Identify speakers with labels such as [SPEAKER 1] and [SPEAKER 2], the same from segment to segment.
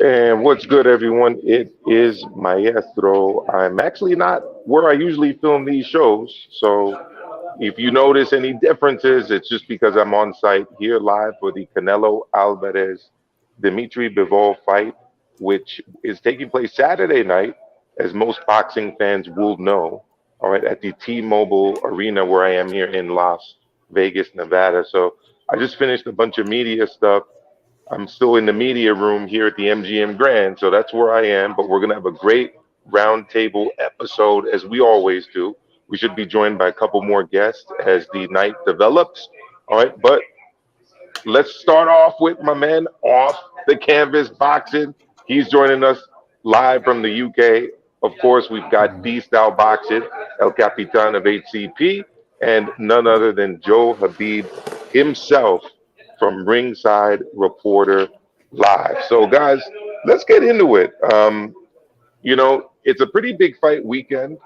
[SPEAKER 1] And what's good, everyone? It is Maestro. I'm actually not where I usually film these shows. So if you notice any differences, it's just because I'm on site here live for the Canelo Alvarez Dimitri Bivol fight, which is taking place Saturday night, as most boxing fans will know. All right, at the T-Mobile Arena where I am here in Las Vegas, Nevada. So I just finished a bunch of media stuff. I'm still in the media room here at the MGM Grand, so that's where I am. But we're gonna have a great roundtable episode as we always do. We should be joined by a couple more guests as the night develops. All right, but let's start off with my man off the canvas boxing. He's joining us live from the UK. Of course, we've got D-Style Boxing, El Capitan of HCP, and none other than Joe HABEEB himself from Ringside Reporter Live. So, guys, let's get into it. It's a pretty big fight weekend.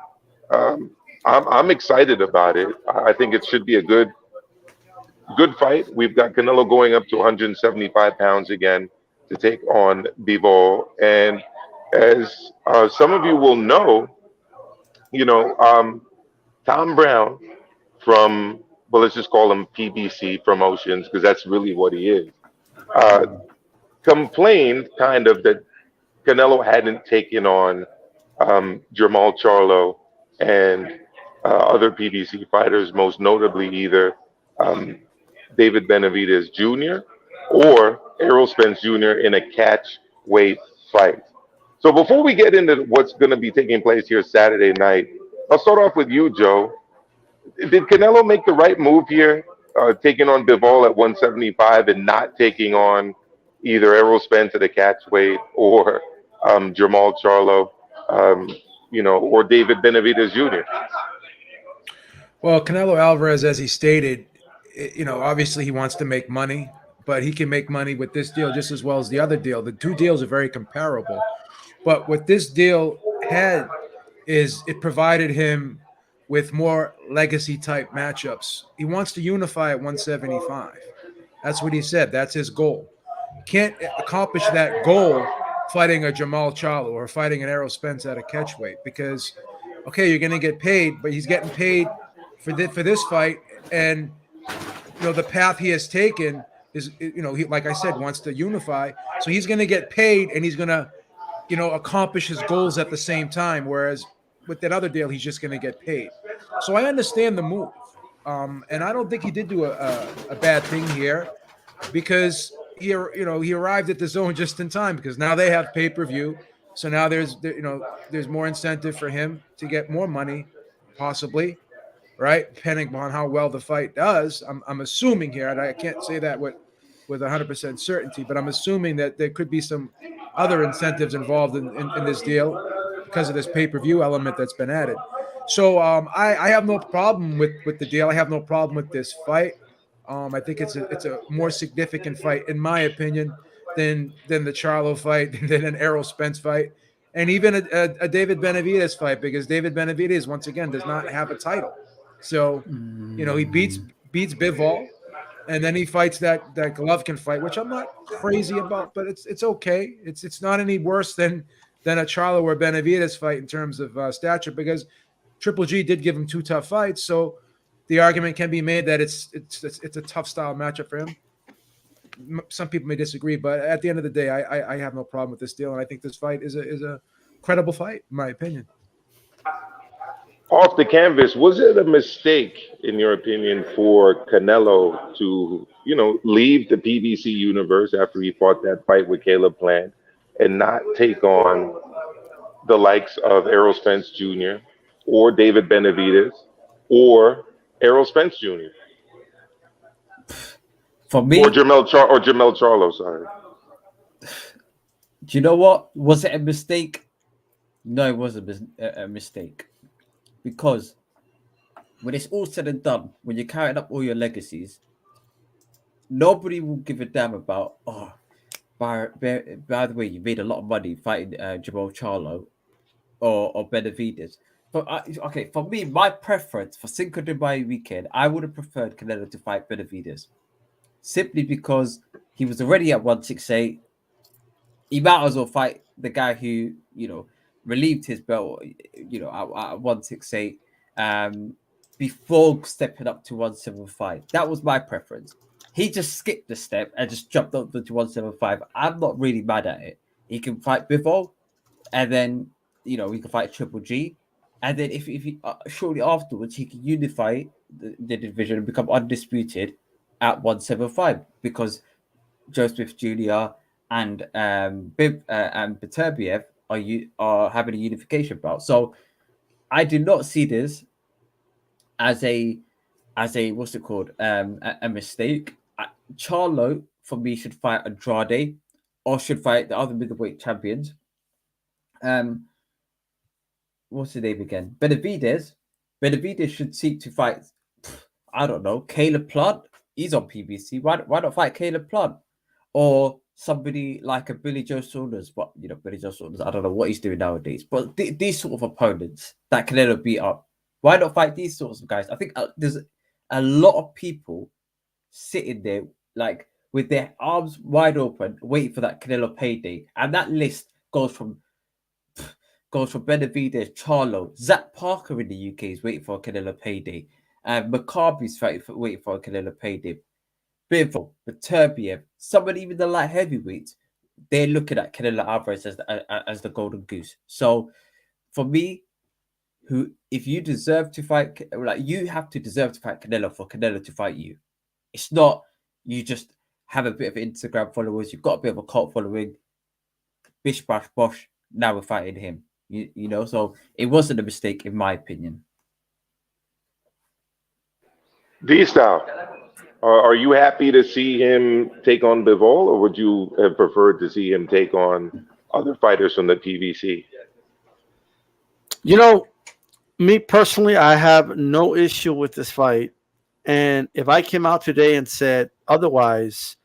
[SPEAKER 1] I'm excited about it. I think it should be a good fight. We've got Canelo going up to 175 pounds again to take on Bivol. And as some of you will know, Tom Brown from, well, let's just call him PBC Promotions because that's really what he is, complained kind of that Canelo hadn't taken on Jermall Charlo and other PBC fighters, most notably either David Benavidez Jr. or Errol Spence Jr. in a catch weight fight. So before we get into what's going to be taking place here Saturday night, I'll start off with you, Joe. Did Canelo make the right move here, taking on Bivol at 175 and not taking on either Errol Spence at a catch weight or Jermall Charlo, or David Benavidez Jr.?
[SPEAKER 2] Well, Canelo Alvarez, as he stated, obviously he wants to make money, but he can make money with this deal just as well as the other deal. The two deals are very comparable. But what this deal had is it provided him with more legacy type matchups. He wants to unify at 175. That's what he said. That's his goal. Can't accomplish that goal fighting a Jermall Charlo or fighting an Errol Spence at a catchweight because, okay, you're going to get paid, but he's getting paid for this fight. And, the path he has taken is, he, like I said, wants to unify. So he's going to get paid and he's going to, accomplish his goals at the same time. Whereas with that other deal, he's just going to get paid. So I understand the move. And I don't think he did do a bad thing here because he arrived at the zone just in time because now they have pay-per-view. So now there's more incentive for him to get more money, possibly, right? Depending on how well the fight does. I'm assuming here, and I can't say that with 100% certainty, but I'm assuming that there could be some other incentives involved in this deal because of this pay-per-view element that's been added. So I have no problem with the deal. I have no problem with this fight. I think it's a more significant fight, in my opinion, than the Charlo fight, than an Errol Spence fight, and even a David Benavidez fight, because David Benavidez, once again, does not have a title. So, he beats Bivol, and then he fights that Golovkin fight, which I'm not crazy about, but it's okay. It's not any worse than a Charlo or Benavidez fight in terms of stature, because Triple G did give him two tough fights. So the argument can be made that it's a tough style matchup for him. Some people may disagree, but at the end of the day, I have no problem with this deal, and I think this fight is a credible fight, in my opinion.
[SPEAKER 1] Off the canvas, was it a mistake, in your opinion, for Canelo to, leave the PBC universe after he fought that fight with Caleb Plant and not take on the likes of Errol Spence Jr. or David Benavidez or Errol Spence Jr.?
[SPEAKER 3] For me,
[SPEAKER 1] or Jermall Charlo, sorry.
[SPEAKER 3] Do you know what? Was it a mistake? No, it wasn't a mistake. Because when it's all said and done, when you're carrying up all your legacies, nobody will give a damn about, by the way, you made a lot of money fighting Jermall Charlo or Benavidez. But for me, my preference for Cinco de Mayo weekend, I would have preferred Canelo to fight Benavidez. Simply because he was already at 168. he might as well fight the guy who, relieved his belt, at 168, before stepping up to 175. That was my preference. He just skipped the step and just jumped up to 175. I'm not really mad at it. He can fight Bivol, and then he can fight Triple G, and then if he shortly afterwards he can unify the division and become undisputed at 175, because Joe Smith Jr. and Beterbiev are having a unification bout. So I do not see this as a what's it called, a mistake. Charlo for me should fight Andrade, or should fight the other middleweight champions. What's the name again? Benavidez should seek to fight, I don't know, Caleb Plant. He's on PBC. Why not fight Caleb Plant? Or somebody like a Billy Joe Saunders. But Billy Joe Saunders, I don't know what he's doing nowadays. But these sort of opponents that Canelo beat up, why not fight these sorts of guys? I think there's a lot of people sitting there like with their arms wide open, waiting for that Canelo payday. And that list goes from Benavidez, Charlo, Zach Parker in the UK is waiting for a Canelo payday. Maccabi's waiting for a Canelo payday. Bivol, Beterbiev, somebody even the light heavyweights, they're looking at Canelo Alvarez as the golden goose. So for me, if you deserve to fight, like, you have to deserve to fight Canelo for Canelo to fight you. It's not you just have a bit of Instagram followers, you've got a bit of a cult following, bish bash bosh, now we're fighting him. So it wasn't a mistake in my opinion.
[SPEAKER 1] D-Style, are you happy to see him take on Bivol, or would you have preferred to see him take on other fighters from the PVC?
[SPEAKER 4] Me personally, I have no issue with this fight. And if I came out today and said otherwise,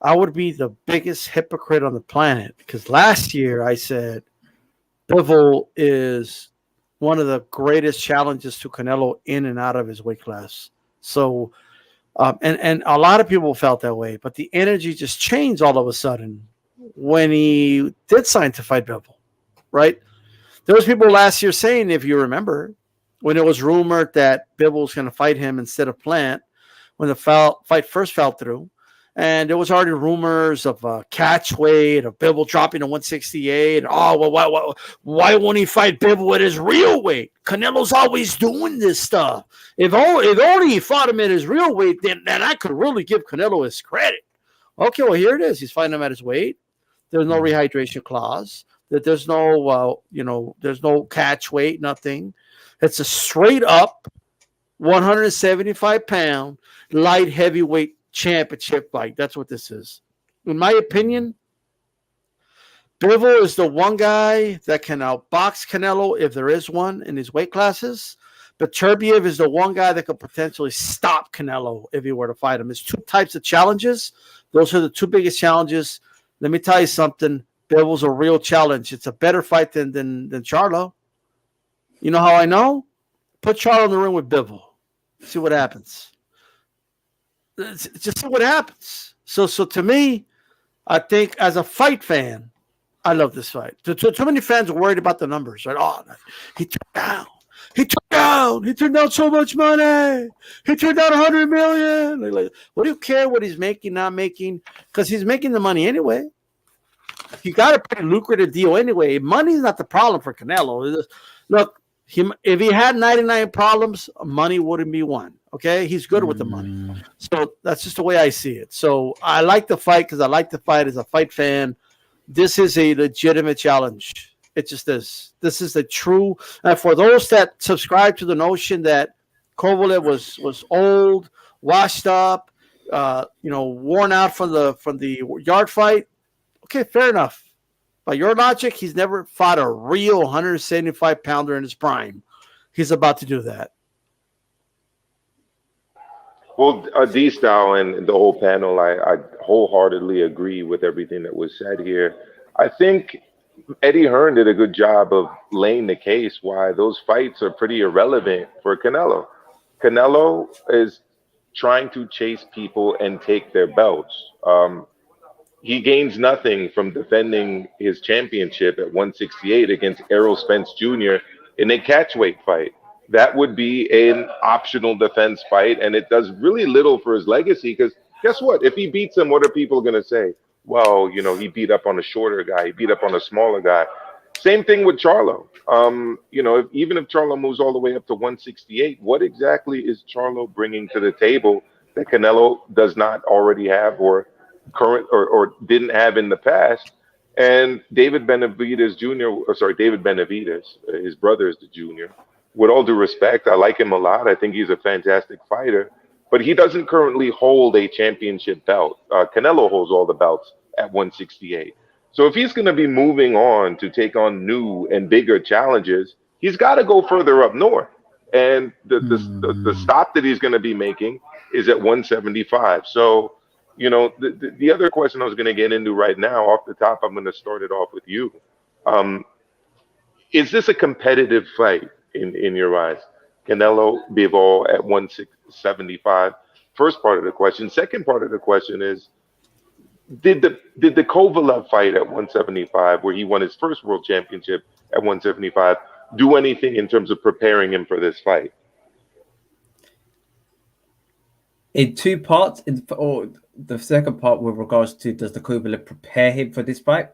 [SPEAKER 4] I would be the biggest hypocrite on the planet. Because last year I said Bivol is one of the greatest challenges to Canelo in and out of his weight class. So, and a lot of people felt that way, but the energy just changed all of a sudden when he did sign to fight Bivol, right? There was people last year saying, if you remember, when it was rumored that Bivol was going to fight him instead of Plant, when the fight first fell through, and there was already rumors of catch weight, of Bivol dropping to 168. Why won't he fight Bivol at his real weight? Canelo's always doing this stuff. If only he fought him at his real weight, then I could really give Canelo his credit. Okay, well, here it is. He's fighting him at his weight. There's no rehydration clause. There's no, there's no catch weight, nothing. It's a straight up 175-pound light heavyweight championship fight. That's what this is. In my opinion, Bivol is the one guy that can outbox Canelo if there is one in his weight classes. But Beterbiev is the one guy that could potentially stop Canelo if he were to fight him. There's two types of challenges. Those are the two biggest challenges. Let me tell you something. Bivol's a real challenge. It's a better fight than Charlo. You know how I know? Put Charlo in the ring with Bivol. See what happens. Just see what happens. So to me, I think as a fight fan, I love this fight. Too many fans are worried about the numbers, right? Oh, he turned down. He turned down so much money. He turned down $100 million. Like, what do you care what he's making, not making? Because he's making the money anyway. He got a pretty lucrative deal anyway. Money's not the problem for Canelo. Look, if he had 99 problems, money wouldn't be one. Okay, he's good with the money. So that's just the way I see it. So I like the fight because I like the fight as a fight fan. This is a legitimate challenge. It just is. This is the true. And for those that subscribe to the notion that Kovalev was old, washed up, worn out from the yard fight, okay, fair enough. By your logic, he's never fought a real 175-pounder in his prime. He's about to do that.
[SPEAKER 1] Well, D-Style and the whole panel, I wholeheartedly agree with everything that was said here. I think Eddie Hearn did a good job of laying the case why those fights are pretty irrelevant for Canelo. Canelo is trying to chase people and take their belts. he gains nothing from defending his championship at 168 against Errol Spence Jr. in a catchweight fight. That would be an optional defense fight, and it does really little for his legacy because guess what? If he beats him, what are people going to say? Well, you know, he beat up on a shorter guy, he beat up on a smaller guy. Same thing with Charlo. You know, even if Charlo moves all the way up to 168, what exactly is Charlo bringing to the table that Canelo does not already have or didn't have in the past? And David Benavidez Jr., David Benavidez, his brother is the junior. With all due respect, I like him a lot. I think he's a fantastic fighter, but he doesn't currently hold a championship belt. Canelo holds all the belts at 168. So if he's going to be moving on to take on new and bigger challenges, he's got to go further up north. And the stop that he's going to be making is at 175. So, you know, the other question I was going to get into right now, off the top, I'm going to start it off with you. Is this a competitive fight in your eyes? Canelo, Bivol at 175. First part of the question. Second part of the question is, did the Kovalev fight at 175, where he won his first world championship at 175, do anything in terms of preparing him for this fight?
[SPEAKER 3] In two parts, or the second part with regards to does the Kovalev prepare him for this fight?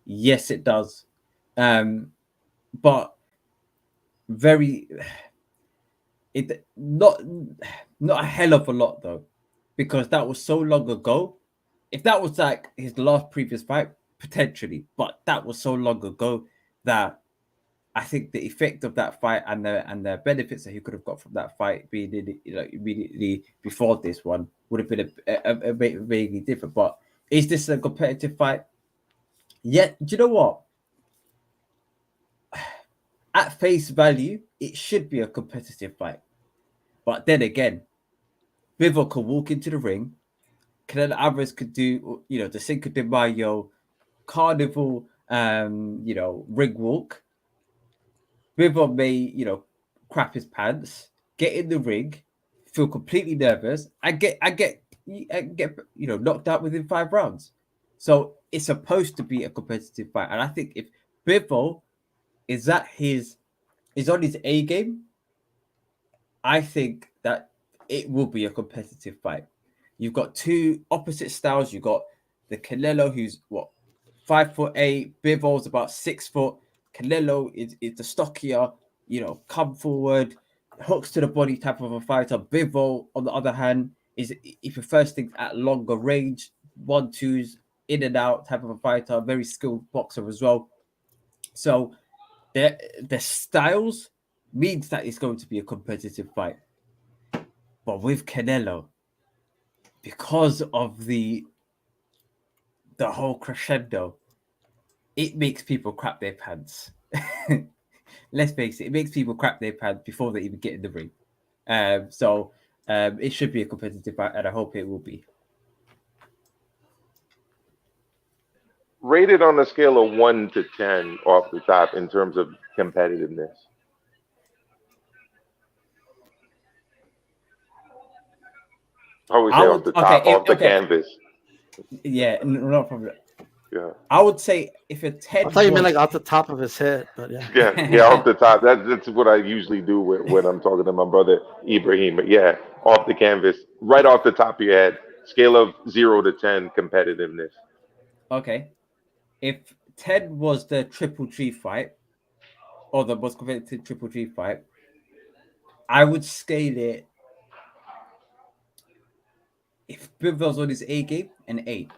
[SPEAKER 3] Yes, it does. But not a hell of a lot though, because that was so long ago. If that was like his last previous fight, potentially, but that was so long ago that I think the effect of that fight and the benefits that he could have got from that fight being immediately before this one would have been a vaguely different. But is this a competitive fight? Yeah, do you know what? At face value, it should be a competitive fight. But then again, Bivol could walk into the ring. Canelo Alvarez could do, you know, the Cinco de Mayo carnival, you know, ring walk. Bivol may, you know, crap his pants, get in the ring, feel completely nervous, and get, you know, knocked out within 5 rounds. So it's supposed to be a competitive fight, and I think if Bivol is on his A game, I think that it will be a competitive fight. You've got two opposite styles. You've got the Canelo, who's 5'8", Bivol's about 6 foot. Canelo is the stockier, you know, come forward, hooks to the body type of a fighter. Bivol, on the other hand, he prefers things at longer range, 1-2s, in and out type of a fighter, very skilled boxer as well. So their styles means that it's going to be a competitive fight. But with Canelo, because of the whole crescendo, it makes people crap their pants. Let's face it makes people crap their pants before they even get in the ring. So it should be a competitive fight, and I hope it will be.
[SPEAKER 1] Rated on a scale of 1 to 10 off the top in terms of competitiveness. I always say off the top, off the canvas.
[SPEAKER 3] Yeah, no problem.
[SPEAKER 1] Yeah.
[SPEAKER 3] I would say if a 10.
[SPEAKER 4] I thought you meant like off the top of his head, but yeah.
[SPEAKER 1] Yeah, off the top. That's what I usually do when I'm talking to my brother Ibrahim. But yeah, off the canvas, right off the top of your head, scale of 0 to 10 competitiveness.
[SPEAKER 3] Okay. If 10 was the Triple G fight, or the most competitive Triple G fight, I would scale it, if Bivol's on his A game, an 8.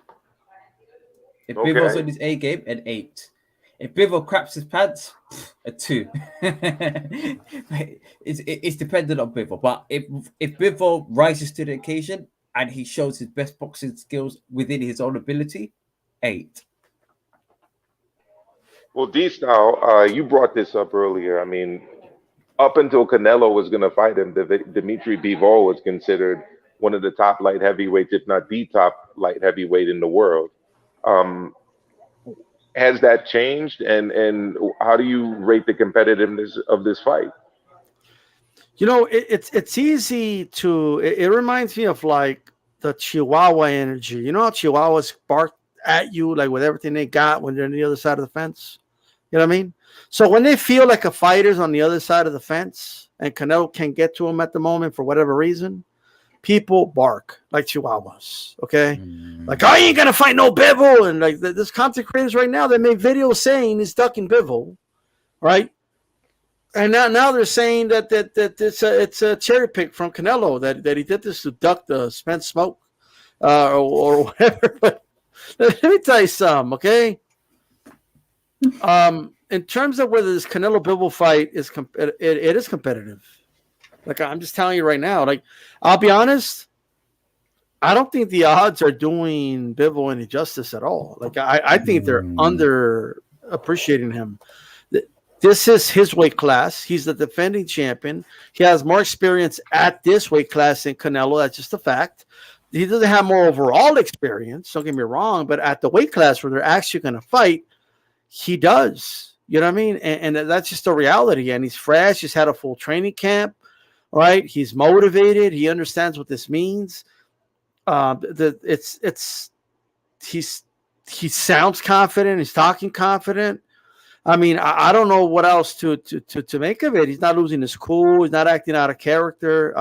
[SPEAKER 3] If Bivol's on his A game, an 8. If Bivol craps his pants, a 2. It's dependent on Bivol. But if Bivol rises to the occasion and he shows his best boxing skills within his own ability, 8.
[SPEAKER 1] Well, D-Style, you brought this up earlier. I mean, up until Canelo was going to fight him, Dimitri Bivol was considered one of the top light heavyweights, if not the top light heavyweight in the world. Has that changed? And how do you rate the competitiveness of this fight?
[SPEAKER 4] You know, it's easy to. It reminds me of like the Chihuahua energy. You know how Chihuahuas bark at you like with everything they got when they're on the other side of the fence. You know what I mean? So when they feel like a fighter's on the other side of the fence and Canelo can't get to him at the moment for whatever reason, people bark like chihuahuas. Okay, like I ain't gonna fight no Bivol, and like there's content creators right now that make videos saying he's ducking Bivol, right? And now they're saying that it's a cherry pick from Canelo that he did this to duck the spent smoke or whatever. But let me tell you something, okay? In terms of whether this Canelo Bivol fight is it is competitive. Like I'm just telling you right now. Like I'll be honest, I don't think the odds are doing Bivol any justice at all. Like I think they're under appreciating him. This is his weight class. He's the defending champion. He has more experience at this weight class than Canelo. That's just a fact. He doesn't have more overall experience. Don't get me wrong, but at the weight class where they're actually going to fight, he does. You know what I mean? And that's just a reality. And he's fresh. He's had a full training camp, right? He's motivated. He understands what this means. He sounds confident. He's talking confident. I mean, I don't know what else to make of it. He's not losing his cool. He's not acting out of character.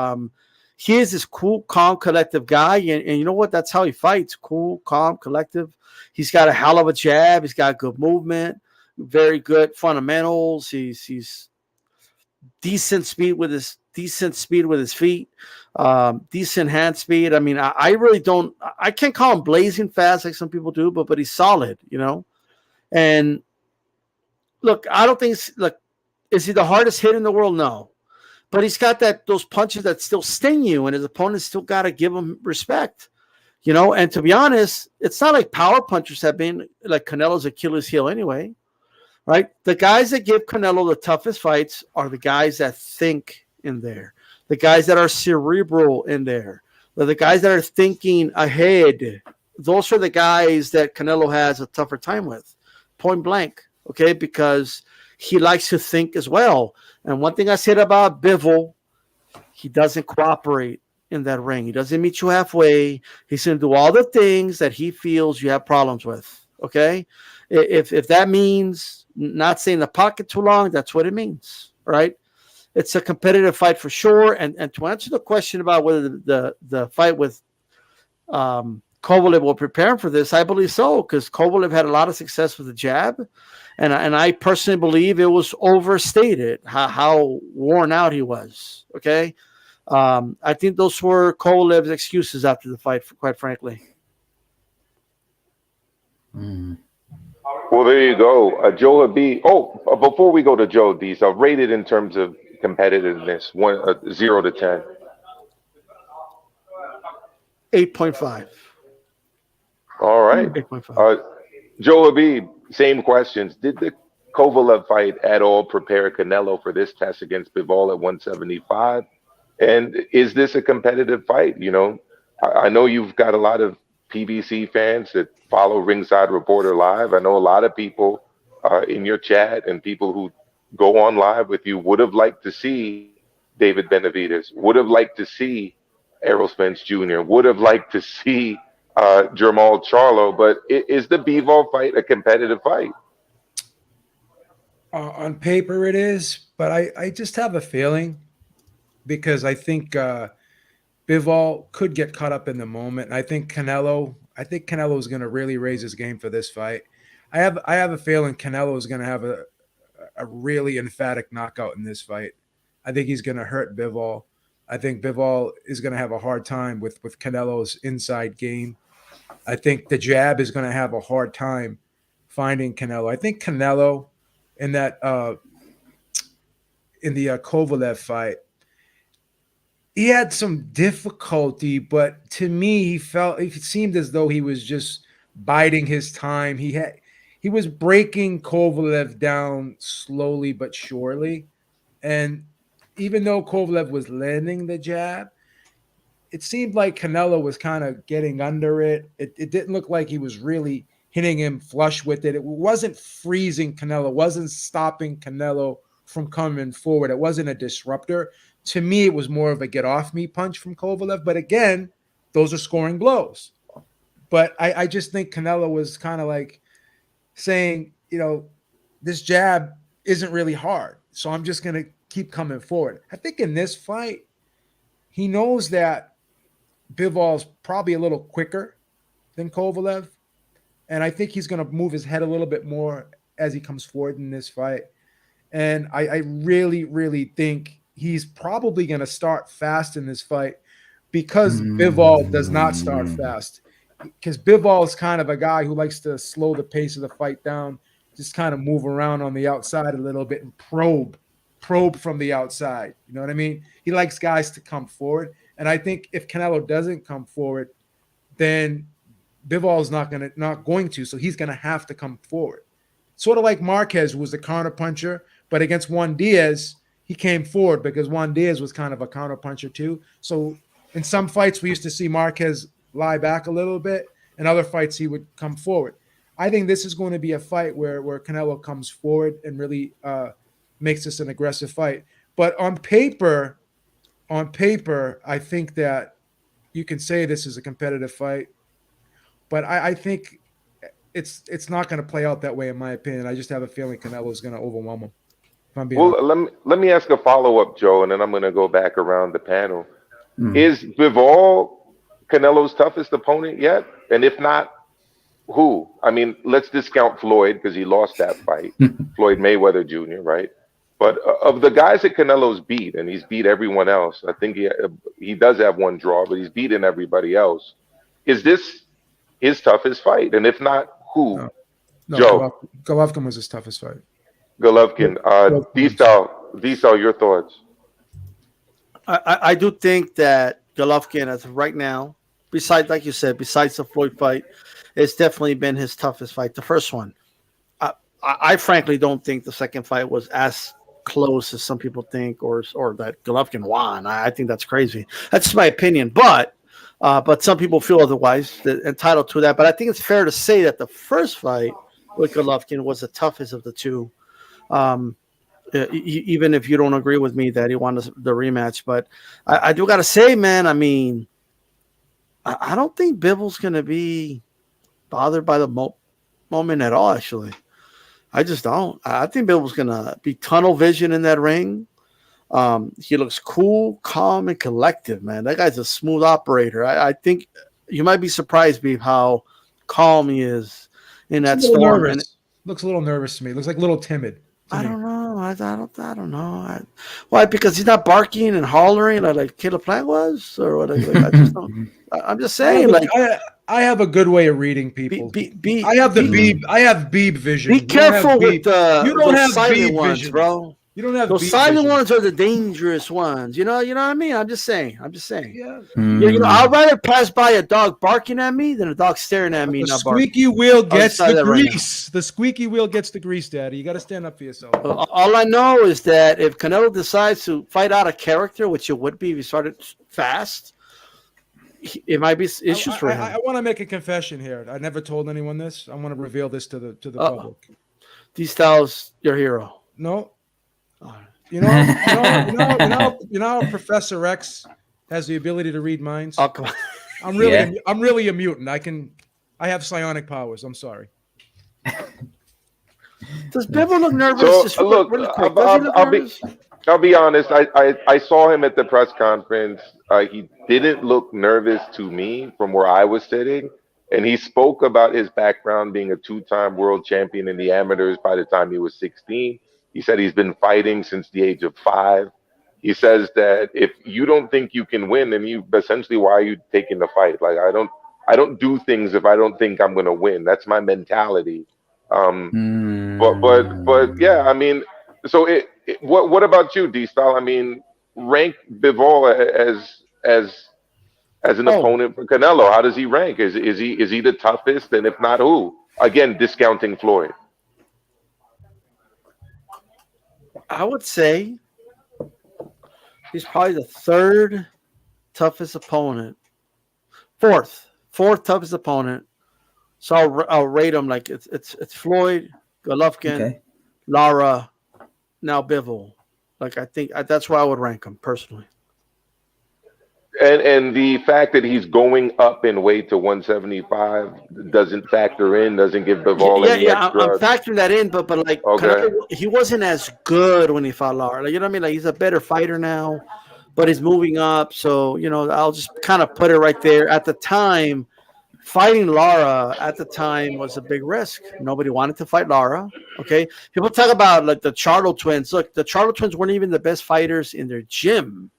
[SPEAKER 4] He is this cool, calm, collective guy. And you know what? That's how he fights. Cool, calm, collective. He's got a hell of a jab. He's got good movement, very good fundamentals. He's decent speed with his feet, decent hand speed. I mean, I really don't. I can't call him blazing fast like some people do, but he's solid, you know. And look, I don't think. Is he the hardest hit in the world? No, but he's got those punches that still sting you, and his opponents still got to give him respect. You know, and to be honest, it's not like power punchers have been like Canelo's Achilles heel anyway, right? The guys that give Canelo the toughest fights are the guys that think in there, the guys that are cerebral in there, the guys that are thinking ahead. Those are the guys that Canelo has a tougher time with, point blank, okay? Because he likes to think as well. And one thing I said about Bivol, he doesn't cooperate in that ring. He doesn't meet you halfway. He's going to do all the things that he feels you have problems with. Okay. If that means not staying in the pocket too long, that's what it means. Right. It's a competitive fight for sure. And to answer the question about whether the fight with Kovalev will prepare him for this, I believe so, because Kovalev had a lot of success with the jab. And I personally believe it was overstated how worn out he was. Okay. I think those were Kovalev's excuses after the fight, quite frankly.
[SPEAKER 1] Well, there you go. Joe HABEEB. Oh, before we go to Joe, these are rated in terms of competitiveness, 0 to 10.
[SPEAKER 4] 8.5.
[SPEAKER 1] All right.
[SPEAKER 4] 8.5.
[SPEAKER 1] Joe HABEEB, same questions. Did the Kovalev fight at all prepare Canelo for this test against Bivol at 175? And is this a competitive fight? You know, I know you've got a lot of PBC fans that follow Ringside Reporter Live. I know a lot of people in your chat and people who go on live with you would have liked to see David Benavidez, would have liked to see Errol Spence Jr., would have liked to see Jermall Charlo. But is the Bivol fight a competitive fight?
[SPEAKER 2] On paper it is, but I just have a feeling, because I think Bivol could get caught up in the moment. And I think Canelo is going to really raise his game for this fight. I have a feeling Canelo is going to have a really emphatic knockout in this fight. I think he's going to hurt Bivol. I think Bivol is going to have a hard time with Canelo's inside game. I think the jab is going to have a hard time finding Canelo. I think Canelo in that in the Kovalev fight, he had some difficulty, but to me, it seemed as though he was just biding his time. He was breaking Kovalev down slowly but surely. And even though Kovalev was landing the jab, it seemed like Canelo was kind of getting under it. It didn't look like he was really hitting him flush with it. It wasn't freezing Canelo. It wasn't stopping Canelo from coming forward. It wasn't a disruptor. To me, it was more of a get-off-me punch from Kovalev. But again, those are scoring blows. But I just think Canelo was kind of like saying, this jab isn't really hard. So I'm just going to keep coming forward. I think in this fight, he knows that Bivol's probably a little quicker than Kovalev. And I think he's going to move his head a little bit more as he comes forward in this fight. And I really, really think he's probably going to start fast in this fight because Bivol does not start fast. Because Bivol is kind of a guy who likes to slow the pace of the fight down, just kind of move around on the outside a little bit and probe from the outside. You know what I mean? He likes guys to come forward. And I think if Canelo doesn't come forward, then Bivol is not going to. So he's going to have to come forward. Sort of like Marquez was the counter puncher, but against Juan Diaz, he came forward because Juan Diaz was kind of a counter puncher too. So in some fights, we used to see Marquez lie back a little bit. In other fights, he would come forward. I think this is going to be a fight where Canelo comes forward and really makes this an aggressive fight. But on paper, I think that you can say this is a competitive fight. But I think it's not going to play out that way, in my opinion. I just have a feeling Canelo is going to overwhelm him. If I'm being honest.
[SPEAKER 1] Let me ask a follow-up, Joe, and then I'm going to go back around the panel. Is Bivol Canelo's toughest opponent yet? And if not, who? I mean, let's discount Floyd because he lost that fight. Floyd Mayweather Jr., right? But of the guys that Canelo's beat, and he's beat everyone else, I think he does have one draw, but he's beaten everybody else. Is this his toughest fight? And if not, who?
[SPEAKER 2] No,
[SPEAKER 1] Joe.
[SPEAKER 2] Golovkin was his toughest fight.
[SPEAKER 1] Golovkin. D-Sal, your thoughts?
[SPEAKER 4] I do think that Golovkin, as of right now, besides, like you said, besides the Floyd fight, it's definitely been his toughest fight. The first one. I frankly don't think the second fight was as close as some people think, or that Golovkin won. I think that's crazy. That's just my opinion. But some people feel otherwise, entitled to that. But I think it's fair to say that the first fight with Golovkin was the toughest of the two. Even if you don't agree with me that he won the rematch. But I do got to say, man, I mean, I don't think Bivol's going to be bothered by the moment at all, actually. I just don't. I think Bivol's going to be tunnel vision in that ring. He looks cool, calm, and collective, man. That guy's a smooth operator. I think you might be surprised, Beef, how calm he is in that storm.
[SPEAKER 2] Looks a little nervous to me. Looks like a little timid.
[SPEAKER 4] I don't know. I don't know. Why? Because he's not barking and hollering like Caleb Plant was, or what? I just don't. I'm just saying,
[SPEAKER 2] I have a good way of reading people. I have Beeb vision.
[SPEAKER 4] Be careful with
[SPEAKER 2] you don't have
[SPEAKER 4] silent
[SPEAKER 2] Beeb
[SPEAKER 4] ones,
[SPEAKER 2] vision,
[SPEAKER 4] bro.
[SPEAKER 2] You don't have
[SPEAKER 4] those silent ones are the dangerous ones. You know what I mean? I'm just saying.
[SPEAKER 2] Yeah.
[SPEAKER 4] I'd rather pass by a dog barking at me than a dog staring at me.
[SPEAKER 2] The squeaky wheel gets the grease. The squeaky wheel gets the grease, Daddy. You got to stand up for yourself.
[SPEAKER 4] All I know is that if Canelo decides to fight out of character, which it would be if he started fast, it might be issues for him.
[SPEAKER 2] I want to make a confession here. I never told anyone this. I want to reveal this to the public.
[SPEAKER 4] D-Styles, your hero.
[SPEAKER 2] No. You know, Professor X has the ability to read minds.
[SPEAKER 4] Oh, come on.
[SPEAKER 2] I'm really a mutant. I have psionic powers. I'm sorry.
[SPEAKER 4] Does Bivol look nervous?
[SPEAKER 1] So, look, I'll be honest. I saw him at the press conference. He didn't look nervous to me from where I was sitting. And he spoke about his background being a two-time world champion in the amateurs by the time he was 16. He said he's been fighting since the age of 5. He says that if you don't think you can win, then why are you taking the fight? Like, I don't do things if I don't think I'm going to win. That's my mentality. But yeah, I mean, so what about you, D-Style? I mean, rank Bivol as an opponent for Canelo. How does he rank? Is he the toughest? And if not, who? Again, discounting Floyd.
[SPEAKER 4] I would say he's probably the third toughest opponent. Fourth toughest opponent. So I'll rate him like it's Floyd, Golovkin, Lara, now Bivol. Like I think that's where I would rank him personally.
[SPEAKER 1] And the fact that he's going up in weight to 175 doesn't factor in, doesn't give Bivol any extra.
[SPEAKER 4] I'm factoring that in, but like
[SPEAKER 1] Okay.
[SPEAKER 4] Canelo, he wasn't as good when he fought Lara. Like, you know what I mean? Like, he's a better fighter now, but he's moving up. So, you know, I'll just kind of put it right there. At the time, fighting Lara at the time was a big risk. Nobody wanted to fight Lara. Okay. People talk about like the Charlo twins. Look, the Charlo twins weren't even the best fighters in their gym.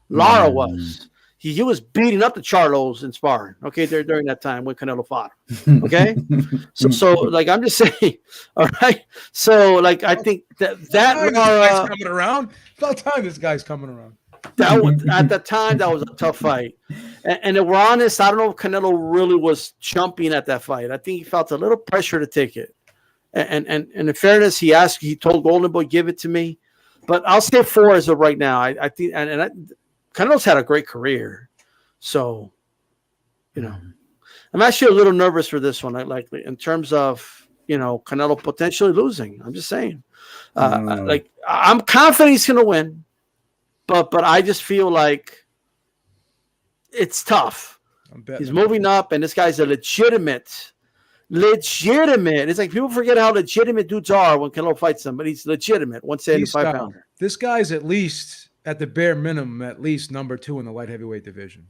[SPEAKER 4] Lara was. He was beating up the Charlos in sparring. Okay, during that time when Canelo fought. Okay, so like I'm just saying. All right. So like I think that
[SPEAKER 2] This
[SPEAKER 4] Lara,
[SPEAKER 2] guy's coming around. About time this guy's coming around.
[SPEAKER 4] that was, at the time that was a tough fight. And if we're honest, I don't know if Canelo really was jumping at that fight. I think he felt a little pressure to take it. And in fairness, he told Golden Boy, give it to me. But I'll say 4 as of right now. I think Canelo's had a great career. So, you know, I'm actually a little nervous for this one, likely, in terms of, you know, Canelo potentially losing. I'm just saying. Like, I'm confident he's going to win, but I just feel like it's tough. He's moving up, and this guy's a legitimate. It's like people forget how legitimate dudes are when Canelo fights them, but he's legitimate, 175 pounder.
[SPEAKER 2] This guy's at least, at the bare minimum, at least number 2 in the light heavyweight division.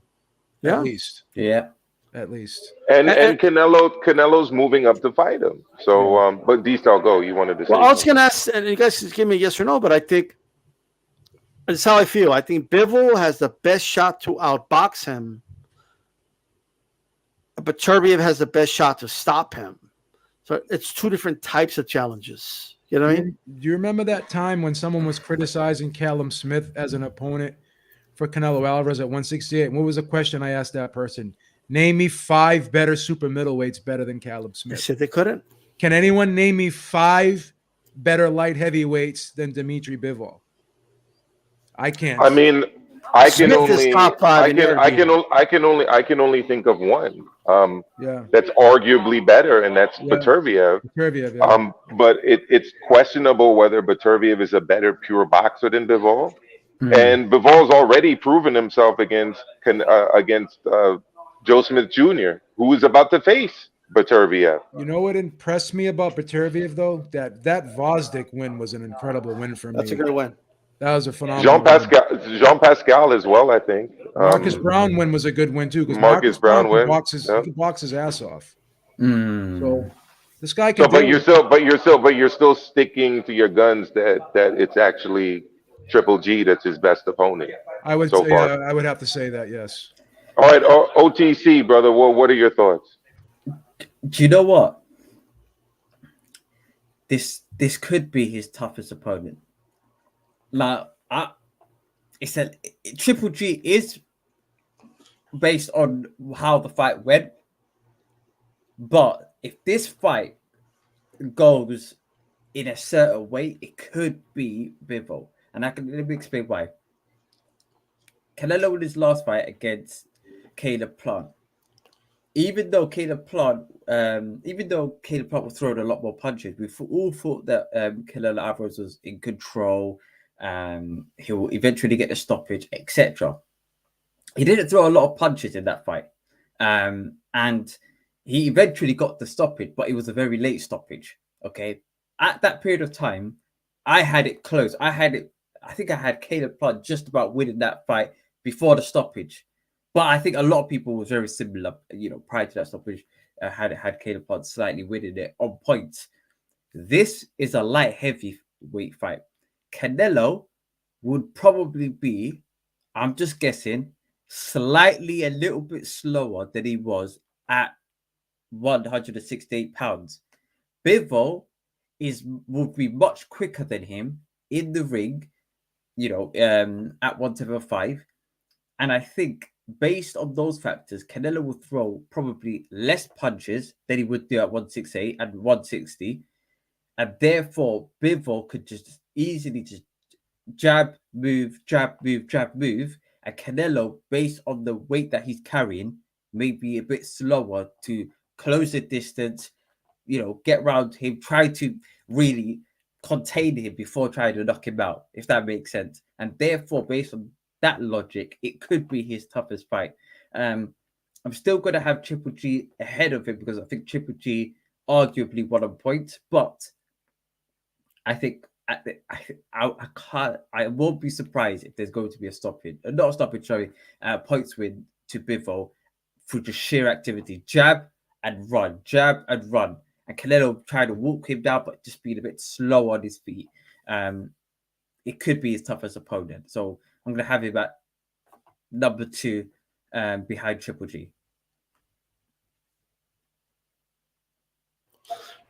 [SPEAKER 4] Yeah.
[SPEAKER 2] At least.
[SPEAKER 3] Yeah.
[SPEAKER 2] At least.
[SPEAKER 1] And Canelo's moving up to fight him. So, but D-Star, go. You wanted to say.
[SPEAKER 4] Well, I was going to ask, and you guys just give me a yes or no, but I think that's how I feel. I think Bivol has the best shot to outbox him, but Turbiev has the best shot to stop him. So it's 2 different types of challenges. You know what I mean?
[SPEAKER 2] Do you remember that time when someone was criticizing Callum Smith as an opponent for Canelo Alvarez at 168? And what was the question I asked that person? Name me 5 better super middleweights better than Callum
[SPEAKER 4] They
[SPEAKER 2] Smith.
[SPEAKER 4] said they couldn't.
[SPEAKER 2] Can anyone name me 5 better light heavyweights than Dimitri Bivol? I can't.
[SPEAKER 1] I mean, I can
[SPEAKER 4] Smith is
[SPEAKER 1] only
[SPEAKER 4] top 5 in
[SPEAKER 1] I can only think of one.
[SPEAKER 2] Yeah.
[SPEAKER 1] That's arguably better, and that's Beterbiev.
[SPEAKER 2] Beterbiev, yeah.
[SPEAKER 1] But it's questionable whether Beterbiev is a better pure boxer than Bivol. And Bivol's already proven himself against Joe Smith Jr., who is about to face Beterbiev.
[SPEAKER 2] You know what impressed me about Beterbiev, though? That Vosdik win was an incredible win for me.
[SPEAKER 4] That's a good win.
[SPEAKER 2] That was a phenomenal
[SPEAKER 1] Jean Pascal as well, I think.
[SPEAKER 2] Marcus Brown win was a good win, too, because
[SPEAKER 1] Marcus Brown win.
[SPEAKER 2] He could box his ass off. So this guy
[SPEAKER 1] So,
[SPEAKER 2] can
[SPEAKER 1] but you're still sticking to your guns that it's actually Triple G that's his best opponent.
[SPEAKER 2] I would
[SPEAKER 1] so
[SPEAKER 2] say,
[SPEAKER 1] far.
[SPEAKER 2] I would have to say that, yes.
[SPEAKER 1] All right, OTC, brother. What are your thoughts?
[SPEAKER 3] Do you know what? This could be his toughest opponent. Like, Triple G is based on how the fight went, but if this fight goes in a certain way, it could be Bivol, and let me explain why. Canelo in his last fight against Caleb Plant, even though Caleb Plant was throwing a lot more punches, we all thought that Canelo Alvarez was in control. He'll eventually get the stoppage, etc. He didn't throw a lot of punches in that fight, and he eventually got the stoppage, but it was a very late stoppage. Okay, at that period of time, I had it close. I think I had Caleb Plant just about winning that fight before the stoppage, but I think a lot of people was very similar. You know, prior to that stoppage, had Caleb Plant slightly winning it on points. This is a light heavyweight fight. Canelo would probably be, I'm just guessing, slightly a little bit slower than he was at 168 pounds. Bivol would be much quicker than him in the ring, you know, at 175. And I think based on those factors, Canelo will throw probably less punches than he would do at 168 and 160. And therefore, Bivol could just easily just jab, move, jab, move, jab, move. And Canelo, based on the weight that he's carrying, may be a bit slower to close the distance, you know, get around him, try to really contain him before trying to knock him out, if that makes sense. And therefore, based on that logic, it could be his toughest fight. I'm still going to have Triple G ahead of him because I think Triple G arguably won on points, but I think I won't be surprised if there's going to be a stoppage, not a stoppage, sorry, points win to Bivol through just sheer activity, jab and run, and Canelo trying to walk him down, but just being a bit slow on his feet. It could be his toughest opponent, so I'm going to have him at number 2 behind Triple G.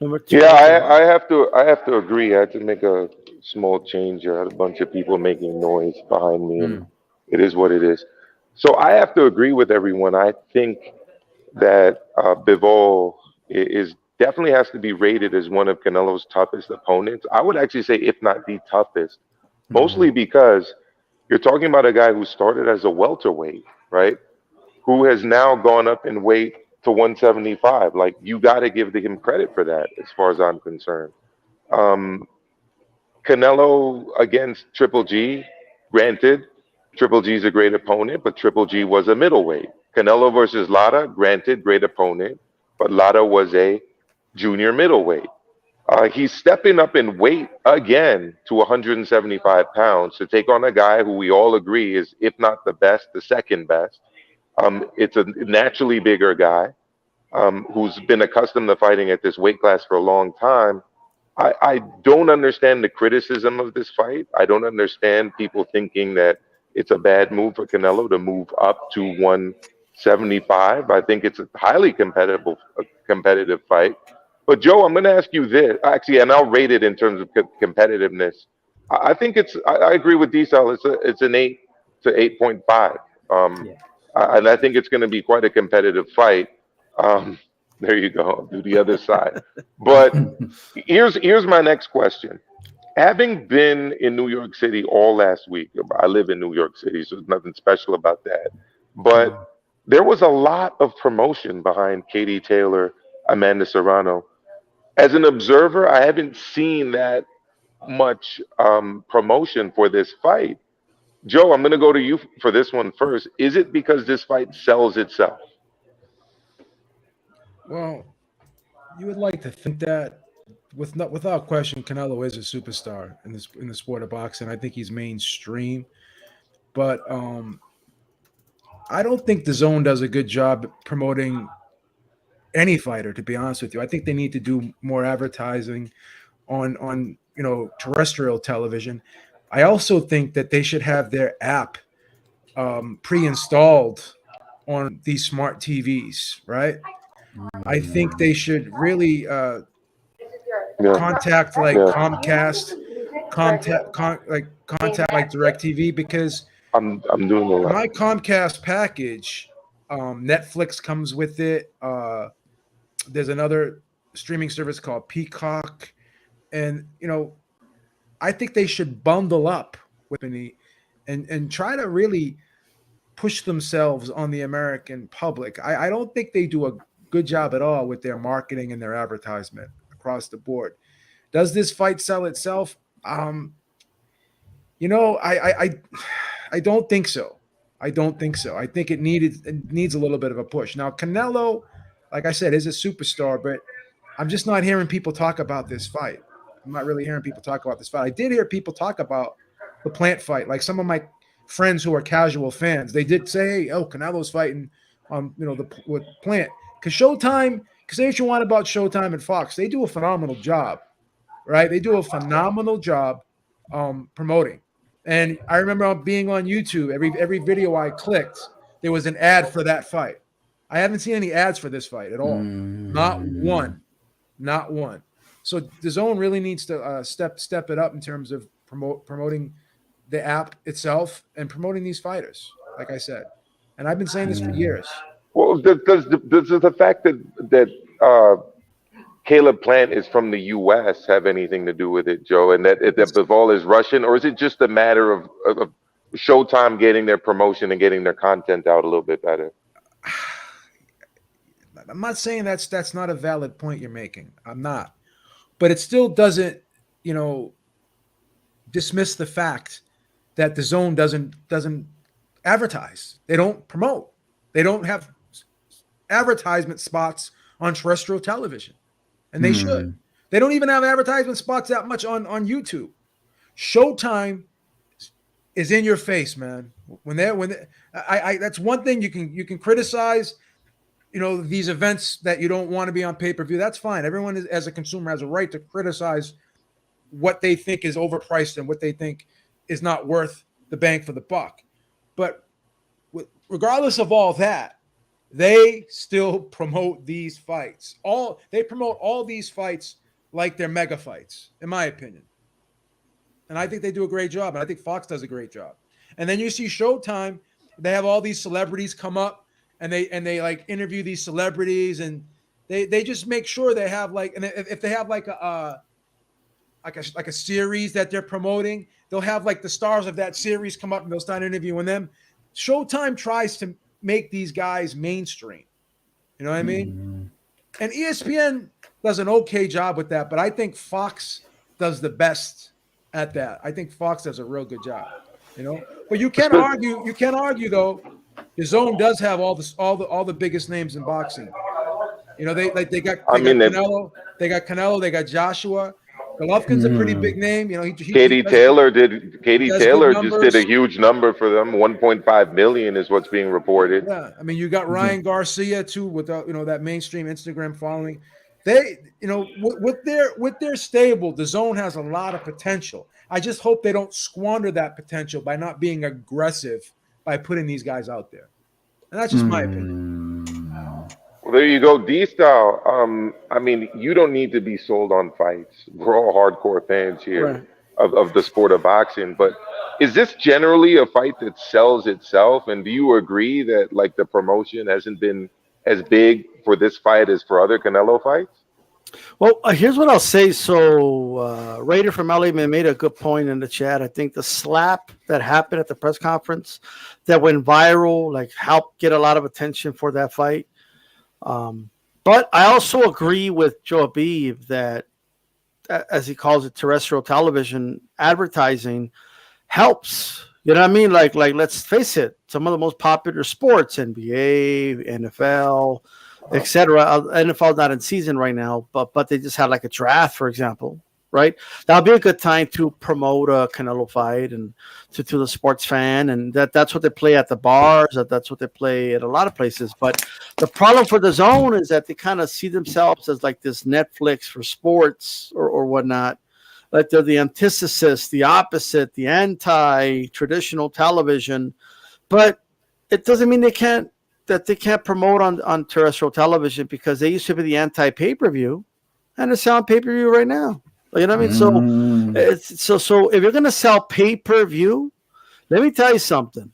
[SPEAKER 4] Number 2.
[SPEAKER 1] Yeah, I have to agree. I had to make a small change. I had a bunch of people making noise behind me, and it is what it is. So I have to agree with everyone. I think that Bivol is definitely has to be rated as one of Canelo's toughest opponents. I would actually say, if not the toughest, mostly because you're talking about a guy who started as a welterweight, right? Who has now gone up in weight to 175. Like, you got to give him credit for that, as far as I'm concerned. Canelo against Triple G, granted, Triple G's a great opponent, but Triple G was a middleweight. Canelo versus Lara, granted, great opponent, but Lara was a junior middleweight. He's stepping up in weight again to 175 pounds to take on a guy who we all agree is, if not the best, the second best. It's a naturally bigger guy who's been accustomed to fighting at this weight class for a long time. I don't understand the criticism of this fight. I don't understand people thinking that it's a bad move for Canelo to move up to 175. I think it's a highly competitive fight. But Joe, I'm going to ask you this, actually, and I'll rate it in terms of competitiveness. I think I agree with D-Cell. It's an 8 to 8.5. And I think it's going to be quite a competitive fight. There you go. I'll do the other side. But here's my next question. Having been in New York City all last week, I live in New York City, so there's nothing special about that. But there was a lot of promotion behind Katie Taylor, Amanda Serrano. As an observer, I haven't seen that much promotion for this fight. Joe, I'm going to go to you for this one first. Is it because this fight sells itself?
[SPEAKER 2] Well, you would like to think that. Without question, Canelo is a superstar in the sport of boxing. I think he's mainstream, but I don't think DAZN does a good job promoting any fighter. To be honest with you, I think they need to do more advertising on terrestrial television. I also think that they should have their app pre-installed on these smart TVs, right? I think they should really contact like Comcast, contact like DirecTV, because
[SPEAKER 1] I'm doing a lot.
[SPEAKER 2] My Comcast package, Netflix comes with it. There's another streaming service called Peacock, and I think they should bundle up with me and try to really push themselves on the American public. I don't think they do a good job at all with their marketing and their advertisement across the board. Does this fight sell itself? I don't think so. I think it needs a little bit of a push. Now, Canelo, like I said, is a superstar, but I'm just not hearing people talk about this fight. I'm not really hearing people talk about this fight. I did hear people talk about the Plant fight. Like some of my friends who are casual fans, they did say, "Hey, Canelo's fighting with Plant." Because Showtime, say what you want about Showtime and Fox, they do a phenomenal job, right? They do a phenomenal job promoting. And I remember being on YouTube, every video I clicked, there was an ad for that fight. I haven't seen any ads for this fight at all. Not one. So DAZN really needs to step it up in terms of promoting the app itself and promoting these fighters, like I said. And I've been saying this for years.
[SPEAKER 1] Well, does the fact that Caleb Plant is from the U.S. have anything to do with it, Joe? And that Bivol is Russian, or is it just a matter of Showtime getting their promotion and getting their content out a little bit better?
[SPEAKER 2] I'm not saying that's not a valid point you're making. I'm not, but it still doesn't, dismiss the fact that DAZN doesn't advertise. They don't promote. They don't have advertisement spots on terrestrial television, and they should. They don't even have advertisement spots that much on YouTube. Showtime is in your face, man. That's one thing you can criticize. These events that you don't want to be on pay-per-view. That's fine. Everyone as a consumer has a right to criticize what they think is overpriced and what they think is not worth the bang for the buck. But regardless of all that, they still promote these fights. They promote all these fights like they're mega fights, in my opinion. And I think they do a great job. And I think Fox does a great job. And then you see Showtime, they have all these celebrities come up and they like interview these celebrities, and they just make sure they have and if they have like a series that they're promoting, they'll have like the stars of that series come up and they'll start interviewing them. Showtime tries to make these guys mainstream. You know what I mean? And ESPN does an okay job with that, but I think Fox does the best at that. I think Fox does a real good job. But you can't argue though. DAZN does have all the biggest names in boxing. They got Canelo, they got Canelo, they got Joshua. Golovkin's a pretty big name.
[SPEAKER 1] Katie Taylor just did a huge number for them. 1.5 million is what's being reported.
[SPEAKER 2] Yeah, I mean, you got Ryan Garcia too, with that mainstream Instagram following. They, with their stable, DAZN has a lot of potential. I just hope they don't squander that potential by not being aggressive by putting these guys out there. And that's just my opinion.
[SPEAKER 1] Well, there you go, D-Style. I mean, you don't need to be sold on fights. We're all hardcore fans here of the sport of boxing. But is this generally a fight that sells itself? And do you agree that like the promotion hasn't been as big for this fight as for other Canelo fights?
[SPEAKER 4] Well, here's what I'll say. So Raider from LA made a good point in the chat. I think the slap that happened at the press conference that went viral, like, helped get a lot of attention for that fight. But I also agree with Joe HABEEB that, as he calls it, terrestrial television advertising helps. You know what I mean? Like let's face it, some of the most popular sports, NBA, NFL, etc. NFL not in season right now, but they just had like a draft, for example, right? That'll be a good time to promote a Canelo fight and to the sports fan, and that's what they play at the bars. That's what they play at a lot of places. But the problem for DAZN is that they kind of see themselves as like this Netflix for sports or whatnot. Like they're the antithesis, the opposite, the anti-traditional television. But it doesn't mean they can't promote on terrestrial television, because they used to be the anti-pay-per-view, and they're selling pay-per-view right now. You know what I mean? So if you're going to sell pay-per-view, let me tell you something.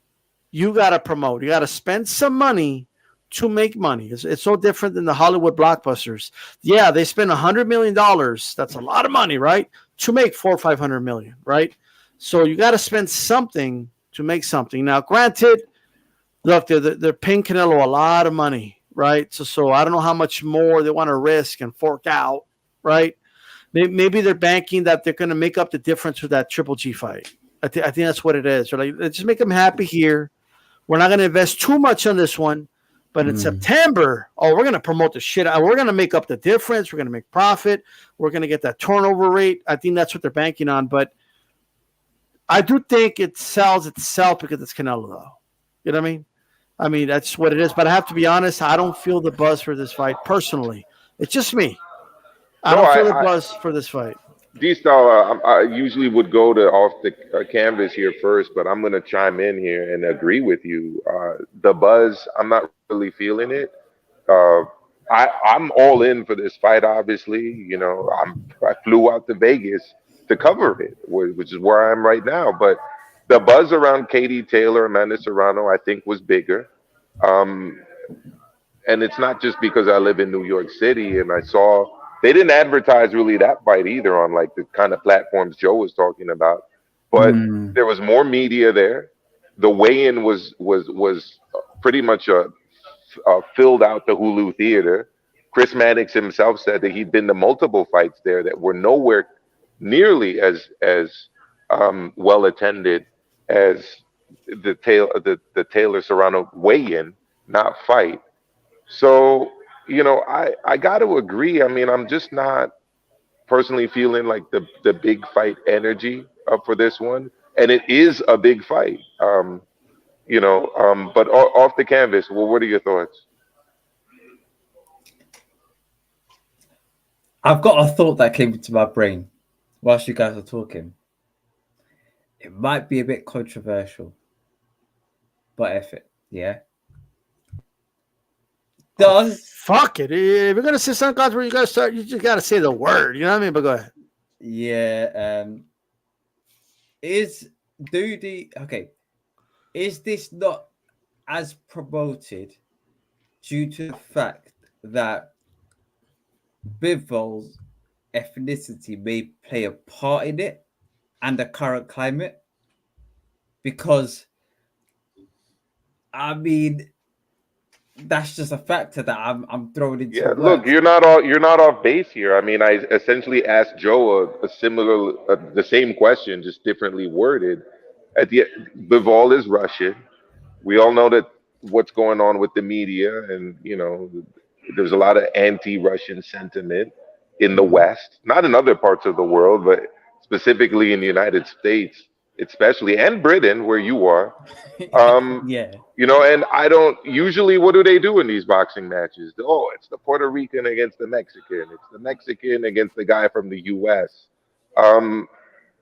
[SPEAKER 4] You got to promote. You got to spend some money to make money. It's so different than the Hollywood blockbusters. Yeah, they spend $100 million. That's a lot of money, right? To make $400 or $500 million, right? So you got to spend something to make something. Now, granted, look, they're paying Canelo a lot of money, right? So I don't know how much more they want to risk and fork out, right? Maybe they're banking that they're going to make up the difference with that Triple G fight. I think that's what it is. They're like, let's just make them happy here. We're not going to invest too much on this one. But in September, we're going to promote the shit out. We're going to make up the difference. We're going to make profit. We're going to get that turnover rate. I think that's what they're banking on. But I do think it sells itself because it's Canelo, though. You know what I mean? I mean, that's what it is. But I have to be honest, I don't feel the buzz for this fight personally. It's just me. I don't feel the buzz for this fight.
[SPEAKER 1] D-Style, I usually would go off the canvas here first, but I'm going to chime in here and agree with you. The buzz, I'm not really feeling it. I'm all in for this fight, obviously. You know, I flew out to Vegas to cover it, which is where I am right now. But the buzz around Katie Taylor, Amanda Serrano, I think was bigger. And it's not just because I live in New York City and I saw they didn't advertise really that fight either on like the kind of platforms Joe was talking about, but there was more media there. The weigh-in was pretty much filled out the Hulu theater. Chris Mannix himself said that he'd been to multiple fights there that were nowhere nearly as well attended as the Taylor Serrano weigh-in, not fight. So, I got to agree. I mean, I'm just not personally feeling like the big fight energy up for this one, and it is a big fight. But off the canvas, well, what are your thoughts?
[SPEAKER 3] I've got a thought that came into my brain whilst you guys are talking. It might be a bit controversial, but F it, yeah.
[SPEAKER 4] Fuck it. If you're gonna say something controversial, you gotta start. You just gotta say the word. You know what I mean? But go ahead.
[SPEAKER 3] Yeah. Is this not as promoted due to the fact that Bivol's ethnicity may play a part in it and the current climate? Because I mean, that's just a factor that I'm throwing into.
[SPEAKER 1] Yeah, look, you're not off base here. I mean, I essentially asked Joe a similar, the same question, just differently worded. Bivol is Russian. We all know that what's going on with the media, and there's a lot of anti-Russian sentiment in the West, not in other parts of the world, but specifically in the United States, especially, and Britain, where you are.
[SPEAKER 3] Yeah.
[SPEAKER 1] And I don't usually, what do they do in these boxing matches? Oh, it's the Puerto Rican against the Mexican. It's the Mexican against the guy from the US.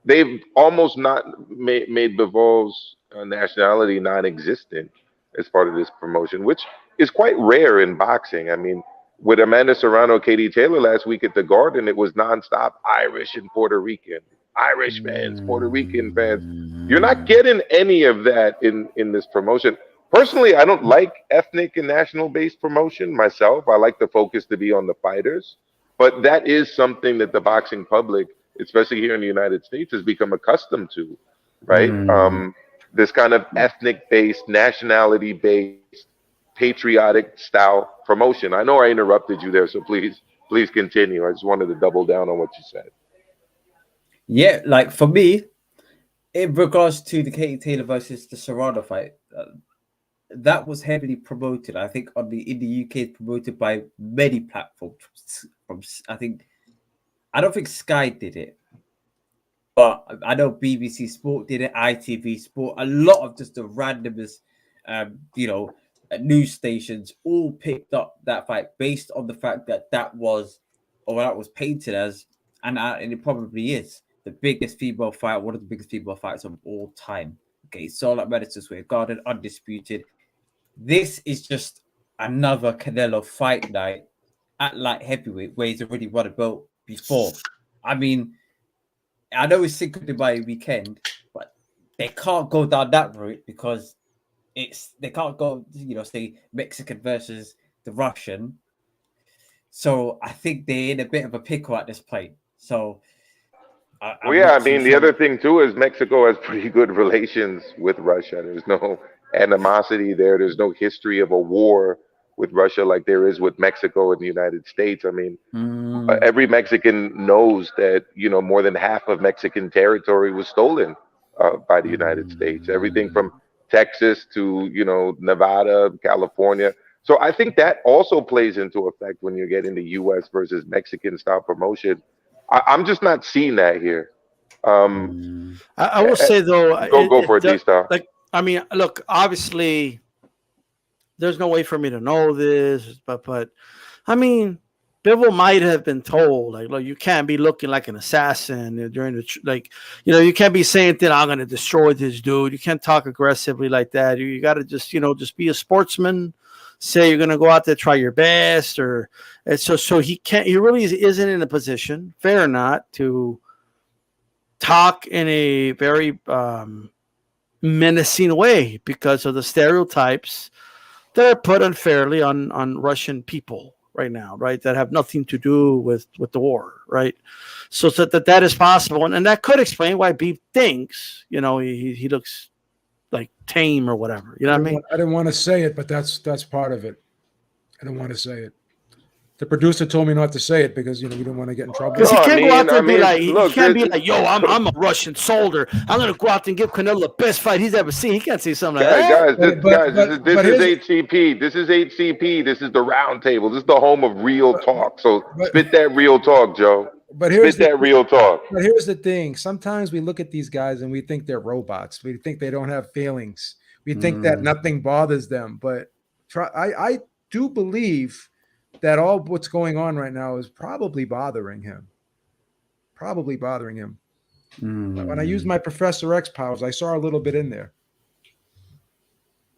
[SPEAKER 1] They've almost not made Bivol's nationality non-existent as part of this promotion, which is quite rare in boxing. I mean, with Amanda Serrano, Katie Taylor last week at the Garden, it was nonstop Irish and Puerto Rican. Irish fans, Puerto Rican fans. You're not getting any of that in this promotion. Personally, I don't like ethnic and national-based promotion myself. I like the focus to be on the fighters. But that is something that the boxing public, especially here in the United States, has become accustomed to, right? This kind of ethnic-based, nationality-based, patriotic style promotion. I know I interrupted you there, so please continue. I just wanted to double down on what you said.
[SPEAKER 3] Yeah, like for me, in regards to the Katie Taylor versus the Serrano fight, that was heavily promoted. I think in the UK, it's promoted by many platforms. I don't think Sky did it, but I know BBC Sport did it, ITV Sport. A lot of just the randomest, news stations all picked up that fight based on the fact that was painted as, and it probably is the biggest female fight, one of the biggest female fights of all time. Okay, so like Madison Square Garden, undisputed. This is just another Canelo fight night at light heavyweight, where he's already won a belt before. I mean, I know it's Cinco de Mayo weekend, but they can't go down that route because they can't go, say Mexican versus the Russian. So I think they're in a bit of a pickle at this point. So.
[SPEAKER 1] The other thing too is Mexico has pretty good relations with Russia. There's no animosity there. There's no history of a war with Russia like there is with Mexico and the United States. I mean, every Mexican knows that, more than half of Mexican territory was stolen by the United States. Everything from Texas to, Nevada, California. So I think that also plays into effect when you're getting the U.S. versus Mexican style promotion. I'm just not seeing that here.
[SPEAKER 4] I will say though,
[SPEAKER 1] go for it, D-Star.
[SPEAKER 4] Look, obviously, there's no way for me to know this, but I mean, Bivol might have been told, like, look, you can't be looking like an assassin during you can't be saying that I'm going to destroy this dude. You can't talk aggressively like that. You got to just be a sportsman. Say you're going to go out there, try your best, so he can't. He really isn't in a position, fair or not, to talk in a very menacing way because of the stereotypes that are put unfairly on Russian people right now, right? That have nothing to do with the war, right? So that is possible, and that could explain why Beef thinks, he looks like tame or whatever. You know what I mean?
[SPEAKER 2] I didn't want to say it, but that's part of it. I don't want to say it. The producer told me not to say it because we didn't want to get in trouble.
[SPEAKER 4] Because he
[SPEAKER 1] No, I
[SPEAKER 4] can't go
[SPEAKER 1] mean-
[SPEAKER 4] out there and
[SPEAKER 1] I
[SPEAKER 4] be
[SPEAKER 1] mean,
[SPEAKER 4] like,
[SPEAKER 1] look,
[SPEAKER 4] he can't be
[SPEAKER 1] this-
[SPEAKER 4] like, yo, I'm a Russian soldier. I'm gonna go out and give Canelo the best fight he's ever seen. He can't say something like that.
[SPEAKER 1] Guys,
[SPEAKER 2] But-
[SPEAKER 1] this
[SPEAKER 2] but
[SPEAKER 1] is
[SPEAKER 2] here's-
[SPEAKER 1] HCP. This is HCP. This is the Roundtable. This is the home of real talk. So
[SPEAKER 2] but-
[SPEAKER 1] spit that real talk, Joe.
[SPEAKER 2] But here's
[SPEAKER 1] Spit that real talk.
[SPEAKER 2] But here's the thing. Sometimes we look at these guys and we think they're robots. We think they don't have feelings. We think that nothing bothers them. But I do believe that all what's going on right now is probably bothering him. Probably bothering him. When I used my Professor X powers, I saw a little bit in there.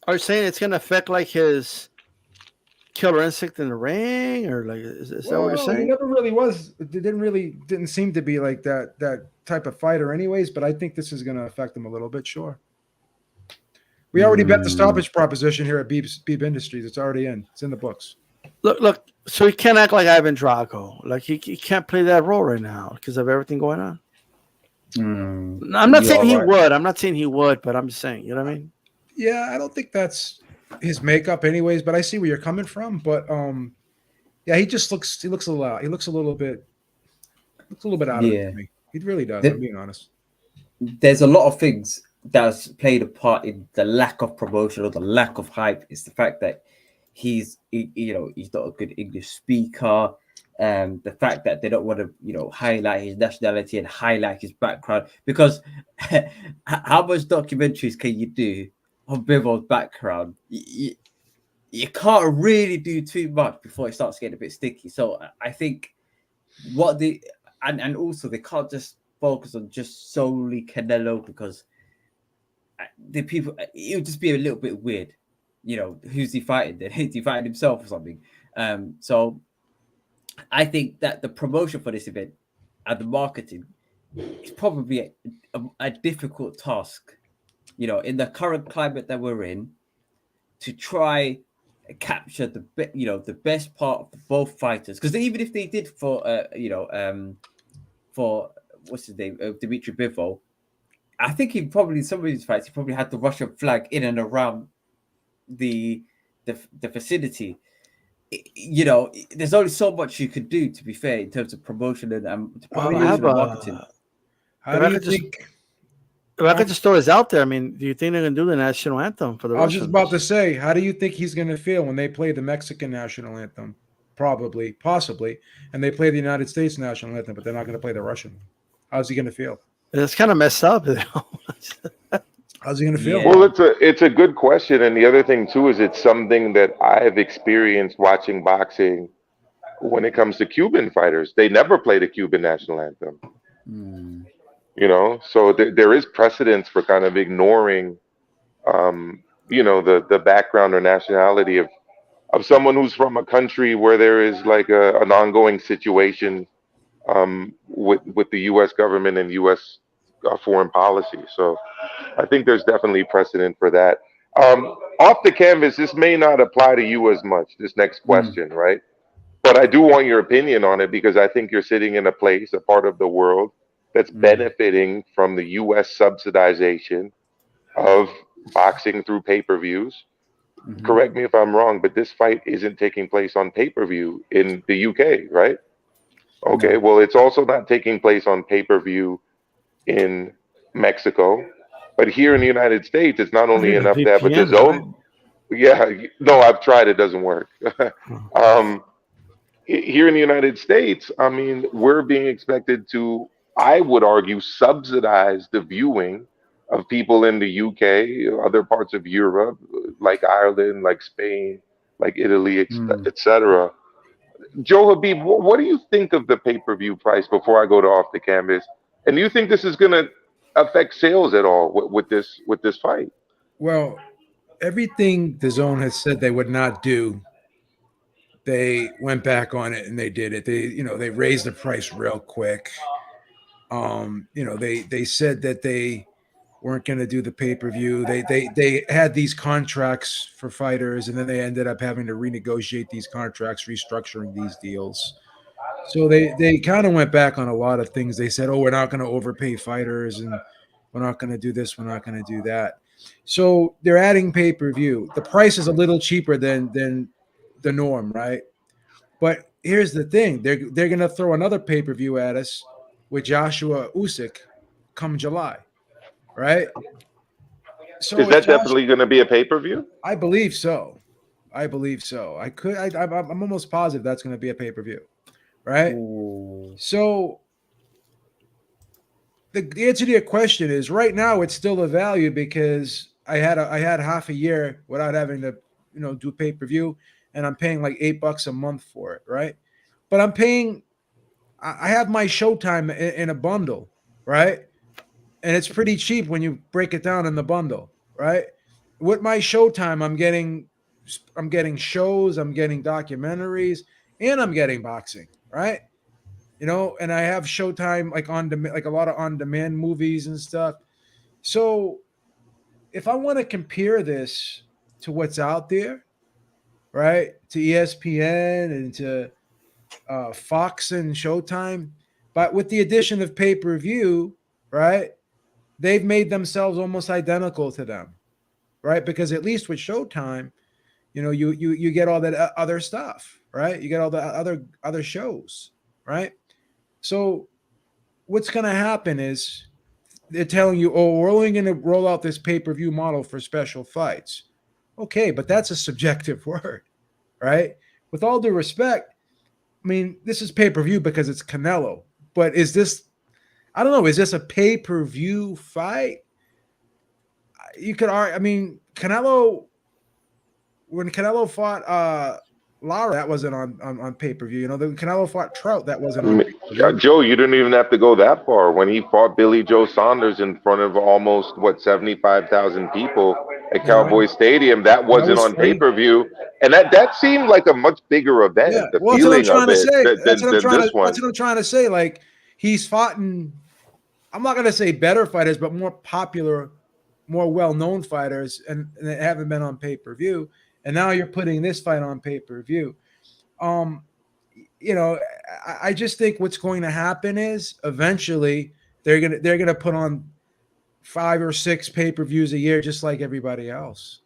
[SPEAKER 4] Are you saying it's gonna affect like his killer instinct in the ring, or like is that what you're
[SPEAKER 2] Well,
[SPEAKER 4] saying?
[SPEAKER 2] He never really was. It didn't seem to be like that type of fighter, anyways. But I think this is going to affect him a little bit. Sure. We already bet the stoppage proposition here at Beeb Industries. It's already in. It's in the books.
[SPEAKER 4] Look. So he can't act like Ivan Drago. Like he can't play that role right now because of everything going on. I'm not saying he would. I'm not saying he would, but I'm just saying. You know what I mean?
[SPEAKER 2] Yeah, I don't think that's his makeup, anyways. But I see where you're coming from. But yeah, he looks a little out. He looks a little bit out of it to me. He really does. I'm being honest.
[SPEAKER 3] There's a lot of things that's played a part in the lack of promotion or the lack of hype. It's the fact that he's not a good English speaker. The fact that they don't want to, highlight his nationality and highlight his background, because how much documentaries can you do on Bivol's background? You can't really do too much before it starts getting a bit sticky. So I think and also they can't just focus on just solely Canelo, because the people, it would just be a little bit weird. Who's he fighting then? Is he fighting himself or something? So I think that the promotion for this event and the marketing is probably a difficult task, in the current climate that we're in, to try and capture the best part of both fighters. Because even if they did for what's his name, Dimitri Bivol, I think he probably, in some of these fights, he probably had the Russian flag in and around the vicinity. There's only so much you could do, to be fair, in terms of promotion and marketing.
[SPEAKER 2] How do you think?
[SPEAKER 4] If I could just throw this out there, I mean, do you think they're gonna do the national anthem for the Russians?
[SPEAKER 2] I was just about to say, how do you think he's going to feel when they play the Mexican national anthem? Probably, possibly, and they play the United States national anthem, but they're not going to play the Russian. How's he going to feel?
[SPEAKER 4] It's kind of messed up.
[SPEAKER 2] How's he going to feel?
[SPEAKER 1] Well, it's a good question, and the other thing too is it's something that I have experienced watching boxing. When it comes to Cuban fighters, they never play the Cuban national anthem. So there is precedence for kind of ignoring, the background or nationality of someone who's from a country where there is like an ongoing situation with the U.S. government and U.S. Foreign policy. So I think there's definitely precedent for that. Off the canvas, this may not apply to you as much, this next question, right? But I do want your opinion on it, because I think you're sitting in a part of the world that's benefiting from the U.S. subsidization of boxing through pay-per-views. Correct me if I'm wrong, but this fight isn't taking place on pay-per-view in the UK, right? Okay, well, it's also not taking place on pay-per-view in Mexico, but here in the United States, it's not only enough to have a DAZN. Yeah, no, I've tried, it doesn't work. Here in the United States, I mean, we're being expected to, I would argue, subsidize the viewing of people in the UK, other parts of Europe, like Ireland, like Spain, like Italy, etc. Joe HABEEB, what do you think of the pay-per-view price before I go to off the canvas? And do you think this is going to affect sales at all with this fight?
[SPEAKER 2] Well, everything DAZN has said they would not do, they went back on it and they did it. They raised the price real quick. They said that they weren't going to do the pay-per-view. They had these contracts for fighters, and then they ended up having to renegotiate these contracts, restructuring these deals. So they kind of went back on a lot of things. They said, oh, we're not going to overpay fighters, and we're not going to do this, we're not going to do that. So they're adding pay-per-view. The price is a little cheaper than the norm, right? But here's the thing: they're gonna throw another pay-per-view at us with Joshua Usyk come July, right? So
[SPEAKER 1] Is that definitely going to be a pay-per-view?
[SPEAKER 2] I believe so. I believe so. I'm almost positive that's going to be a pay-per-view, right?
[SPEAKER 3] Ooh.
[SPEAKER 2] So the answer to your question is right now it's still a value because I had half a year without having to do pay-per-view, and I'm paying like $8 a month for it, right? But I have my Showtime in a bundle, right? And it's pretty cheap when you break it down in the bundle, right? With my Showtime, I'm getting shows, I'm getting documentaries, and I'm getting boxing, right? And I have Showtime like like a lot of on-demand movies and stuff. So if I want to compare this to what's out there, right, to ESPN and to Fox and Showtime, but with the addition of pay-per-view, right, they've made themselves almost identical to them, right? Because at least with Showtime, you get all that other stuff, right? You get all the other shows, right? So what's going to happen is they're telling you, oh, we're only going to roll out this pay-per-view model for special fights. Okay, but that's a subjective word, right? With all due respect, I mean, this is pay-per-view because it's Canelo. But is this, I don't know, is this a pay-per-view fight? You could argue, I mean, when Canelo fought Lara, that wasn't on pay-per-view. The Canelo fought Trout, that wasn't on pay-per-view.
[SPEAKER 1] Joe, you didn't even have to go that far. When he fought Billy Joe Saunders in front of almost 75,000 people at Cowboy Stadium, that wasn't on pay-per-view, and that seemed like a much bigger event.
[SPEAKER 2] Yeah,
[SPEAKER 1] The
[SPEAKER 2] well,
[SPEAKER 1] feeling
[SPEAKER 2] that's what I'm trying to say.
[SPEAKER 1] than this one.
[SPEAKER 2] That's what I'm trying to say. Like he's fought in, I'm not going to say better fighters, but more popular, more well-known fighters, and they haven't been on pay-per-view. And now you're putting this fight on pay-per-view. I just think what's going to happen is eventually they're gonna put on 5 or 6 pay-per-views a year, just like everybody else.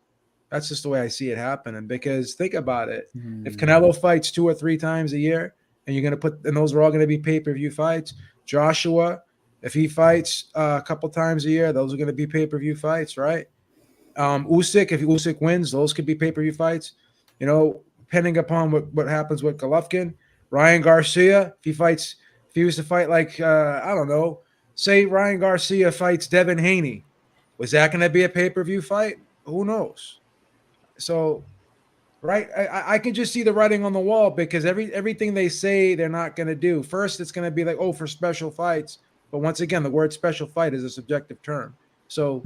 [SPEAKER 2] That's just the way I see it happening. Because think about it: if Canelo fights 2 or 3 times a year, and those are all going to be pay-per-view fights. Joshua, if he fights a couple times a year, those are going to be pay-per-view fights, right? Usyk, if Usyk wins, those could be pay-per-view fights. Depending upon what happens with Golovkin. Ryan Garcia, if he was to fight like I don't know, say Ryan Garcia fights Devin Haney, was that going to be a pay-per-view fight? Who knows? So, right, I can just see the writing on the wall because everything they say they're not going to do. First, it's going to be like, oh, for special fights, but once again, the word special fight is a subjective term. So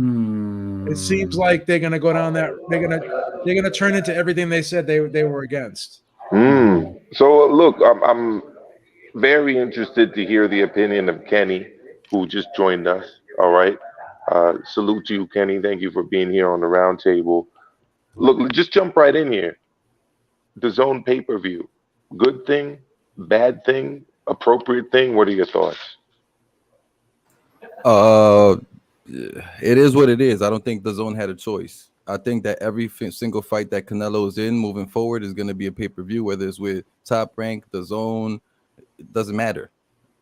[SPEAKER 2] it seems like they're going to go down that they're going to turn into everything they said they were against.
[SPEAKER 1] So look, I'm very interested to hear the opinion of Kenny, who just joined us. All right, salute to you, Kenny. Thank you for being here on the Roundtable. Look, just jump right in here. DAZN pay-per-view, good thing, bad thing, appropriate thing. What are your thoughts?
[SPEAKER 5] It is what it is. I don't think DAZN had a choice. I think that every single fight that Canelo is in moving forward is going to be a pay-per-view, whether it's with Top Rank, DAZN, it doesn't matter.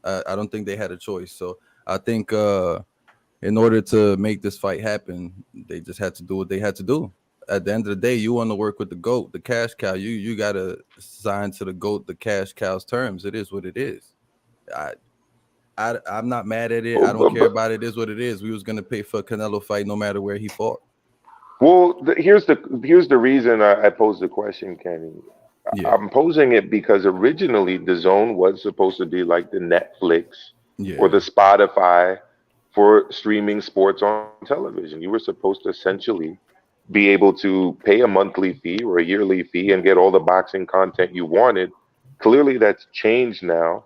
[SPEAKER 5] I don't think they had a choice. So I think in order to make this fight happen, they just had to do what they had to do. At the end of the day, you want to work with the GOAT, the cash cow. You got to sign to the GOAT, the cash cow's terms. It is what it is. I'm not mad at it. I don't care about it. It is what it is. We was going to pay for a Canelo fight no matter where he fought.
[SPEAKER 1] Well, here's the reason I posed the question, Kenny. Yeah. I'm posing it because originally DAZN was supposed to be like the Netflix or the Spotify for streaming sports on television. You were supposed to essentially be able to pay a monthly fee or a yearly fee and get all the boxing content you wanted. Clearly, that's changed now.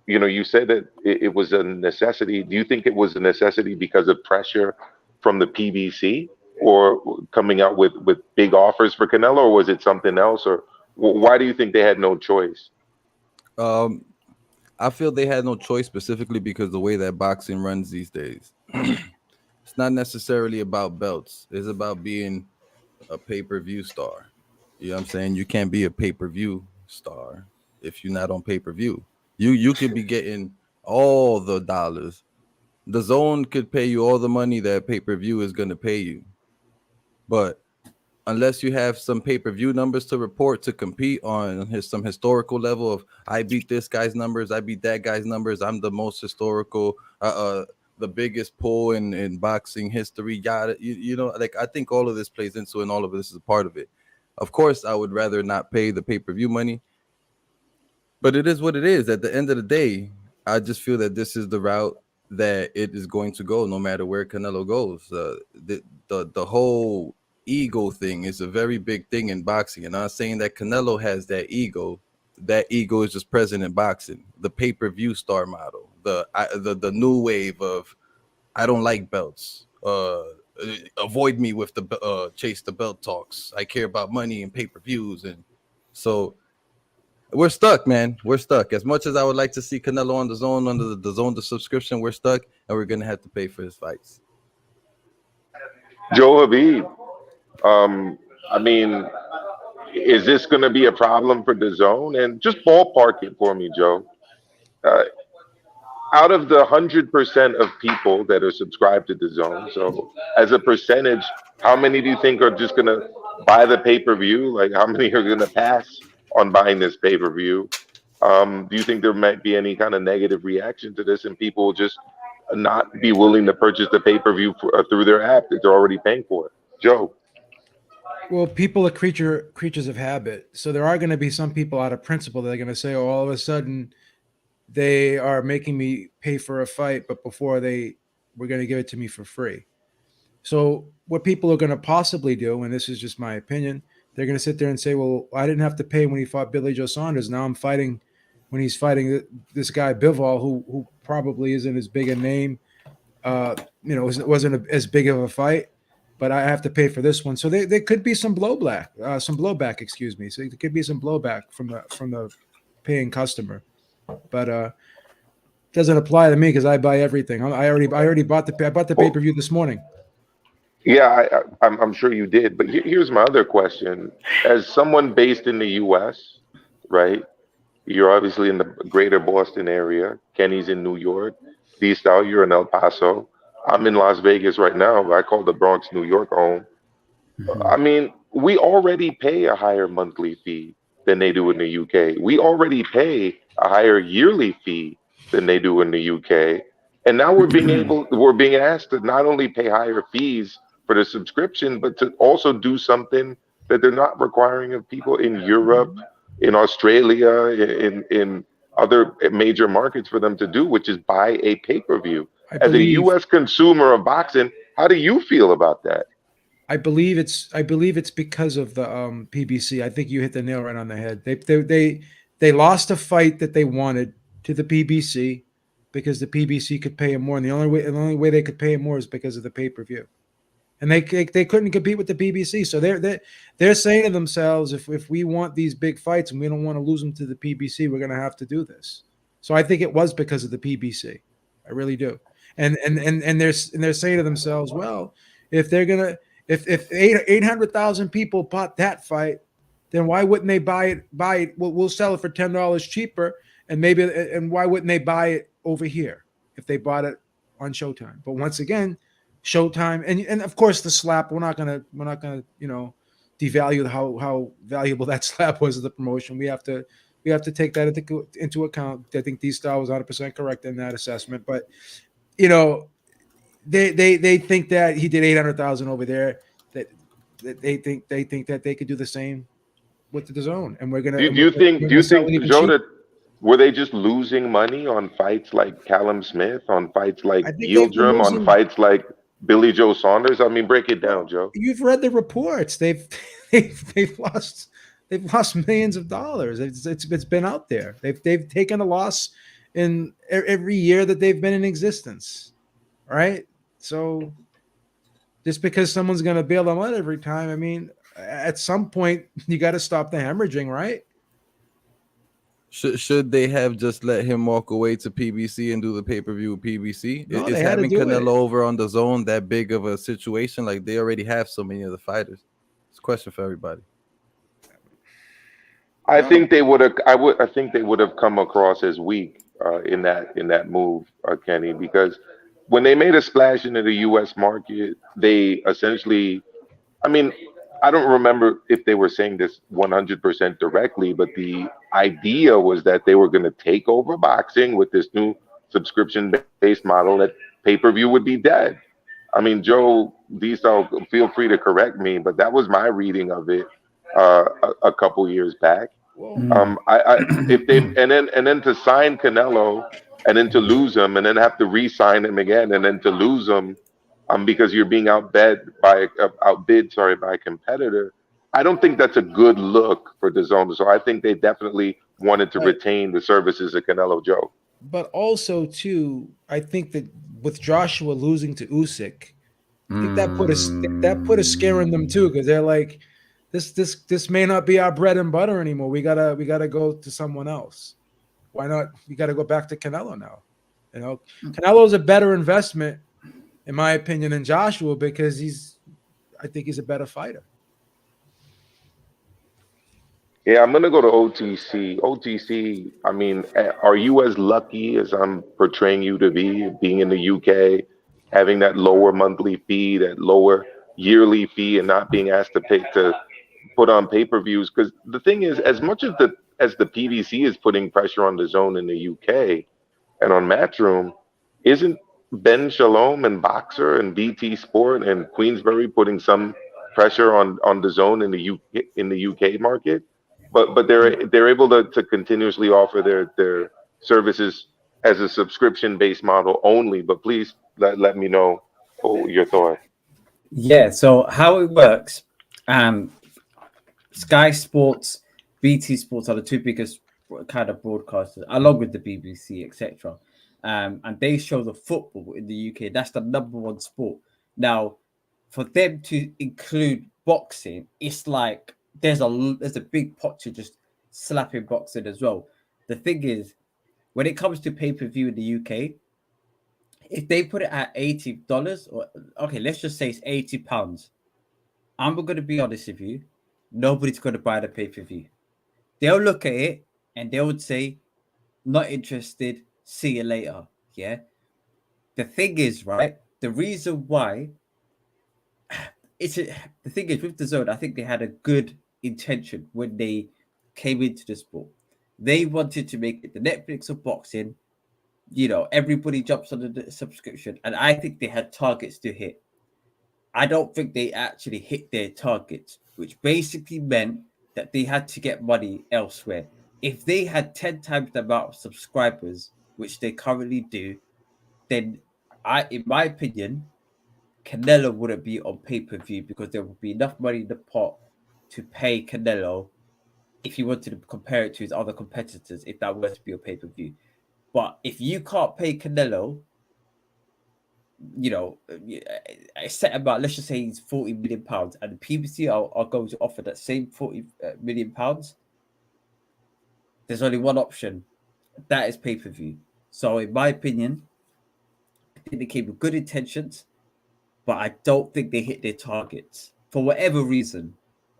[SPEAKER 1] You said that it was a necessity. Do you think it was a necessity because of pressure from the PBC or coming out with big offers for Canelo, or was it something else? Or why do you think they had no choice?
[SPEAKER 5] I feel they had no choice specifically because the way that boxing runs these days. It's not necessarily about belts. It's about being a pay-per-view star. You know what I'm saying? You can't be a pay-per-view star. if you're not on pay-per-view. You could be getting all the dollars. The zone could pay you all the money that pay-per-view is going to pay you. But unless you have some pay-per-view numbers to report to compete on some historical level of I beat this guy's numbers, I beat that guy's numbers, I'm the most historical, the biggest pull in boxing history, you know, like I think all of this plays into it, and all of this is a part of it. Of course, I would rather not pay the pay-per-view money, but it is what it is. At the end of the day, I just feel that this is the route that it is going to go, no matter where Canelo goes. The whole ego thing is a very big thing in boxing, and I'm not saying that Canelo has that ego. That ego is just present in boxing. The pay-per-view star model, the new wave of I don't like belts. Avoid me with the chase the belt talks. I care about money and pay-per-views, and so we're stuck, man. We're stuck. As much as I would like to see Canelo on the zone, under the zone, the subscription, we're stuck, and we're gonna have to pay for his fights.
[SPEAKER 1] Joe HABEEB, I mean, is this going to be a problem for DAZN? And just ballpark it for me, Joe. Out of the 100% of people that are subscribed to DAZN, so as a percentage, how many do you think are just going to buy the pay-per-view? Like, how many are going to pass on buying this pay-per-view? Do you think there might be any kind of negative reaction to this, and people will just not be willing to purchase the pay-per-view through their app that they're already paying for it? Joe?
[SPEAKER 2] Well, people are creatures of habit. So there are going to be some people out of principle that are going to say, oh, all of a sudden they are making me pay for a fight, but before they were going to give it to me for free. So what people are going to possibly do, and this is just my opinion, they're going to sit there and say, well, I didn't have to pay when he fought Billy Joe Saunders. Now I'm fighting when he's fighting this guy Bivol, who probably isn't as big a name. It wasn't as big of a fight, but I have to pay for this one. So there could be some blowback, excuse me. So there could be some blowback from the paying customer, but doesn't apply to me because I buy everything. I already bought the pay-per-view this morning.
[SPEAKER 1] Yeah, I'm sure you did. But here's my other question: as someone based in the U.S., right? You're obviously in the greater Boston area. Kenny's in New York. D-Style, you're in El Paso. I'm in Las Vegas right now. I call the Bronx, New York home. I mean, we already pay a higher monthly fee than they do in the UK. We already pay a higher yearly fee than they do in the UK. And now we're being asked to not only pay higher fees for the subscription, but to also do something that they're not requiring of people in Europe, in Australia, in other major markets for them to do, which is buy a pay-per-view. As a U.S. consumer of boxing, how do you feel about that?
[SPEAKER 2] I believe it's because of the PBC. I think you hit the nail right on the head. They lost a fight that they wanted to the PBC because the PBC could pay them more, and the only way they could pay them more is because of the pay-per-view. And they couldn't compete with the PBC. So they're saying to themselves, if we want these big fights and we don't want to lose them to the PBC, we're going to have to do this. So I think it was because of the PBC. I really do. And they're saying to themselves, well, if 800,000 people bought that fight, then why wouldn't they buy it? We'll sell it for $10 cheaper, and why wouldn't they buy it over here if they bought it on Showtime? But once again, Showtime and of course the slap. We're not gonna devalue how valuable that slap was of the promotion. We have to take that into account. I think D-Style was 100% correct in that assessment, but they think that he did 800,000 over there. That they think that they could do the same with the DAZN, and we're gonna. Do
[SPEAKER 1] you think, Joe, that were they just losing money on fights like Callum Smith, on fights like Yildirim, on fights like Billy Joe Saunders? I mean, break it down, Joe.
[SPEAKER 2] You've read the reports. They've lost millions of dollars. It's been out there. They've taken a loss in every year that they've been in existence. Right? So just because someone's going to bail them out every time, I mean, at some point you got to stop the hemorrhaging, right?
[SPEAKER 5] Should they have just let him walk away to PBC and do the pay-per-view with PBC?
[SPEAKER 2] No,
[SPEAKER 5] is having Canelo over on the zone that big of a situation? Like, they already have so many of the fighters. It's a question for everybody.
[SPEAKER 1] I think they would have. I think they would have come across as weak in that move, Kenny, because when they made a splash into the U.S. market, they essentially. I mean, I don't remember if they were saying this 100% directly, but the idea was that they were going to take over boxing with this new subscription-based model. That pay-per-view would be dead. I mean, Joe Diesel, feel free to correct me, but that was my reading of it a couple years back.
[SPEAKER 2] Well,
[SPEAKER 1] I if they and then to sign Canelo and then to lose him and then have to re-sign him again and then to lose him because you're being outbid by a competitor. I don't think that's a good look for DAZN. So I think they definitely wanted to
[SPEAKER 2] But-
[SPEAKER 1] retain the services of Canelo Joe.
[SPEAKER 2] but also too, I think that with Joshua losing to Usyk, I think that put a scare in them too, because they're like, this may not be our bread and butter anymore. We gotta go to someone else. Why not? We gotta go back to Canelo now. You know, Canelo's a better investment, in my opinion, than Joshua because I think he's a better fighter.
[SPEAKER 1] Yeah, I'm gonna go to OTC. OTC. I mean, are you as lucky as I'm portraying you to be, being in the UK, having that lower monthly fee, that lower yearly fee, and not being asked to put on pay-per-views? Because the thing is, as much as the PVC is putting pressure on the zone in the UK and on Matchroom, isn't Ben Shalom and Boxer and BT Sport and Queensberry putting some pressure on the zone in the UK market? But they're able to continuously offer their services as a subscription-based model only. But please let me know your thought.
[SPEAKER 3] Yeah, so how it works, Sky Sports, BT Sports are the two biggest kind of broadcasters, along with the BBC, etc. And they show the football in the UK. That's the number one sport. Now, for them to include boxing, it's like there's a big pot to just slapping boxing as well. The thing is, when it comes to pay-per-view in the UK, if they put it at $80, or okay, let's just say it's £80, I'm going to be honest with you, nobody's going to buy the pay-per-view. They'll look at it and they would say, not interested, see you later. Yeah. The thing is, right, the reason why the thing is with DAZN, I think they had a good intention when they came into the sport. They wanted to make it the Netflix of boxing. You know, everybody jumps on the subscription, and I think they had targets to hit. I don't think they actually hit their targets, which basically meant that they had to get money elsewhere. If they had 10 times the amount of subscribers, which they currently do, then in my opinion, Canelo wouldn't be on pay-per-view because there would be enough money in the pot to pay Canelo if you wanted to compare it to his other competitors, if that were to be a pay-per-view. But if you can't pay Canelo, you know, a set amount, let's just say he's £40 million, and the PBC are going to offer that same £40 million, there's only one option. That is pay-per-view. So in my opinion, I think they came with good intentions, but I don't think they hit their targets for whatever reason.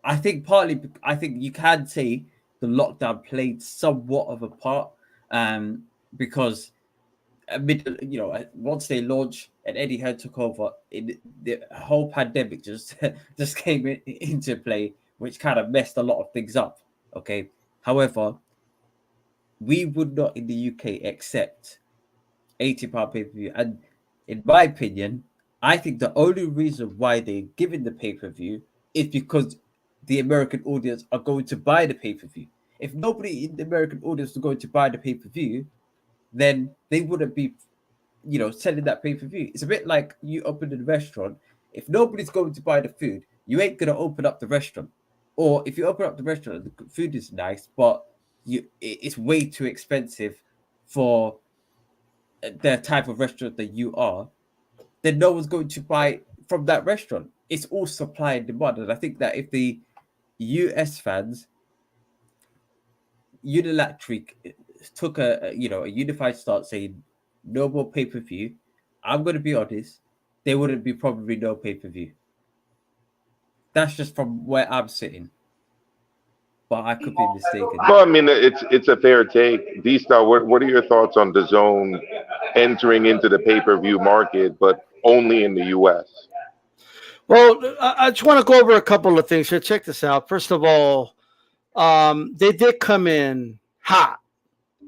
[SPEAKER 3] I think you can say the lockdown played somewhat of a part, because once they launched and Eddie Hearn took over, the whole pandemic just came into play, which kind of messed a lot of things up. Okay, however, we would not in the UK accept £80 pay-per-view, and in my opinion, I think the only reason why they're giving the pay-per-view is because the American audience are going to buy the pay-per-view. If nobody in the American audience was going to buy the pay-per-view, then they wouldn't be, selling that pay-per-view. It's a bit like you open a restaurant. If nobody's going to buy the food, you ain't going to open up the restaurant. Or if you open up the restaurant, the food is nice, but it's way too expensive for the type of restaurant that you are, then no one's going to buy from that restaurant. It's all supply and demand. And I think that if the US fans unilaterally took a unified start saying no more pay-per-view, I'm going to be honest, there wouldn't be probably no pay-per-view. That's just from where I'm sitting. but I could be mistaken.
[SPEAKER 1] Well, I mean, it's a fair take. D-Star, what are your thoughts on DAZN entering into the pay-per-view market, but only in the U.S.?
[SPEAKER 4] Well, I just want to go over a couple of things here. Check this out. First of all, they did come in hot,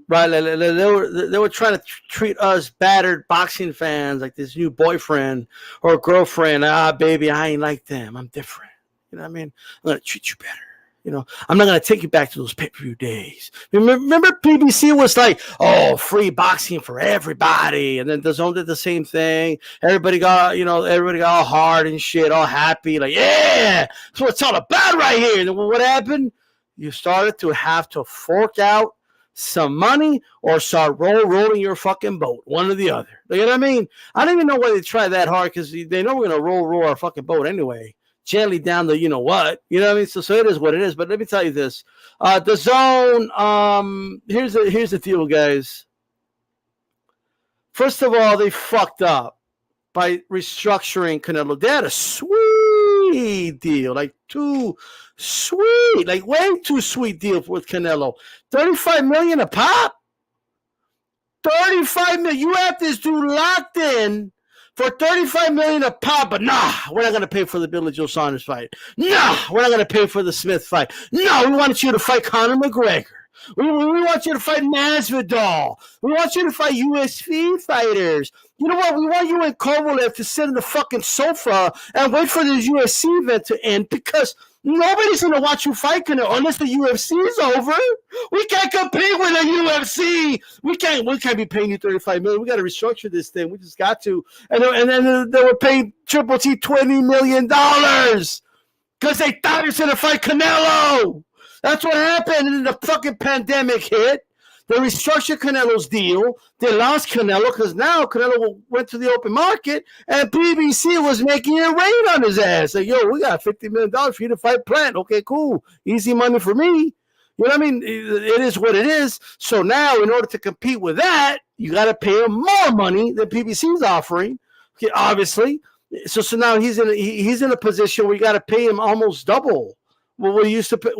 [SPEAKER 4] right? They were trying to treat us battered boxing fans like this new boyfriend or girlfriend. Baby, I ain't like them. I'm different. You know what I mean? I'm going to treat you better. You know, I'm not going to take you back to those pay-per-view days. Remember PBC was like, oh, free boxing for everybody. And then DAZN did the same thing. Everybody got all hard and shit, all happy. Like, yeah, that's what it's all about right here. And then what happened? You started to have to fork out some money or start rolling your fucking boat, one or the other. You know what I mean? I don't even know why they try that hard because they know we're going to roll our fucking boat anyway. Gently down the, you know what I mean? So it is what it is. But let me tell you this: DAZN. Here's the deal, guys. First of all, they fucked up by restructuring Canelo. They had a sweet deal, like too sweet, like way too sweet deal with Canelo. $35 million a pop. $35 million. You have this dude locked in for $35 million a pop, but nah, we're not going to pay for the Billy Joe Saunders fight. No, we're not going to pay for the Smith fight. No, we want you to fight Conor McGregor. We want you to fight Masvidal. We want you to fight UFC fighters. You know what? We want you and Kovalev to sit on the fucking sofa and wait for this UFC event to end because nobody's going to watch you fight unless the UFC is over. We can't compete with the UFC. We can't be paying you $35 million. We got to restructure this thing. We just got to. And then they were paying Triple T $20 million because they thought he was going to fight Canelo. That's what happened. And then the fucking pandemic hit. They restructured Canelo's deal. They lost Canelo because now Canelo went to the open market and PBC was making it rain on his ass. Like, yo, we got $50 million for you to fight Plant. Okay, cool. Easy money for me. You know what I mean? It is what it is. So now in order to compete with that, you got to pay him more money than PBC is offering. Okay, obviously. So now he's in a position where you got to pay him almost double what he used to pay,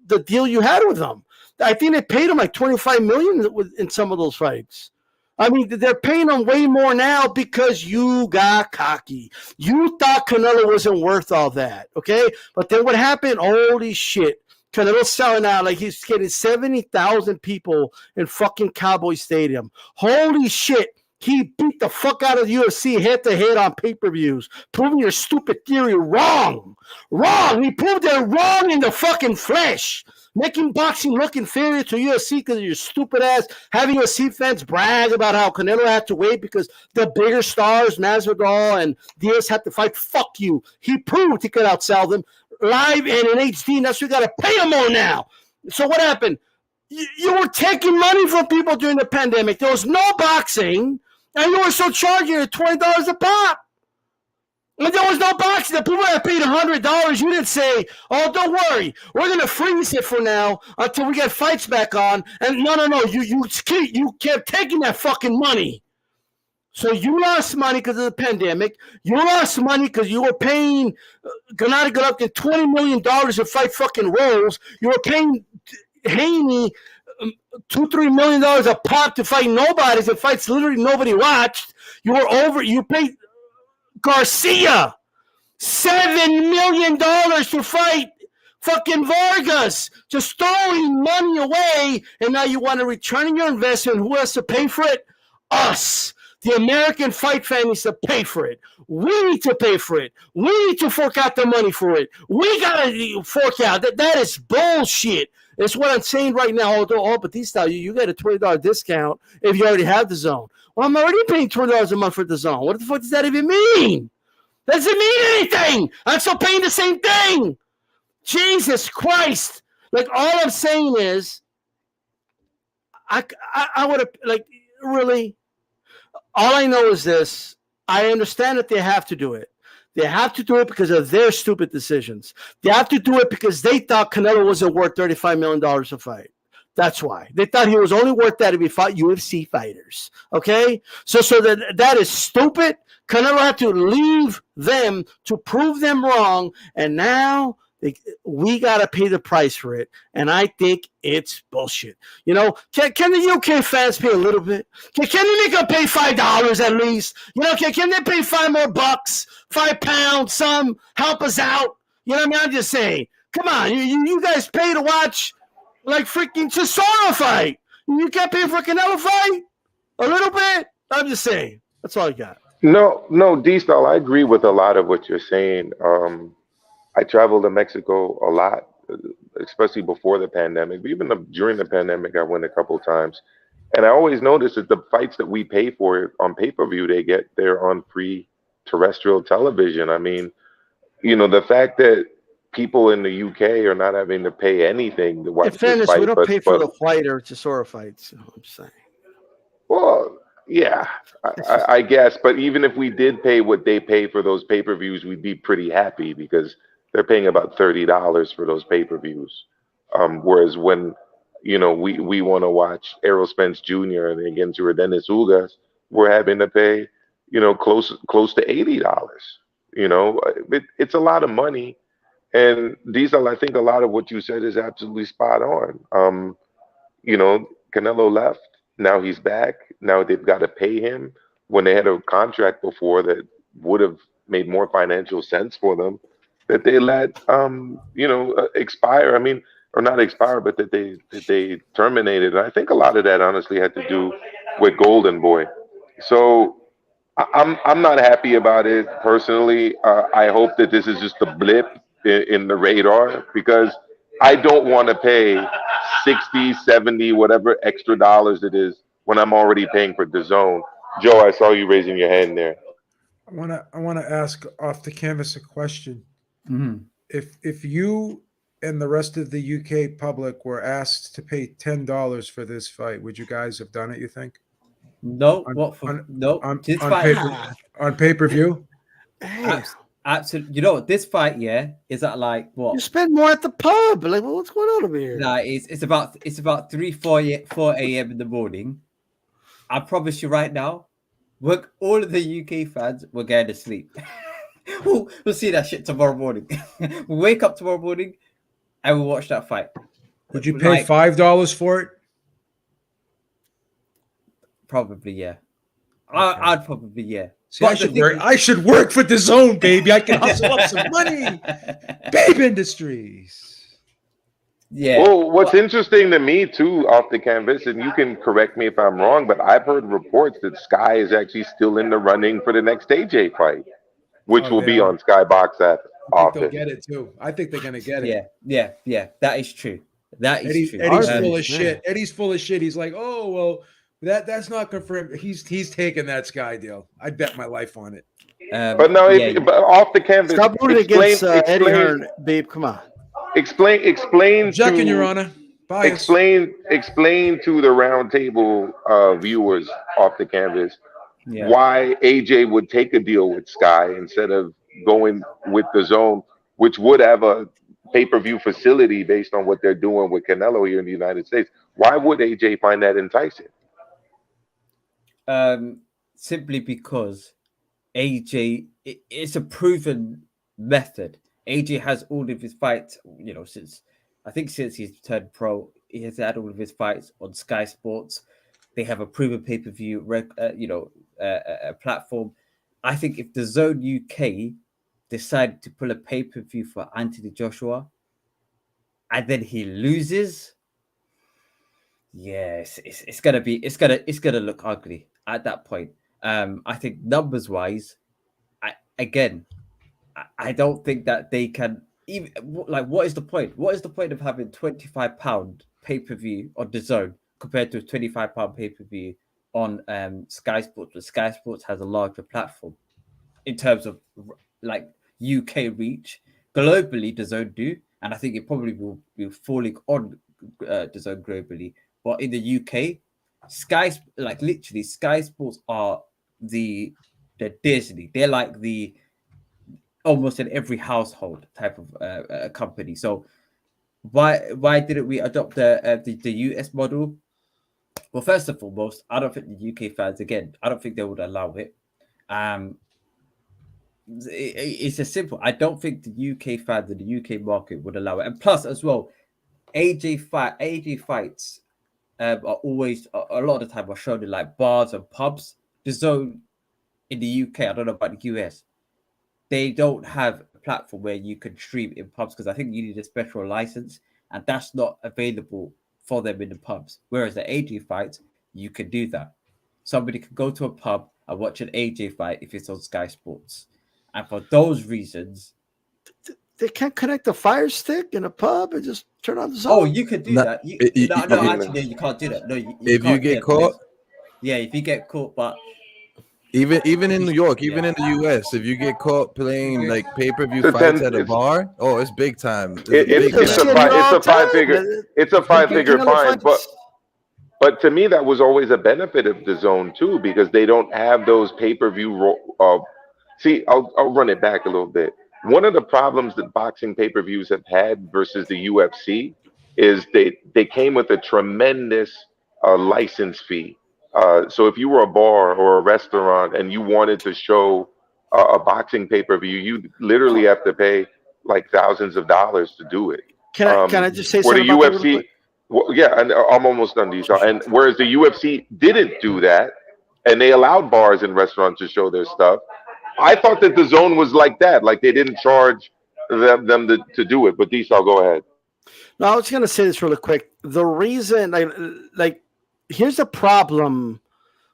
[SPEAKER 4] the deal you had with him. I think they paid him like $25 million in some of those fights. I mean, they're paying him way more now because you got cocky. You thought Canelo wasn't worth all that, okay? But then what happened? Holy shit. Canelo's selling out like he's getting 70,000 people in fucking Cowboy Stadium. Holy shit. He beat the fuck out of the UFC head-to-head on pay-per-views, proving your stupid theory wrong. Wrong. He proved it wrong in the fucking flesh. Making boxing look inferior to UFC because of your stupid ass, having UFC fans brag about how Canelo had to wait because the bigger stars, Masvidal and Diaz, had to fight. Fuck you. He proved he could outsell them live and in HD, and that's why you got to pay him more now. So what happened? You were taking money from people during the pandemic. There was no boxing, and you were still charging it $20 a pop. And there was no boxing. The people that paid $100, you didn't say, oh, don't worry. We're going to freeze it for now until we get fights back on. And no. You kept taking that fucking money. So you lost money because of the pandemic. You lost money because you were paying Gennady Golovkin $20 million to fight fucking Rolls. You were paying Haney $2-3 million a pop to fight nobodies and fights literally nobody watched. You paid Garcia $7 million to fight fucking Vargas, just throwing money away, and now you want to return your investment. Who has to pay for it? Us. The American fight fan needs to pay for it. We need to pay for it. We need to fork out the money for it. We gotta fork out. That is bullshit. That's what I'm saying right now. But these style, you get a $20 discount if you already have DAZN. Well, I'm already paying $20 a month for DAZN. What the fuck does that even mean? That doesn't mean anything. I'm still paying the same thing. Jesus Christ. Like, all I'm saying is, I would have, like, really, all I know is this. I understand that they have to do it. They have to do it because of their stupid decisions. They have to do it because they thought Canelo wasn't worth $35 million a fight. That's why. They thought he was only worth that if he fought UFC fighters. Okay? So that is stupid. Canelo had to leave them to prove them wrong, and now We got to pay the price for it. And I think it's bullshit. You know, can the UK fans pay a little bit? Can they make pay $5 at least? You know, can they pay $5 more, £5, some, help us out? You know what I mean? I'm just saying. Come on, you guys pay to watch like freaking Chisora fight. You can't pay for a Canelo fight? A little bit? I'm just saying. That's all I got.
[SPEAKER 1] No, D-Style, I agree with a lot of what you're saying. I traveled to Mexico a lot, especially before the pandemic. But even during the pandemic, I went a couple of times. And I always noticed that the fights that we pay for on pay-per-view, they get there on free terrestrial television. I mean, you know, the fact that people in the UK are not having to pay anything to watch
[SPEAKER 4] In fairness,
[SPEAKER 1] this fight,
[SPEAKER 4] we don't pay for the fighter Chisora fights. You know what I'm saying.
[SPEAKER 1] Well, yeah, I guess. But even if we did pay what they pay for those pay-per-views, we'd be pretty happy because they're paying about $30 for those pay-per-views. Whereas when, you know, we want to watch Errol Spence Jr. and against Dennis Ugas, we're having to pay, you know, close to $80. You know, it's a lot of money. And Diesel, I think a lot of what you said is absolutely spot on. You know, Canelo left. Now he's back. Now they've got to pay him when they had a contract before that would have made more financial sense for them that they let you know, expire. I mean, or not expire, but that they terminated. And I think a lot of that honestly had to do with Golden Boy. So I'm not happy about it personally. I hope that this is just a blip in the radar because I don't want to pay 60, 70, whatever extra dollars it is when I'm already paying for DAZN. Joe, I saw you raising your hand there.
[SPEAKER 2] I wanna ask off the canvas a question.
[SPEAKER 3] Mhm.
[SPEAKER 2] If you and the rest of the UK public were asked to pay $10 for this fight, would you guys have done it? You think?
[SPEAKER 3] No,
[SPEAKER 2] On-
[SPEAKER 3] what for?
[SPEAKER 2] on-
[SPEAKER 3] No,
[SPEAKER 2] On
[SPEAKER 3] this fight.
[SPEAKER 2] pay-per-view?
[SPEAKER 4] Hey,
[SPEAKER 3] Absolutely. You know, this fight, yeah, is at like what?
[SPEAKER 4] you spend more at the pub. Like, what's going on over here?
[SPEAKER 3] Nah, it's about 4 a.m. in the morning. I promise you right now, all of the UK fans were going to sleep. we'll see that shit tomorrow morning. We'll wake up tomorrow morning and we'll watch that fight.
[SPEAKER 2] Would you pay $5 for it?
[SPEAKER 3] Probably, yeah.
[SPEAKER 2] Okay.
[SPEAKER 3] I'd probably, yeah.
[SPEAKER 2] See, I should work for DAZN, baby. I can hustle up some money. Babe Industries.
[SPEAKER 3] Yeah.
[SPEAKER 1] Well, what's interesting to me too, off the canvas, and you can correct me if I'm wrong, but I've heard reports that Sky is actually still in the running for the next AJ fight, which will be on Skybox at
[SPEAKER 2] I think
[SPEAKER 1] office.
[SPEAKER 2] they'll get it too. I think they're gonna get it.
[SPEAKER 3] Yeah. That is true. That is true.
[SPEAKER 2] Eddie's full of shit. Eddie's full of shit. He's like, oh well, that's not good for him. He's taking that Sky deal. I'd bet my life on it.
[SPEAKER 1] But no, but off the canvas,
[SPEAKER 4] stop rooting against Eddie Hearn, babe. Come on.
[SPEAKER 1] Explain.
[SPEAKER 2] Objecting, Your Honor. Bias.
[SPEAKER 1] Explain to the roundtable viewers off the canvas why AJ would take a deal with Sky instead of going with DAZN, which would have a pay-per-view facility based on what they're doing with Canelo here in the United States. Why would AJ find that enticing?
[SPEAKER 3] Simply because AJ, it's a proven method. AJ has all of his fights, you know, since he's turned pro, he has had all of his fights on Sky Sports. They have a proven pay-per-view, platform. I think if the DAZN UK decided to pull a pay-per-view for Anthony Joshua, and then he loses, yes, it's gonna look ugly at that point. I think numbers-wise, I don't think that they can even, like, what is the point? What is the point of having £25 pay-per-view on DAZN compared to a £25 pay-per-view on Sky Sports? But Sky Sports has a larger platform in terms of like UK reach. Globally, DAZN do, and I think it probably will be falling on DAZN globally. But in the UK, Sky Sports are the Disney. They're like the almost in every household type of company. So why didn't we adopt the US model? Well, first and foremost, I don't think the UK fans, again, I don't think they would allow it. it's a simple. I don't think the UK fans and the UK market would allow it. And plus, as well, AJ fights are always a lot of the time are shown in like bars and pubs. The zone in the UK, I don't know about the US, they don't have a platform where you can stream in pubs because I think you need a special license, and that's not available for them in the pubs. Whereas the AJ fights, you can do that. Somebody can go to a pub and watch an AJ fight if it's on Sky Sports. And for those reasons,
[SPEAKER 4] They can't connect the Fire Stick in a pub and just turn on the zone.
[SPEAKER 3] oh, you could do that. Actually, you can't do that. No,
[SPEAKER 5] if you get caught,
[SPEAKER 3] if you get caught, but
[SPEAKER 5] even in New York, even in the US, if you get caught playing like pay-per-view fights at a bar, oh, it's big time.
[SPEAKER 1] It's a five-figure fine, but to me that was always a benefit of the zone too, because they don't have those pay-per-view. See, I'll run it back a little bit. One of the problems that boxing pay-per-views have had versus the UFC is they came with a tremendous license fee. So if you were a bar or a restaurant and you wanted to show a boxing pay-per-view, you literally have to pay like thousands of dollars to do it.
[SPEAKER 4] Can I just say
[SPEAKER 1] where
[SPEAKER 4] something
[SPEAKER 1] the
[SPEAKER 4] about
[SPEAKER 1] UFC? Well, yeah, and I'm almost done, these. And whereas the UFC didn't do that, and they allowed bars and restaurants to show their stuff, I thought that the zone was like that, like they didn't charge them to do it. But Diesel, go ahead.
[SPEAKER 4] No, I was going to say this really quick. The reason, like, here's the problem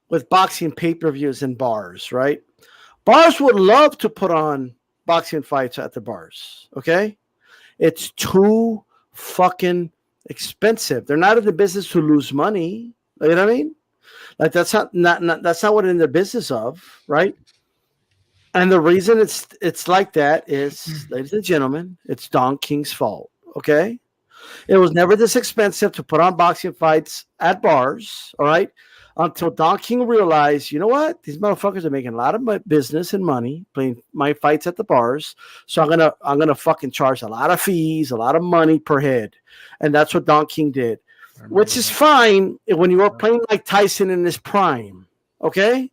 [SPEAKER 4] with boxing pay-per-views in bars, right? Bars would love to put on boxing fights at the bars, okay? It's too fucking expensive. They're not in the business to lose money. You know what I mean? Like, that's not that's not what they're in the business of, right? And the reason it's like that is, ladies and gentlemen, it's Don King's fault, okay? It was never this expensive to put on boxing fights at bars, all right? Until Don King realized, you know what? These motherfuckers are making a lot of business and money playing my fights at the bars. So I'm gonna fucking charge a lot of fees, a lot of money per head. And that's what Don King did. Which is fine when you were playing like Tyson in his prime, okay?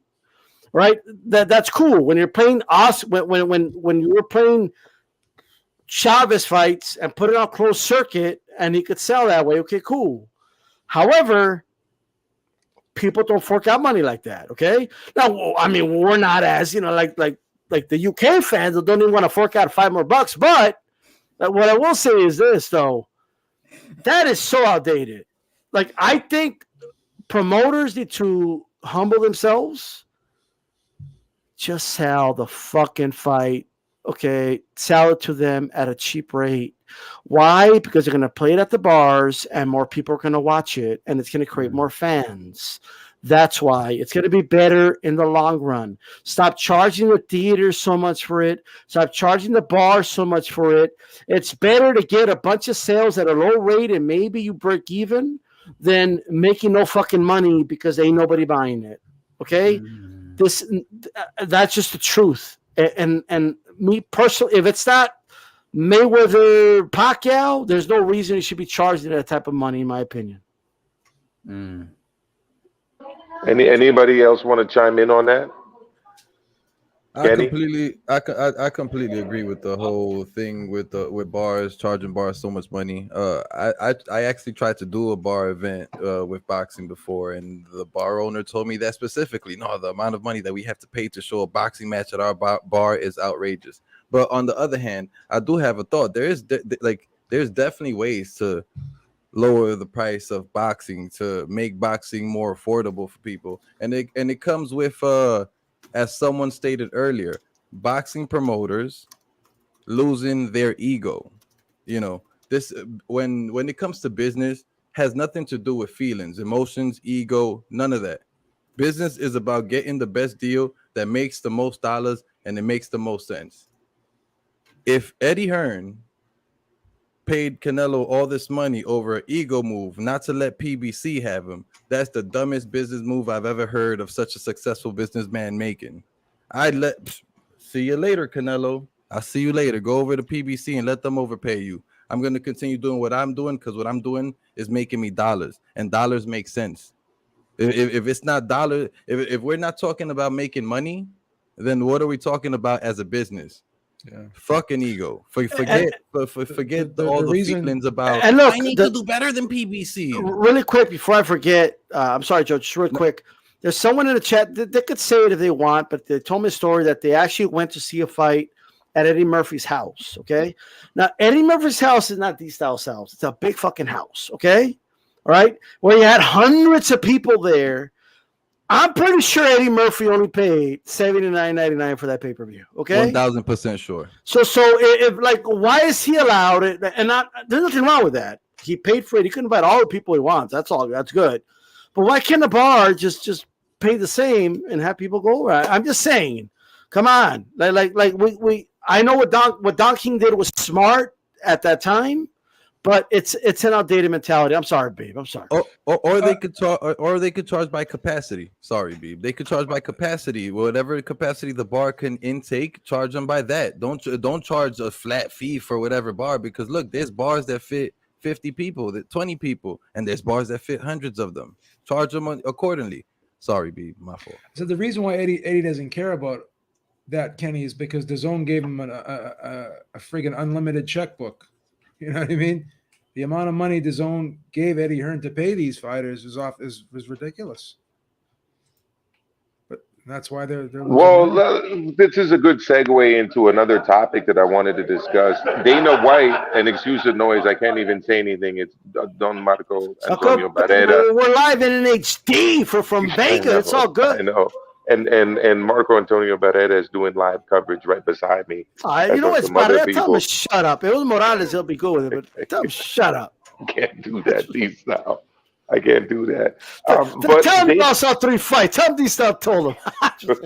[SPEAKER 4] Right? That's cool. When you're playing us, when you were playing Chavez fights and put it on closed circuit and he could sell that way, okay, cool. However, people don't fork out money like that, okay? Now, I mean, we're not as, like the UK fans that don't even want to fork out $5 more, but what I will say is this, though. That is so outdated. Like, I think promoters need to humble themselves. Just sell the fucking fight. Okay, sell it to them at a cheap rate. Why? Because they're going to play it at the bars and more people are going to watch it and it's going to create more fans. That's why. It's going to be better in the long run. Stop charging the theaters so much for it. Stop charging the bars so much for it. It's better to get a bunch of sales at a low rate and maybe you break even than making no fucking money because ain't nobody buying it. Okay? That's just the truth. And me personally, if it's not Mayweather Pacquiao, there's no reason you should be charging that type of money, in my opinion.
[SPEAKER 1] Anybody else want to chime in on that?
[SPEAKER 5] I completely agree with the whole thing with bars, charging bars so much money. I actually tried to do a bar event with boxing before, and the bar owner told me that specifically. No, the amount of money that we have to pay to show a boxing match at our bar is outrageous. But on the other hand, I do have a thought. There's definitely ways to lower the price of boxing to make boxing more affordable for people, and it comes with as someone stated earlier, boxing promoters losing their ego. This when it comes to business has nothing to do with feelings, emotions, ego, none of that. Business is about getting the best deal that makes the most dollars and it makes the most sense. If Eddie Hearn paid Canelo all this money over an ego move, not to let PBC have him, that's the dumbest business move I've ever heard of such a successful businessman making. See you later, Canelo. I'll see you later. Go over to PBC and let them overpay you. I'm going to continue doing what I'm doing because what I'm doing is making me dollars, and dollars make sense. If it's not dollars, if we're not talking about making money, then what are we talking about as a business?
[SPEAKER 2] Yeah.
[SPEAKER 5] Fucking ego. Forget all the
[SPEAKER 2] reason-
[SPEAKER 5] feelings about.
[SPEAKER 4] And look,
[SPEAKER 5] I need to do better than PBC.
[SPEAKER 4] Really quick before I forget, I'm sorry, Joe, just real quick. There's someone in the chat that they could say it if they want, but they told me a story that they actually went to see a fight at Eddie Murphy's house. Okay. Now, Eddie Murphy's house is not these styles house. It's a big fucking house. Okay. All right. Where you had hundreds of people there. I'm pretty sure Eddie Murphy only paid $79.99 for that pay-per-view. Okay.
[SPEAKER 5] 1000% sure.
[SPEAKER 4] So if like, why is he allowed it? And there's nothing wrong with that. He paid for it. He couldn't invite all the people he wants. That's all. That's good. But why can't the bar just pay the same and have people go over? I'm just saying, come on. Like we I know what Don King did was smart at that time, but it's an outdated mentality. I'm sorry, babe. I'm sorry.
[SPEAKER 5] Or they could charge, or they could charge by capacity. Sorry, babe. They could charge by capacity. Whatever capacity the bar can intake, charge them by that. Don't charge a flat fee for whatever bar, because look, there's bars that fit 50 people, that 20 people, and there's bars that fit hundreds of them. Charge them accordingly. Sorry, babe. My fault.
[SPEAKER 2] So the reason why Eddie doesn't care about that, Kenny, is because DAZN gave him a friggin' unlimited checkbook. You know what I mean? The amount of money DAZN gave Eddie Hearn to pay these fighters was ridiculous. But that's why they're
[SPEAKER 1] Well, this is a good segue into another topic that I wanted to discuss. Dana White, and excuse the noise, I can't even say anything. It's Don Marco Antonio Barrera.
[SPEAKER 4] We're live in an HD from Vegas. It's all good.
[SPEAKER 1] I know. And Marco Antonio Barrera is doing live coverage right beside me.
[SPEAKER 4] You know what's Barrera? Tell him to shut up. It was Morales. He'll be good with it. But tell him shut up.
[SPEAKER 1] I can't do that, these now. I can't do that.
[SPEAKER 4] But tell him I saw 3 fights. Tell him these stuff told him.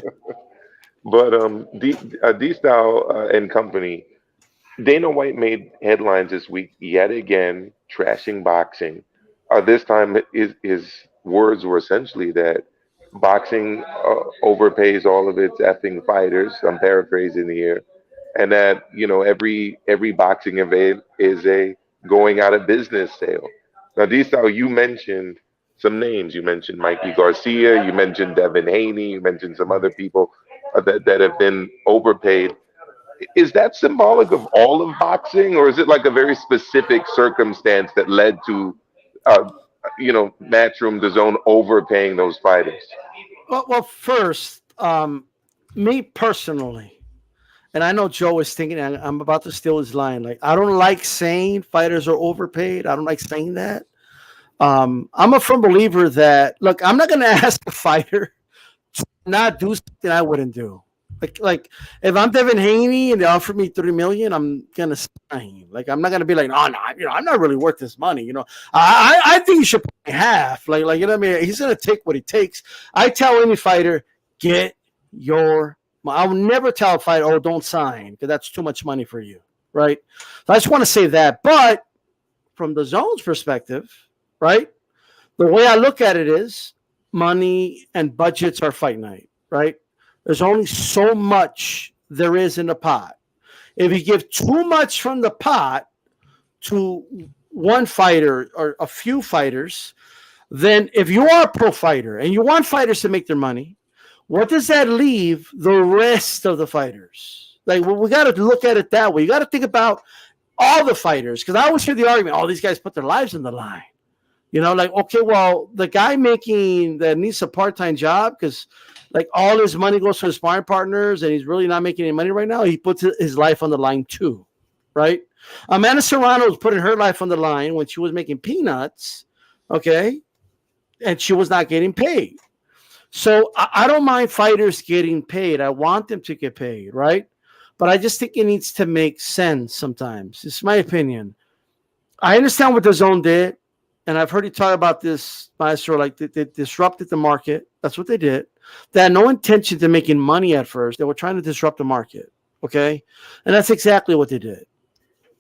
[SPEAKER 1] But D-Style and company, Dana White made headlines this week yet again, trashing boxing. This time his words were essentially that boxing overpays all of its effing fighters. I'm paraphrasing here, and that every boxing event is a going out of business sale. Now, D-Style, you mentioned some names. You mentioned Mikey Garcia. You mentioned Devin Haney. You mentioned some other people that have been overpaid. Is that symbolic of all of boxing, or is it like a very specific circumstance that led to, Matchroom DAZN overpaying those fighters?
[SPEAKER 4] Well, first, me personally, and I know Joe is thinking, and I'm about to steal his line. Like, I don't like saying fighters are overpaid. I don't like saying that. I'm a firm believer that, look, I'm not going to ask a fighter to not do something I wouldn't do. Like if I'm Devin Haney and they offer me $3 million, I'm gonna sign. Like, I'm not gonna be like, oh no, I'm not really worth this money. I think you should pay half. Like you know what I mean? He's gonna take what he takes. I tell any fighter, get your. I'll never tell a fighter, oh, don't sign, because that's too much money for you, right? So I just want to say that. But from the DAZN's perspective, right, the way I look at it is money and budgets are fight night, right? There's only so much there is in the pot. If you give too much from the pot to one fighter or a few fighters, then if you are a pro fighter and you want fighters to make their money, what does that leave the rest of the fighters? Like, well, we got to look at it that way. You got to think about all the fighters, because I always hear the argument, oh, these guys put their lives on the line. Like, okay, well, the guy that needs a part-time job because like all his money goes to his sparring partners and he's really not making any money right now, he puts his life on the line too, right? Amanda Serrano was putting her life on the line when she was making peanuts, okay? And she was not getting paid. So I don't mind fighters getting paid. I want them to get paid, right? But I just think it needs to make sense sometimes. It's my opinion. I understand what DAZN did, and I've heard you talk about this, Maestro, like they disrupted the market. That's what they did. They had no intention to making money at first. They were trying to disrupt the market, okay? And that's exactly what they did.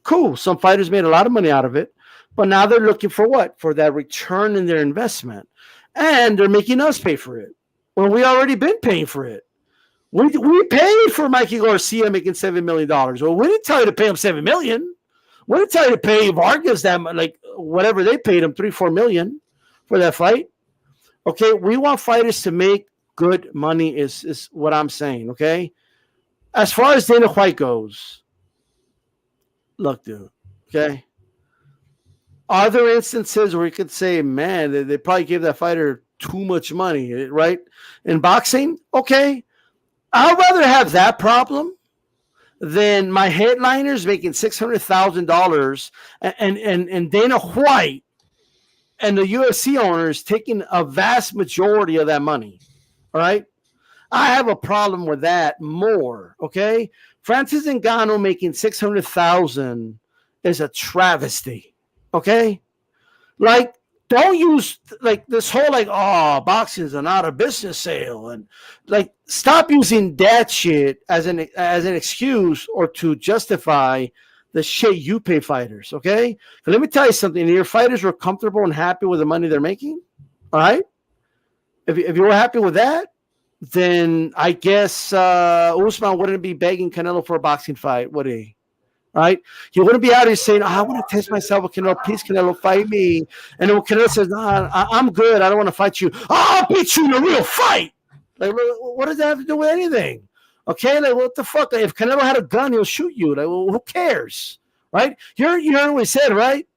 [SPEAKER 4] Cool. Some fighters made a lot of money out of it, but now they're looking for what? For that return in their investment. And they're making us pay for it when we already been paying for it. We paid for Mikey Garcia making $7 million. Well, we didn't tell you to pay him $7 million. We didn't tell you to pay Vargas that, like, whatever they paid him, $3-4 million for that fight. Okay, we want fighters to make good money is what I'm saying. Okay. As far as Dana White goes, look, dude. Okay. Are there instances where you could say, man, they probably gave that fighter too much money, right? In boxing, okay. I'd rather have that problem than my headliners making $600,000 and Dana White and the UFC owners taking a vast majority of that money. All right. I have a problem with that more. Okay. Francis Ngannou making $600,000 is a travesty. Okay. Like, don't use like this whole like, oh, boxing is not a business sale, and like stop using that shit as an excuse or to justify the shit you pay fighters. Okay, so let me tell you something. Your fighters were comfortable and happy with the money they're making. All right, if you were happy with that, then I guess Usman wouldn't be begging Canelo for a boxing fight, would he? Right? He wouldn't be out here saying, I want to test myself with Canelo. Please, Canelo, fight me. And then Canelo says, nah, I'm good. I don't want to fight you. I'll beat you in a real fight. Like, what does that have to do with anything? Okay, like, what the fuck? Like, if Canelo had a gun, he'll shoot you. Like, well, who cares? Right? You heard what he said, right?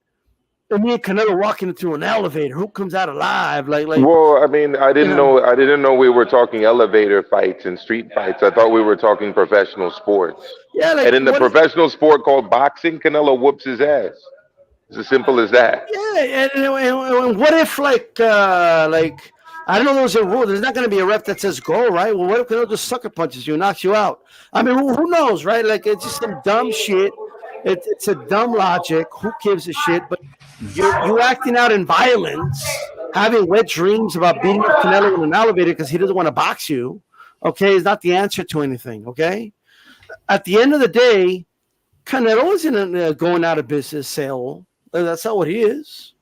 [SPEAKER 4] And me and Canelo walking through an elevator. Who comes out alive? Like.
[SPEAKER 1] Well, I mean, I didn't know we were talking elevator fights and street fights. I thought we were talking professional sports.
[SPEAKER 4] Yeah, like,
[SPEAKER 1] and in the professional sport called boxing, Canelo whoops his ass. It's as simple as that.
[SPEAKER 4] Yeah, and what if like I don't know, there's a rule. There's not going to be a ref that says go, right? Well, what if Canelo just sucker punches you, knocks you out? I mean, who knows, right? Like, it's just some dumb shit. It's a dumb logic. Who gives a shit? But you're acting out in violence, having wet dreams about beating up Canelo in an elevator because he doesn't want to box you. Okay, is not the answer to anything. Okay, at the end of the day, Canelo isn't going out of business sale. That's not what he is,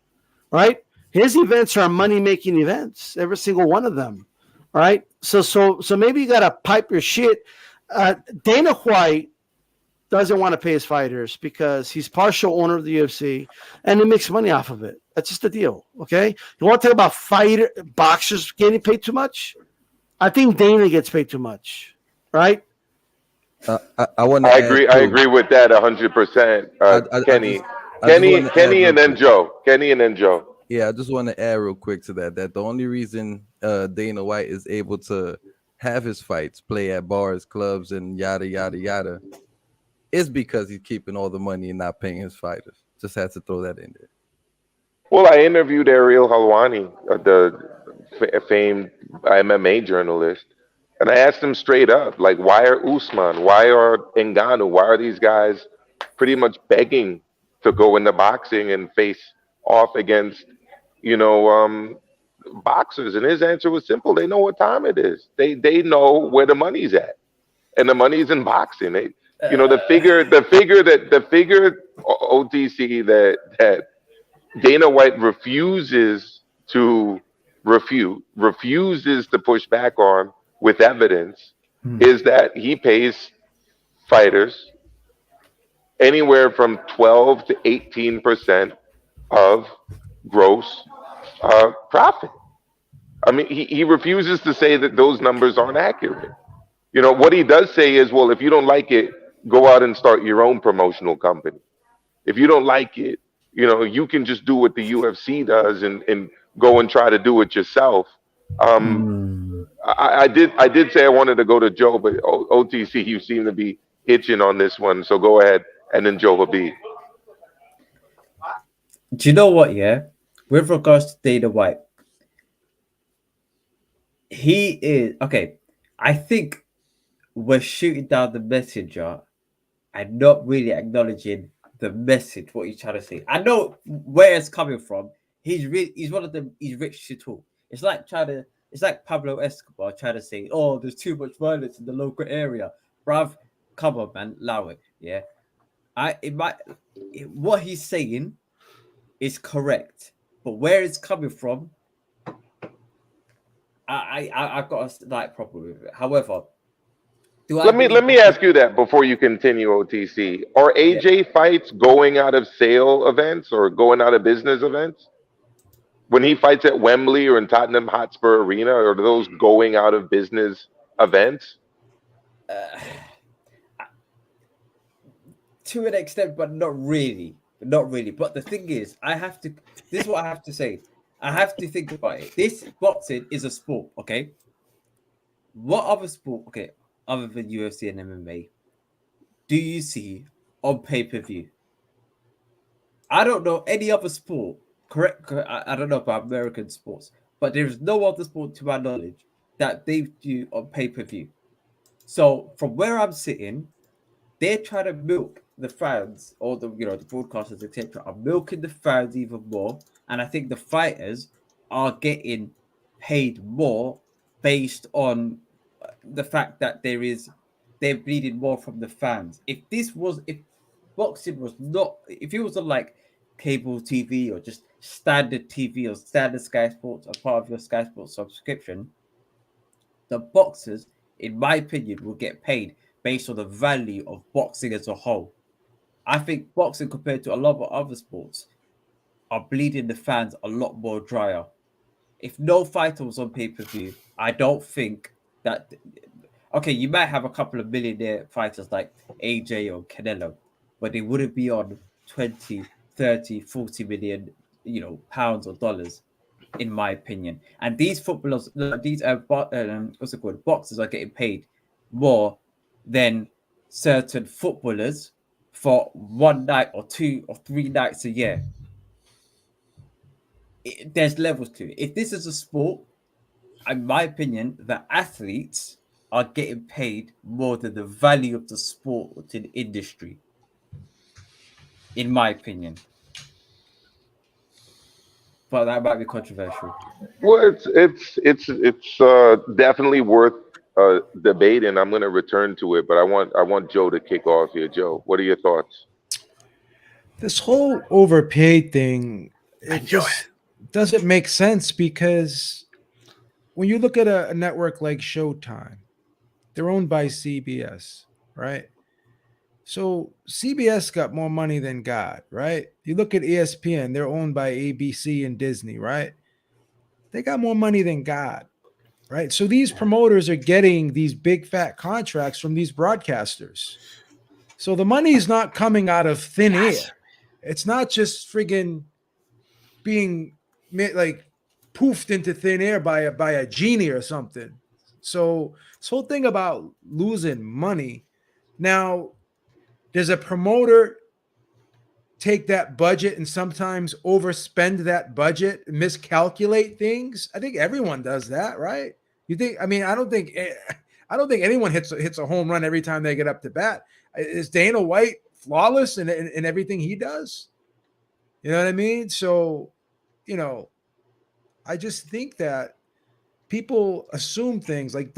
[SPEAKER 4] right? His events are money-making events, every single one of them, right? So maybe you got to pipe your shit. Dana White doesn't want to pay his fighters because he's partial owner of the UFC and he makes money off of it. That's just the deal, okay? You want to talk about boxers getting paid too much? I think Dana gets paid too much, right?
[SPEAKER 1] I agree with that 100%. Kenny and then Joe.
[SPEAKER 5] Yeah, I just want to add real quick to that the only reason Dana White is able to have his fights play at bars, clubs, and yada yada yada is because he's keeping all the money and not paying his fighters. Just had to throw that in there.
[SPEAKER 1] Well, I interviewed Ariel Helwani, the famed MMA journalist, and I asked him straight up, like, why are Usman, why are Ngannou, why are these guys pretty much begging to go into boxing and face off against, boxers? And his answer was simple. They know what time it is. They know where the money's at, and the money's in boxing. The figure OTC that Dana White refuses to refute, refuses to push back on with evidence is that he pays fighters anywhere from 12 to 18% of gross profit. I mean, he refuses to say that those numbers aren't accurate. What he does say is, well, if you don't like it, go out and start your own promotional company. If you don't like it, you can just do what the UFC does and go and try to do it yourself. I did say I wanted to go to Joe, but OTC, you seem to be itching on this one. So go ahead, and then Joe HABEEB.
[SPEAKER 3] Do you know what, yeah? With regards to Dana White, he is... Okay, I think we're shooting down the messenger and not really acknowledging the message, what he's trying to say. I know where it's coming from. He's one of them. He's rich to talk. It's like Pablo Escobar trying to say, "Oh, there's too much violence in the local area." Bruv, come on, man, allow it. Yeah, what he's saying is correct, but where it's coming from, I got a slight problem with it. However,
[SPEAKER 1] let me ask you that before you continue, OTC. Are AJ fights going out of sale events or going out of business events? When he fights at Wembley or in Tottenham Hotspur Arena, are those going out of business events?
[SPEAKER 3] To an extent, but not really. Not really. But the thing is, this is what I have to say. I have to think about it. This boxing is a sport, okay? What other sport, okay, other than UFC and MMA, do you see on pay-per-view? I don't know any other sport, correct? I don't know about American sports, but there is no other sport, to my knowledge, that they do on pay-per-view. So from where I'm sitting, they're trying to milk the fans, or the the broadcasters, etc., are milking the fans even more. And I think the fighters are getting paid more based on the fact that they're bleeding more from the fans. If boxing was not, if it was on like cable TV or just standard TV or standard Sky Sports or part of your Sky Sports subscription, the boxers, in my opinion, will get paid based on the value of boxing as a whole. I think boxing, compared to a lot of other sports, are bleeding the fans a lot more drier. If no fighter was on pay-per-view, I don't think that... Okay, you might have a couple of millionaire fighters like AJ or Canelo, but they wouldn't be on 20, 30, 40 million, pounds or dollars, in my opinion. And these footballers, these what's it called, boxers, are getting paid more than certain footballers for one night or 2 or 3 nights a year. There's levels to it. If this is a sport, in my opinion, the athletes are getting paid more than the value of the sport to the industry, in my opinion. But that might be controversial.
[SPEAKER 1] Well, it's definitely worth debate, and I'm going to return to it. But I want Joe to kick off here. Joe, what are your thoughts?
[SPEAKER 2] This whole overpaid thing, it just doesn't make sense, because when you look at a network like Showtime, they're owned by CBS, right? So CBS got more money than God, right? You look at ESPN, they're owned by ABC and Disney, right? They got more money than God, right? So these promoters are getting these big fat contracts from these broadcasters. So the money is not coming out of thin air. It's not just friggin' being like poofed into thin air by a genie or something. So this whole thing about losing money. Now, does a promoter take that budget and sometimes overspend that budget, miscalculate things? I think everyone does that, right? You think? I mean, I don't think anyone hits a home run every time they get up to bat. Is Dana White flawless in everything he does? You know what I mean? So, I just think that people assume things like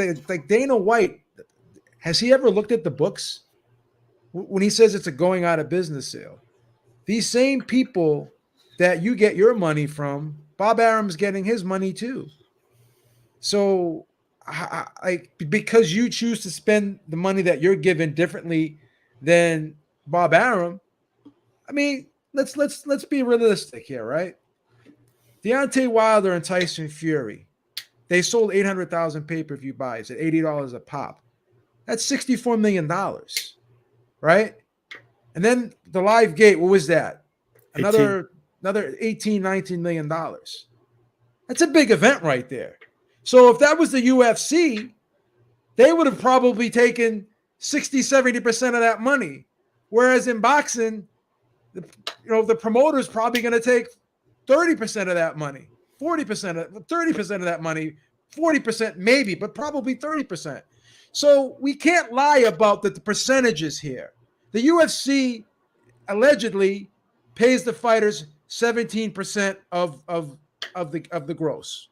[SPEAKER 2] Dana White. Has he ever looked at the books when he says it's a going out of business sale? These same people that you get your money from, Bob Arum's getting his money too. So, because you choose to spend the money that you're given differently than Bob Arum, I mean, let's be realistic here, right? Deontay Wilder and Tyson Fury, they sold 800,000 pay-per-view buys at $80 a pop. That's $64 million, right? And then the live gate, what was that? Another 18, $19 million. That's a big event right there. So if that was the UFC, they would have probably taken 60, 70% of that money. Whereas in boxing, the promoter's probably going to take 30% of that money, 30% of that money, 40% maybe, but probably 30%. So we can't lie about the percentages here. The UFC allegedly pays the fighters 17% of the gross.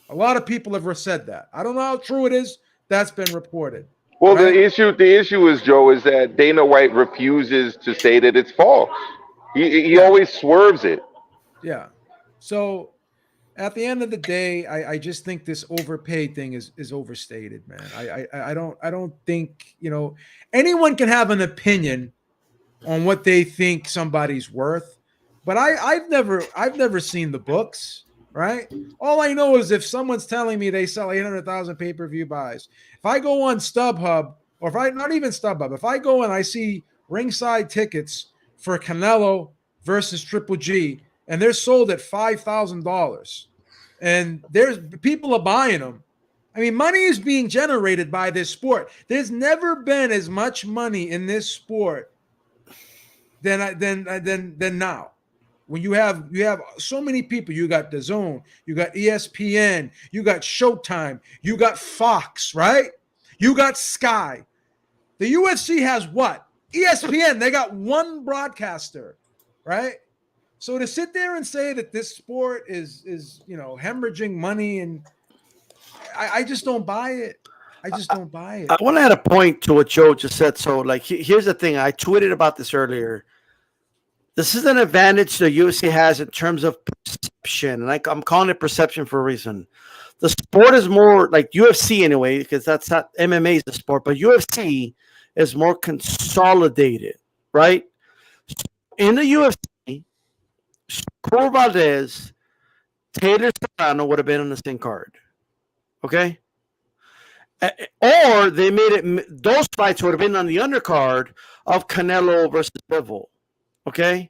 [SPEAKER 2] A lot of people have said that. I don't know how true it is. That's been reported.
[SPEAKER 1] Well,
[SPEAKER 2] right?
[SPEAKER 1] the issue is, Joe, is that Dana White refuses to say that it's false. He always swerves it.
[SPEAKER 2] Yeah. So at the end of the day, I just think this overpaid thing is overstated, man. I don't think, anyone can have an opinion on what they think somebody's worth, But I've never seen the books, right? All I know is if someone's telling me they sell 800,000 pay-per-view buys, if I go on StubHub, or if I not even StubHub, if I go and I see ringside tickets for Canelo versus Triple G, and they're sold at $5,000, and there's people are buying them. I mean, money is being generated by this sport. There's never been as much money in this sport than now. When you have so many people, you got DAZN, you got ESPN, you got Showtime, you got Fox, right? You got Sky. The UFC has what? ESPN, they got one broadcaster, right? So to sit there and say that this sport is hemorrhaging money, and I just don't buy it. I just don't buy it.
[SPEAKER 4] I want to add a point to what Joe just said. So, like, here's the thing. I tweeted about this earlier. This is an advantage the UFC has in terms of perception, and I'm calling it perception for a reason. The sport is more like UFC anyway, because that's not MMA is the sport, but UFC is more consolidated, right? In the UFC, Shakur Valdez, Taylor Serrano would have been on the same card, okay? Or they made it; those fights would have been on the undercard of Canelo versus Bivol. Okay,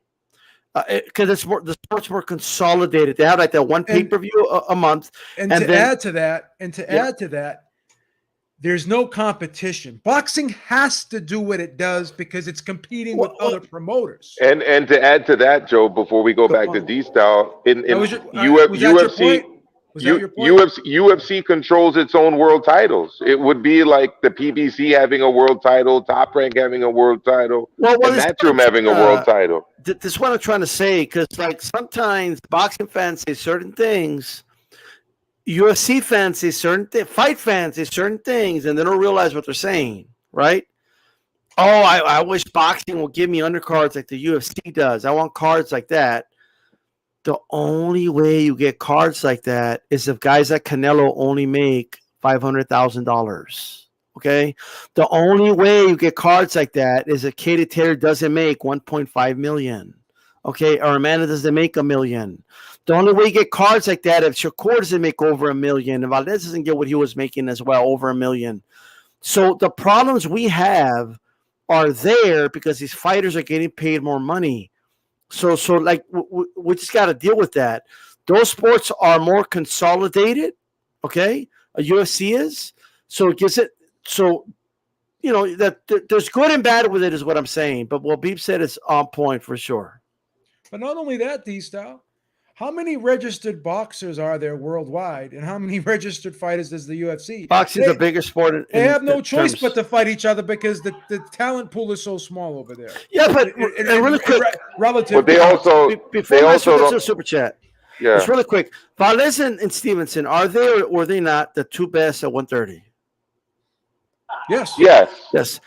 [SPEAKER 4] because it's more the sport's more consolidated. They have like that one pay-per-view a month.
[SPEAKER 2] And to add to that, there's no competition. Boxing has to do what it does because it's competing with other promoters.
[SPEAKER 1] And to add to that, Joe, before we go back to D-Style, in UFC. UFC controls its own world titles. It would be like the PBC having a world title, Top Rank having a world title, and Matchroom having a world title.
[SPEAKER 4] This is what I'm trying to say, because like sometimes boxing fans say certain things, UFC fans say certain things, fight fans say certain things, and they don't realize what they're saying, right? Oh, I wish boxing will give me undercards like the UFC does. I want cards like that. The only way you get cards like that is if guys like Canelo only make $500,000. Okay, the only way you get cards like that is if Katie Taylor doesn't make 1.5 million. Okay, or Amanda doesn't make $1 million. The only way you get cards like that if Shakur doesn't make over $1 million, and Valdez doesn't get what he was making as well, over $1 million. So the problems we have are there because these fighters are getting paid more money. So like we just got to deal with that. Those sports are more consolidated, okay? A UFC is, so it gives it. So that there's good and bad with it is what I'm saying. But what Beep said is on point for sure.
[SPEAKER 2] But not only that, D-Style, how many registered boxers are there worldwide, and how many registered fighters does the UFC?
[SPEAKER 4] Boxing is a bigger sport.
[SPEAKER 2] They have no choice but to fight each other because the talent pool is so small over there.
[SPEAKER 4] Yeah, but really quick,
[SPEAKER 2] relative.
[SPEAKER 1] But they also
[SPEAKER 4] super chat.
[SPEAKER 1] Yeah,
[SPEAKER 4] just really quick. Valdez and Stevenson, are they or were they not the two best at 130?
[SPEAKER 2] Yes.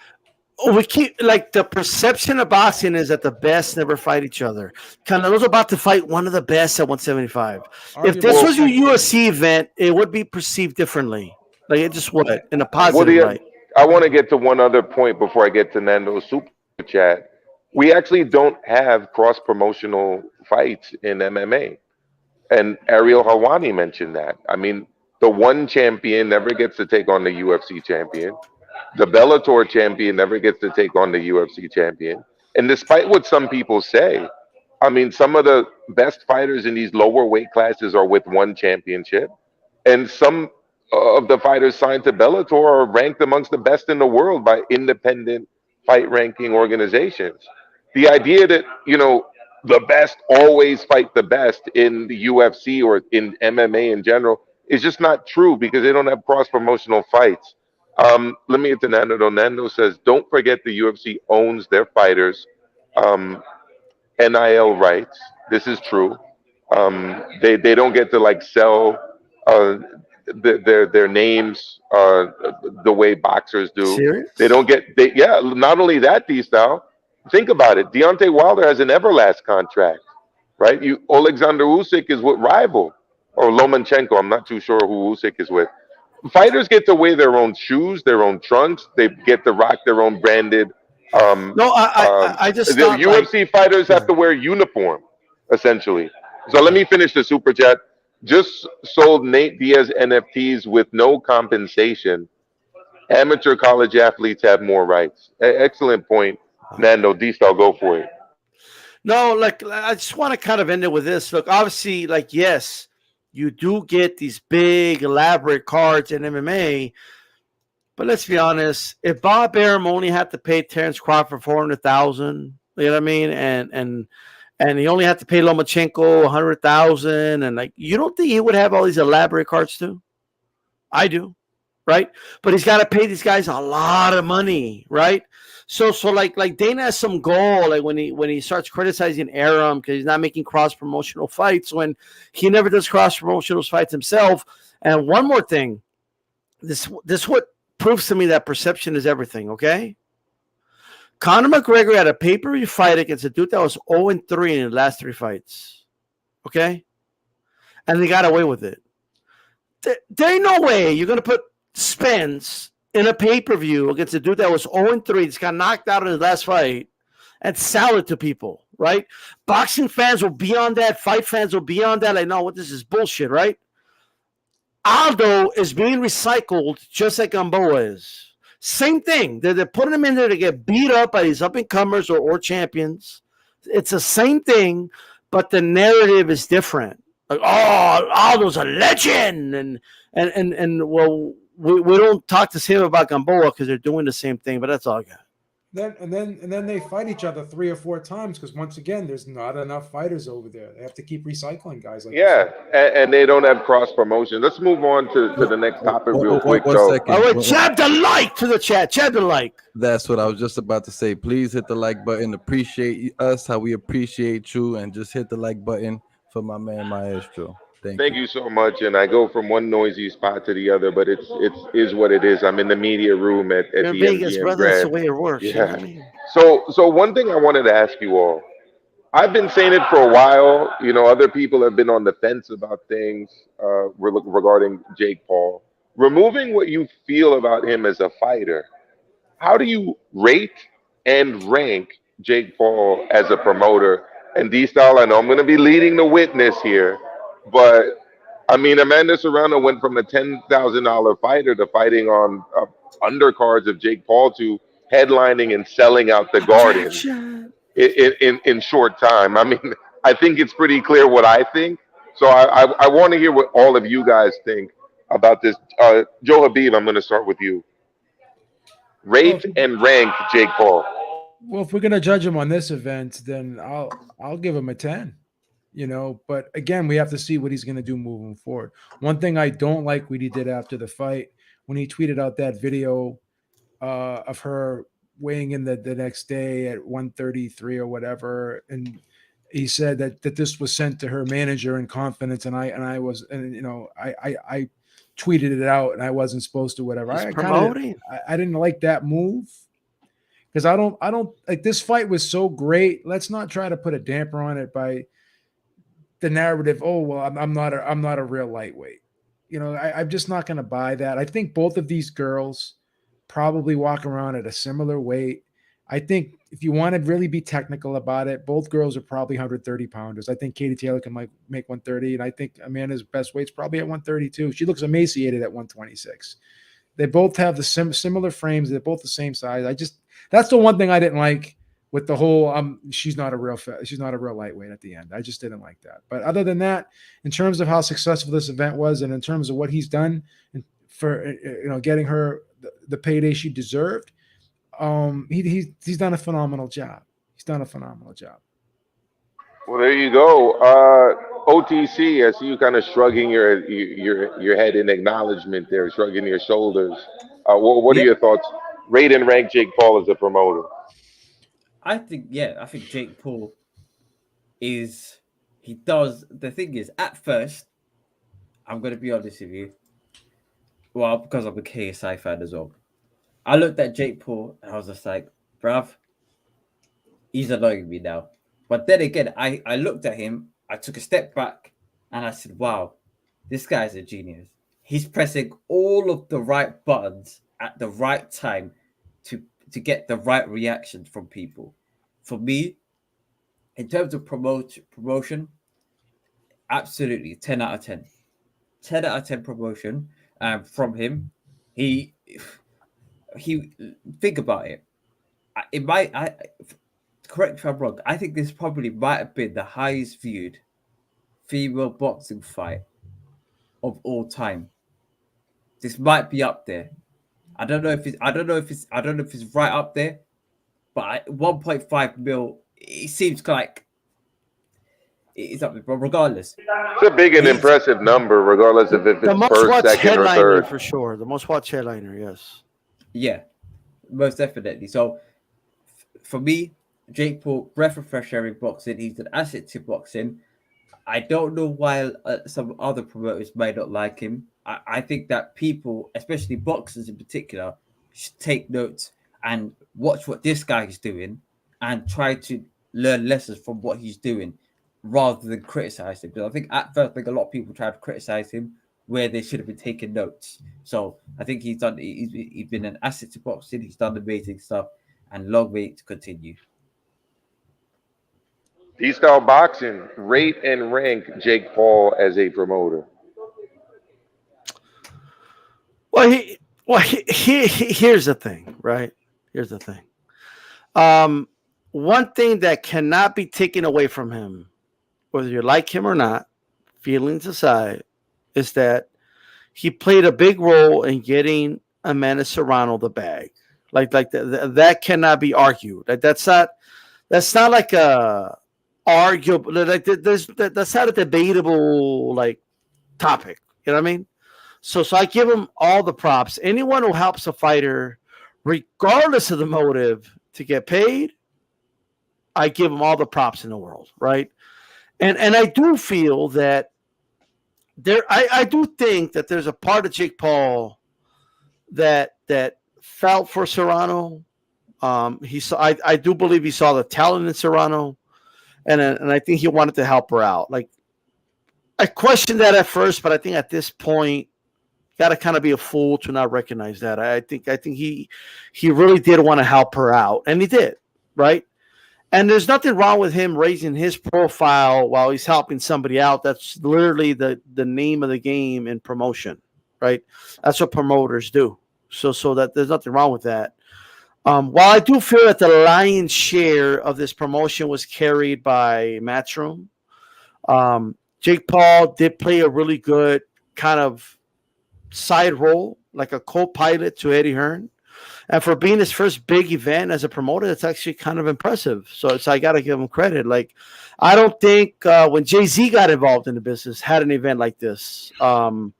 [SPEAKER 4] We keep like the perception of boxing is that the best never fight each other. Canelo's about to fight one of the best at 175. If this was a UFC event, it would be perceived differently. Like it just would in a positive light.
[SPEAKER 1] I want to get to one other point before I get to Nando's super chat. We actually don't have cross-promotional fights in MMA, and Ariel Helwani mentioned that. I mean, the one champion never gets to take on the UFC champion. The Bellator champion never gets to take on the UFC champion. And despite what some people say, I mean, some of the best fighters in these lower weight classes are with one championship. And some of the fighters signed to Bellator are ranked amongst the best in the world by independent fight ranking organizations. The idea that, the best always fight the best in the UFC or in MMA in general is just not true because they don't have cross-promotional fights. Let me get to Nando. Nando says, don't forget the UFC owns their fighters' NIL rights. This is true. They don't get to sell their names the way boxers do.
[SPEAKER 4] Serious?
[SPEAKER 1] They don't get not only that, D-Style. Think about it. Deontay Wilder has an Everlast contract, right? Alexander Usyk is with Rival or Lomachenko. I'm not too sure who Usyk is with. Fighters get to wear their own shoes, their own trunks. They get to rock their own branded.
[SPEAKER 4] I just
[SPEAKER 1] the UFC fighters have to wear uniform. essentially. So let me finish the super chat. Just sold Nate Diaz NFTs with no compensation. Amateur college athletes have more rights. Excellent point, Nando. D-Style, go for it.
[SPEAKER 4] No, like I just want to kind of end it with this. Look, obviously, like yes, you do get these big elaborate cards in MMA, but let's be honest. If Bob Arum only had to pay Terrence Crawford 400,000, you know what I mean, and he only had to pay Lomachenko 100,000, and like you don't think he would have all these elaborate cards too? I do, right? But he's got to pay these guys a lot of money, right? So like Dana has some goal, like when he starts criticizing Arum because he's not making cross promotional fights when he never does cross promotional fights himself. And one more thing, this what proves to me that perception is everything. Okay, Conor McGregor had a pay-per-view fight against a dude that was 0-3 in his last 3 fights. Okay, and they got away with it. There ain't no way you're gonna put Spence in a pay-per-view against a dude that was 0-3, just got knocked out in his last fight, and sell it to people, right? Boxing fans will be on that. Fight fans will be on that. Like, no, what this is bullshit, right? Aldo is being recycled just like Gamboa is. Same thing. They're putting him in there to get beat up by these up-and-comers or champions. It's the same thing, but the narrative is different. Like, oh, Aldo's a legend, and well, we don't talk to him about Gamboa because they're doing the same thing, but that's all I got.
[SPEAKER 2] Then they fight each other 3 or 4 times because once again, there's not enough fighters over there. They have to keep recycling guys like
[SPEAKER 1] Yeah, and they don't have cross promotion. Let's move on to the next topic real quick.
[SPEAKER 5] One second.
[SPEAKER 4] All right, jab the like to the chat. Jab the like.
[SPEAKER 5] That's what I was just about to say. Please hit the like button. Appreciate us, how we appreciate you, and just hit the like button for my man Maestro.
[SPEAKER 1] Thank you so much. And I go from one noisy spot to the other, but it is what it is. I'm in the media room at the
[SPEAKER 4] Vegas,
[SPEAKER 1] MGM
[SPEAKER 4] brother. That's the way it works.
[SPEAKER 1] Yeah.
[SPEAKER 4] You know what I mean?
[SPEAKER 1] So one thing I wanted to ask you all. I've been saying it for a while. You know, other people have been on the fence about things regarding Jake Paul. Removing what you feel about him as a fighter, how do you rate and rank Jake Paul as a promoter? And D-Style, I know I'm going to be leading the witness here, but I mean, Amanda Serrano went from a $10,000 fighter to fighting on undercards of Jake Paul to headlining and selling out the Garden in short time. I mean, I think it's pretty clear what I think. So I want to hear what all of you guys think about this. Joe HABEEB, I'm going to start with you. Rate and rank Jake Paul.
[SPEAKER 2] Well, if we're gonna judge him on this event, then I'll give him a 10. You know, but again, we have to see what he's gonna do moving forward. One thing I don't like what he did after the fight when he tweeted out that video of her weighing in the next day at 133 or whatever, and he said that this was sent to her manager in confidence, and I tweeted it out and I wasn't supposed to, whatever. I didn't like that move because I don't like this fight was so great. Let's not try to put a damper on it by the narrative. Oh, well, I'm not a real lightweight. You know, I'm just not going to buy that. I think both of these girls probably walk around at a similar weight. I think if you want to really be technical about it, both girls are probably 130 pounders. I think Katie Taylor can make 130, and I think Amanda's best weight's probably at 132. She looks emaciated at 126. They both have the similar frames. They're both the same size. That's the one thing I didn't like with the whole she's not a real lightweight at the end. I just didn't like that. But other than that, in terms of how successful this event was, and in terms of what he's done for getting her the payday she deserved. He's done a phenomenal job.
[SPEAKER 1] Well, there you go. OTC, I see you kind of shrugging your head in acknowledgement there, shrugging your shoulders. What are your thoughts? Rate and rank Jake Paul as a promoter.
[SPEAKER 3] I think Jake Paul the thing is, at first, I'm going to be honest with you. Well, because I'm a KSI fan as well. I looked at Jake Paul and I was just like, bruv, he's annoying me now. But then again, I looked at him, I took a step back and I said, wow, this guy's a genius. He's pressing all of the right buttons at the right time to get the right reaction from people. For me, In terms of promotion, absolutely 10 out of 10. 10 out of 10 promotion from him. He think about it. It might, correct me if I'm wrong, I think this probably might have been the highest viewed female boxing fight of all time. This might be up there. I don't know if it's right up there, but 1.5 mil, it seems like it's up there. But regardless,
[SPEAKER 1] It's a big and impressive number, regardless of if
[SPEAKER 4] The
[SPEAKER 1] it's
[SPEAKER 4] most
[SPEAKER 1] first,
[SPEAKER 4] watched
[SPEAKER 1] second, or
[SPEAKER 4] headliner
[SPEAKER 1] third.
[SPEAKER 4] for sure. The most watched headliner, yes.
[SPEAKER 3] yeah, most definitely. So for me, Jake Paul, breath of fresh air in boxing. He's an asset to boxing. I don't know why some other promoters may not like him. I think that people, especially boxers in particular, should take notes and watch what this guy is doing and try to learn lessons from what he's doing rather than criticize him. Because I think at first, a lot of people tried to criticize him where they should have been taking notes. So I think he's been an asset to boxing. He's done amazing stuff and long way to continue.
[SPEAKER 1] D-style boxing, rate and rank Jake Paul as a promoter.
[SPEAKER 4] Well, here's the thing, right? Here's the thing. One thing that cannot be taken away from him, whether you like him or not, feelings aside, is that he played a big role in getting Amanda Serrano the bag. That cannot be argued. That's not like a arguable. That's not a debatable topic. You know what I mean? So I give him all the props. Anyone who helps a fighter, regardless of the motive, to get paid, I give him all the props in the world, right? And I do feel that I do think that there's a part of Jake Paul that felt for Serrano. I do believe he saw the talent in Serrano, and I think he wanted to help her out. I questioned that at first, but I think at this point, got to kind of be a fool to not recognize that. I think he really did want to help her out, and he did, right? And there's nothing wrong with him raising his profile while he's helping somebody out. That's literally the name of the game in promotion, right? That's what promoters do. So that there's nothing wrong with that. While I do feel that the lion's share of this promotion was carried by Matchroom, Jake Paul did play a really good kind of side role, like a co-pilot to Eddie Hearn. And for being his first big event as a promoter, it's actually kind of impressive. So I got to give him credit. I don't think when Jay-Z got involved in the business, had an event like this. I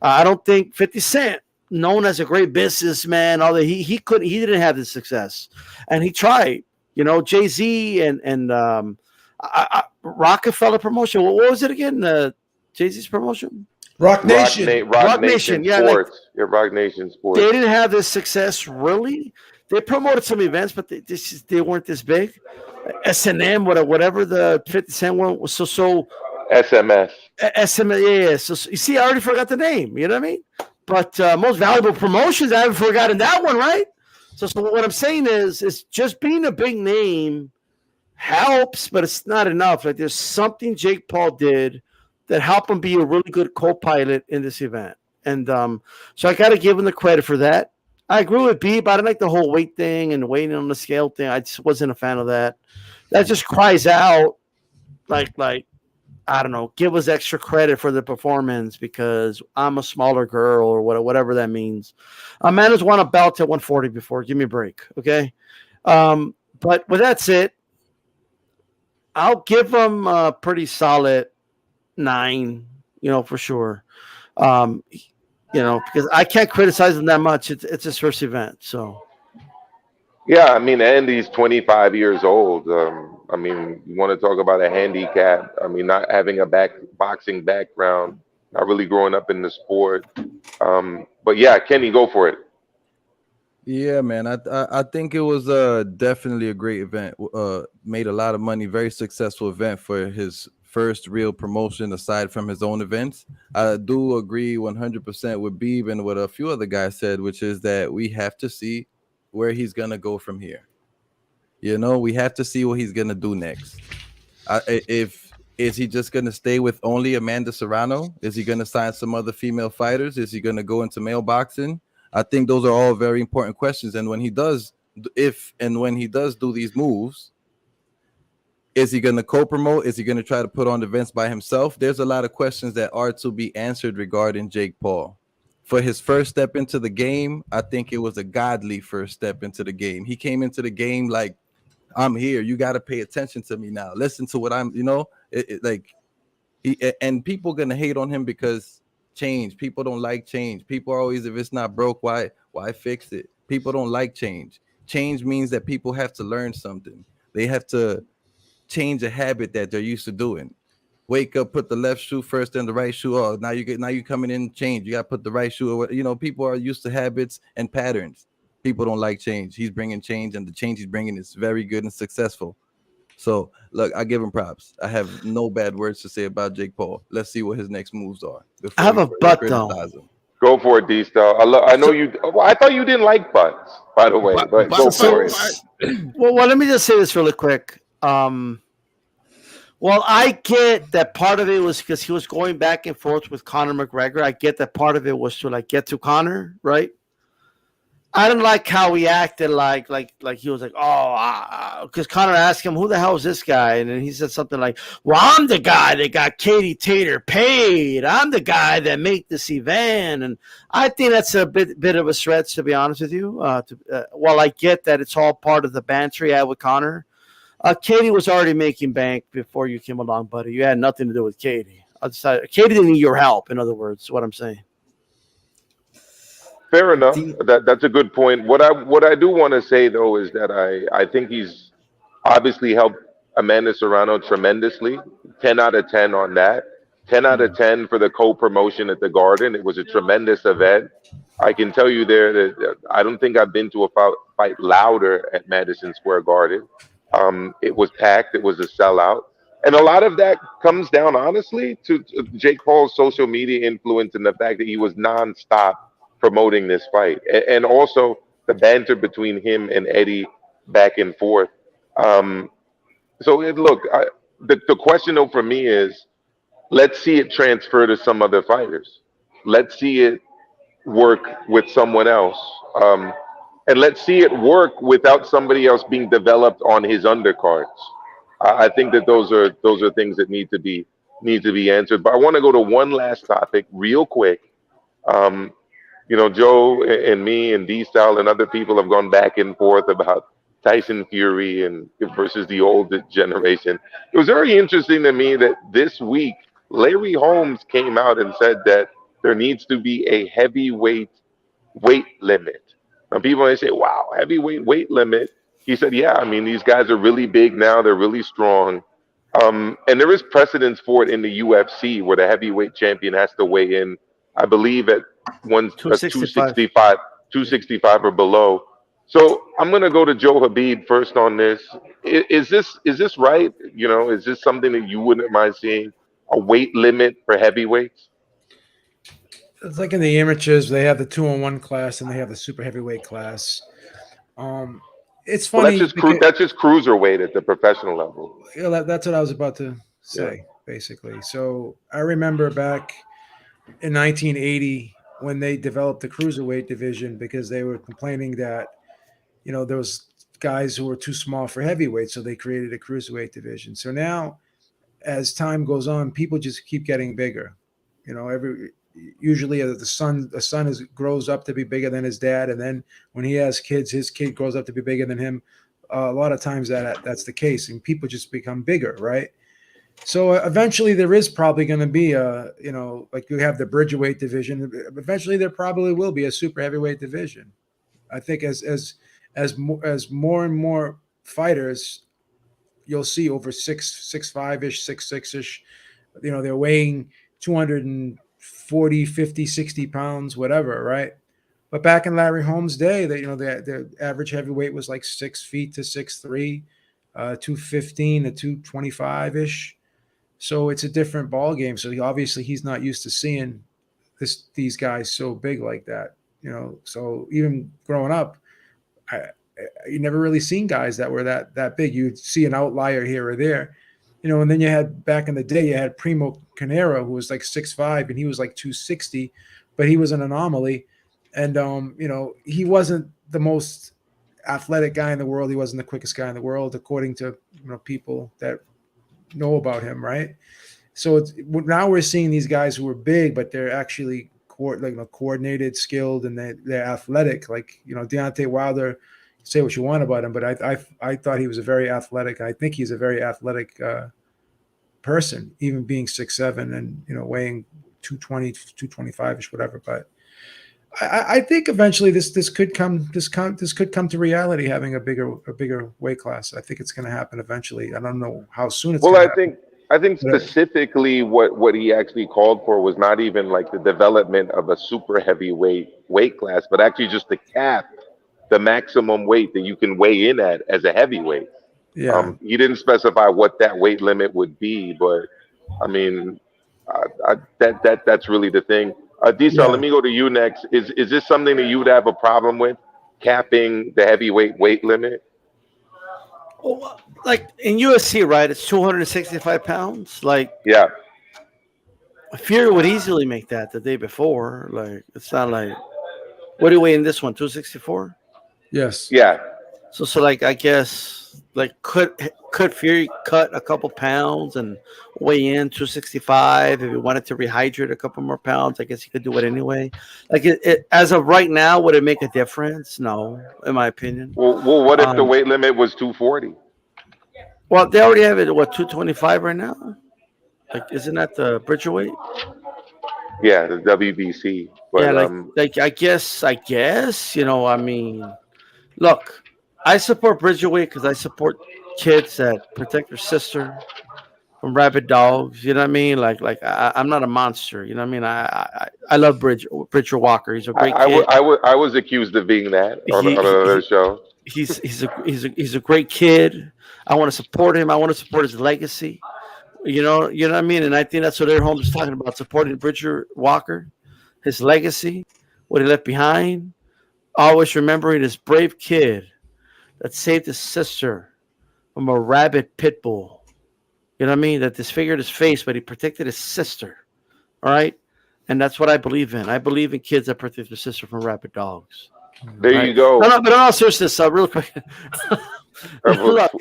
[SPEAKER 4] don't think 50 Cent, known as a great businessman, although he didn't have the success, and he tried. Jay-Z and Rockefeller promotion. What was it again? Jay-Z's promotion.
[SPEAKER 2] Rock Nation.
[SPEAKER 1] Rock Nation
[SPEAKER 4] yeah,
[SPEAKER 1] Sports. Rock Nation Sports.
[SPEAKER 4] They didn't have this success, really. They promoted some events, but they weren't this big. S&M, whatever the 50 Cent one was. So
[SPEAKER 1] SMS.
[SPEAKER 4] SMS, yeah. So you see, I already forgot the name. You know what I mean? But most valuable promotions, I haven't forgotten that one, right? So what I'm saying is just being a big name helps, but it's not enough. There's something Jake Paul did that helped him be a really good co-pilot in this event. And so I got to give him the credit for that. I agree with B, but I didn't like the whole weight thing and waiting on the scale thing. I just wasn't a fan of that. That just cries out like I don't know, give us extra credit for the performance because I'm a smaller girl or whatever that means. Amanda's won a belt at 140 before. Give me a break, okay? But with that said, I'll give him a pretty solid 9, for sure. Because I can't criticize him that much. It's his first event, so.
[SPEAKER 1] Yeah, I mean, and he's 25 years old. I mean, you want to talk about a handicap. I mean, not having a boxing background, not really growing up in the sport. But yeah, Kenny, go for it.
[SPEAKER 5] Yeah, man. I think it was definitely a great event. Made a lot of money. Very successful event for his first real promotion aside from his own events. I do agree 100% with Beeb and what a few other guys said, which is that we have to see where he's gonna go from here. We have to see what he's gonna do next. If is he just going to stay with only Amanda Serrano? Is he going to sign some other female fighters? Is he going to go into male boxing? I think those are all very important questions. And when he does, when he does do these moves, is he going to co-promote? Is he going to try to put on events by himself? There's a lot of questions that are to be answered regarding Jake Paul. For his first step into the game, I think it was a godly first step into the game. He came into the game like, I'm here. You got to pay attention to me now. Listen to what I'm, and people gonna hate on him because change. People don't like change. People are always, if it's not broke, why fix it? People don't like change. Change means that people have to learn something. They have to change a habit that they're used to doing. Wake up, put the left shoe first, then the right shoe. Oh, now you coming in change. You got to put the right shoe. People are used to habits and patterns. People don't like change. He's bringing change, and the change he's bringing is very good and successful. So, look, I give him props. I have no bad words to say about Jake Paul. Let's see what his next moves are.
[SPEAKER 4] I have a butt, though.
[SPEAKER 1] Go for it, D-Star. I know you. Well, I thought you didn't like butts, by the way, but go for it.
[SPEAKER 4] Well, let me just say this really quick. Well, I get that part of it was because he was going back and forth with Conor McGregor. I get that part of it was to get to Conor, right? I didn't like how he acted like he was like, because Conor asked him, who the hell is this guy? And then he said something like, well, I'm the guy that got Katie Taylor paid. I'm the guy that made this event. And I think that's a bit of a stretch, to be honest with you. While I get that it's all part of the banter he had with Conor, Katie was already making bank before you came along, buddy. You had nothing to do with Katie. Katie didn't need your help, in other words, what I'm saying.
[SPEAKER 1] Fair enough. That's a good point. What I do want to say, though, is that I think he's obviously helped Amanda Serrano tremendously. 10 out of 10 on that. 10 out of 10 for the co-promotion at the Garden. It was a tremendous event. I can tell you there that I don't think I've been to a fight louder at Madison Square Garden. It was packed. It was a sellout. And a lot of that comes down, honestly, to Jake Paul's social media influence and the fact that he was nonstop promoting this fight. And also the banter between him and Eddie back and forth. The question, though, for me is, let's see it transfer to some other fighters. Let's see it work with someone else. And let's see it work without somebody else being developed on his undercards. I think that those are things that need to be answered. But I want to go to one last topic real quick. Joe and me and D-Style and other people have gone back and forth about Tyson Fury and versus the old generation. It was very interesting to me that this week Larry Holmes came out and said that there needs to be a heavyweight weight limit. Now people may say, wow, heavyweight weight limit. He said, yeah, I mean, these guys are really big now. They're really strong. And there is precedence for it in the UFC where the heavyweight champion has to weigh in, I believe, at 265 or below. So I'm going to go to Joe HABEEB first on this. Is this right? Is this something that you wouldn't mind seeing, a weight limit for heavyweights?
[SPEAKER 2] It's like in the amateurs, they have the 2-on-1 class and they have the super heavyweight class. It's funny.
[SPEAKER 1] Well, that's just cruiserweight at the professional level.
[SPEAKER 2] Yeah, that's what I was about to say, basically. So I remember back in 1980 when they developed the cruiserweight division because they were complaining that, there was guys who were too small for heavyweight, so they created a cruiserweight division. So now, as time goes on, people just keep getting bigger. Usually the son grows up to be bigger than his dad, and then when he has kids, his kid grows up to be bigger than him. A lot of times that's the case, and people just become bigger, right? So eventually there is probably going to be like you have the bridgerweight division. Eventually there probably will be a super heavyweight division. I think as more and more fighters, you'll see over 6'5"-ish, 6'6"-ish. They're weighing 240, 50, 60 pounds, whatever, right? But back in Larry Holmes' day, the average heavyweight was like 6 feet to 6'3", 215 to 225-ish. So it's a different ball game. So he's not used to seeing these guys so big like that. So even growing up, you never really seen guys that were that big. You'd see an outlier here or there. And then you had back in the day, you had Primo Carnera, who was like 6'5", and he was like 260, but he was an anomaly. And, he wasn't the most athletic guy in the world. He wasn't the quickest guy in the world, according to, people that know about him. Right. So now we're seeing these guys who are big, but they're actually coordinated, skilled, and they're athletic. Like, Deontay Wilder, say what you want about him, but I thought he was a very athletic. I think he's a very athletic person, even being 6'7" and weighing 220, 225ish, whatever. But I think eventually this could come to reality, having a bigger weight class. I think it's going to happen eventually. I don't know how soon it's.
[SPEAKER 1] Well,
[SPEAKER 2] going to happen.
[SPEAKER 1] I think specifically what he actually called for was not even like the development of a super heavyweight weight class, but actually just to cap the maximum weight that you can weigh in at as a heavyweight.
[SPEAKER 2] Yeah.
[SPEAKER 1] He didn't specify what that weight limit would be, but I mean, that's really the thing. D-Cell, let me go to you next. Is this something that you would have a problem with, capping the heavyweight weight limit?
[SPEAKER 4] Well, like in UFC, right? It's 265 pounds. Like,
[SPEAKER 1] yeah,
[SPEAKER 4] Fury would easily make that the day before. Like, it's not like, what do you weigh in this one? 264.
[SPEAKER 2] Yes.
[SPEAKER 1] Yeah.
[SPEAKER 4] So like, I guess, like, could Fury cut a couple pounds and weigh in 265 if he wanted to rehydrate a couple more pounds? I guess he could do it anyway. Like, it as of right now, would it make a difference? No, in my opinion.
[SPEAKER 1] Well, what if the weight limit was 240?
[SPEAKER 4] Well, they already have it at 225 right now. Like, isn't that the Bridger weight?
[SPEAKER 1] Yeah, the WBC. But,
[SPEAKER 4] yeah, like I guess, I mean, look, I support Bridgerweight because I support kids that protect their sister from rabid dogs. You know what I mean? Like I'm not a monster. You know what I mean? I love Bridger Walker. He's a great kid.
[SPEAKER 1] I was accused of being that on another show.
[SPEAKER 4] He's a great kid. I want to support him. I want to support his legacy. You know what I mean? And I think that's what their home is talking about, supporting Bridger Walker, his legacy, what he left behind. Always remembering this brave kid that saved his sister from a rabid pit bull. You know what I mean? That disfigured his face, but he protected his sister. All right? And that's what I believe in. I believe in kids that protect their sister from rabid dogs.
[SPEAKER 1] There you go.
[SPEAKER 4] No, but in all seriousness, real quick.
[SPEAKER 1] Look,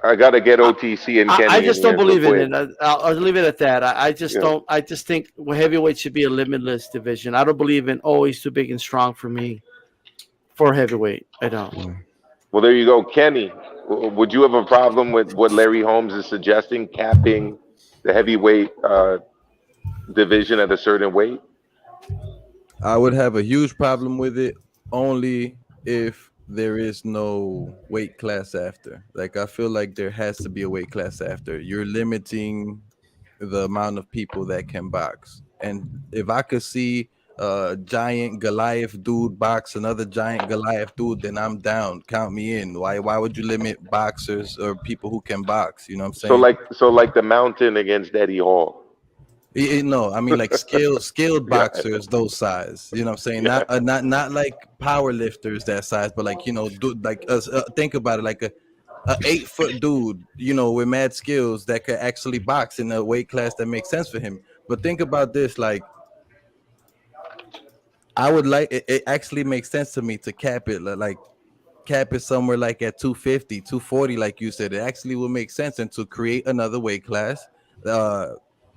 [SPEAKER 1] I got to get OTC and Kenny.
[SPEAKER 4] I just don't believe in it. I'll leave it at that. I just don't. I just think heavyweight should be a limitless division. I don't believe in, he's too big and strong for me for heavyweight. I don't.
[SPEAKER 1] Well, there you go. Kenny, would you have a problem with what Larry Holmes is suggesting, capping the heavyweight division at a certain weight?
[SPEAKER 5] I would have a huge problem with it only if there is no weight class after. Like, I feel like there has to be a weight class after. You're limiting the amount of people that can box. And if I could see a giant Goliath dude box another giant Goliath dude, then I'm down. Count me in. Why would you limit boxers or people who can box? You know what I'm saying?
[SPEAKER 1] So like the Mountain against Eddie Hall.
[SPEAKER 5] No, I mean like skilled boxers, those size. You know what I'm saying? Not like power lifters that size, but like, think about it, like a 8-foot dude, with mad skills that could actually box in a weight class that makes sense for him. But think about this, like, I would like it actually makes sense to me to cap it somewhere like at 250, 240, like you said. It actually would make sense, and to create another weight class.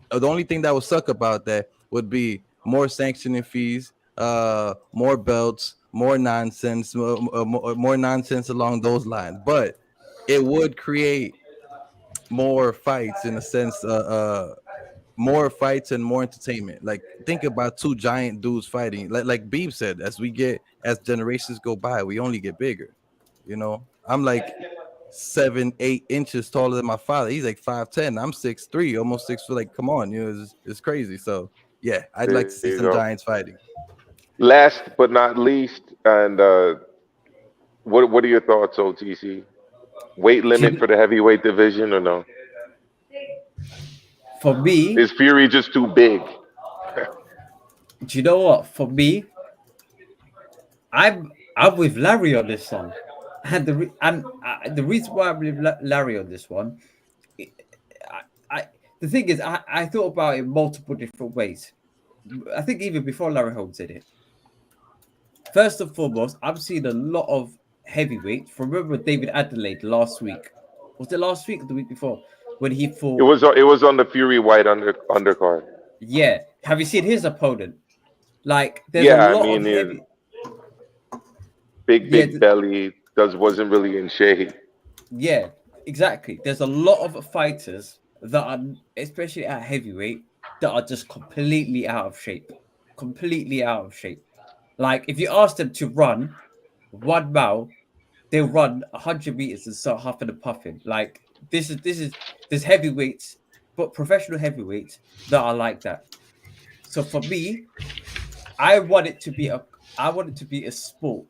[SPEAKER 5] The only thing that would suck about that would be more sanctioning fees, more belts, more nonsense along those lines. But it would create more fights in a sense, more fights and more entertainment. Like, think about two giant dudes fighting. Like Beeb said, as generations go by, we only get bigger. I'm like 7-8 inches taller than my father. He's like 5'10". I'm 6'3", almost 6 foot. Like, come on, it's crazy. So yeah, I'd like to see some giants fighting.
[SPEAKER 1] Last but not least, and what are your thoughts, OTC? Weight limit for the heavyweight division or no?
[SPEAKER 3] For me,
[SPEAKER 1] is Fury just too big?
[SPEAKER 3] Do you know what? For me, I'm with Larry on this one. And the reason why I'm with Larry on this one, the thing is, I thought about it multiple different ways. I think even before Larry Holmes did it. First and foremost, I've seen a lot of heavyweights. Remember David Adelaide last week? Was it last week or the week before when he fought?
[SPEAKER 1] It was on the Fury White undercard.
[SPEAKER 3] Yeah. Have you seen his opponent? Like, there's
[SPEAKER 1] Yeah,
[SPEAKER 3] a lot
[SPEAKER 1] I mean,
[SPEAKER 3] of heavy.
[SPEAKER 1] big belly wasn't really in shape.
[SPEAKER 3] Yeah, exactly. There's a lot of fighters that are, especially at heavyweight, that are just completely out of shape. Completely out of shape. Like, if you ask them to run 1 mile, they'll run 100 meters and start huffing and puffing. Like, there's heavyweights, but professional heavyweights that are like that. So for me, I want it to be a sport,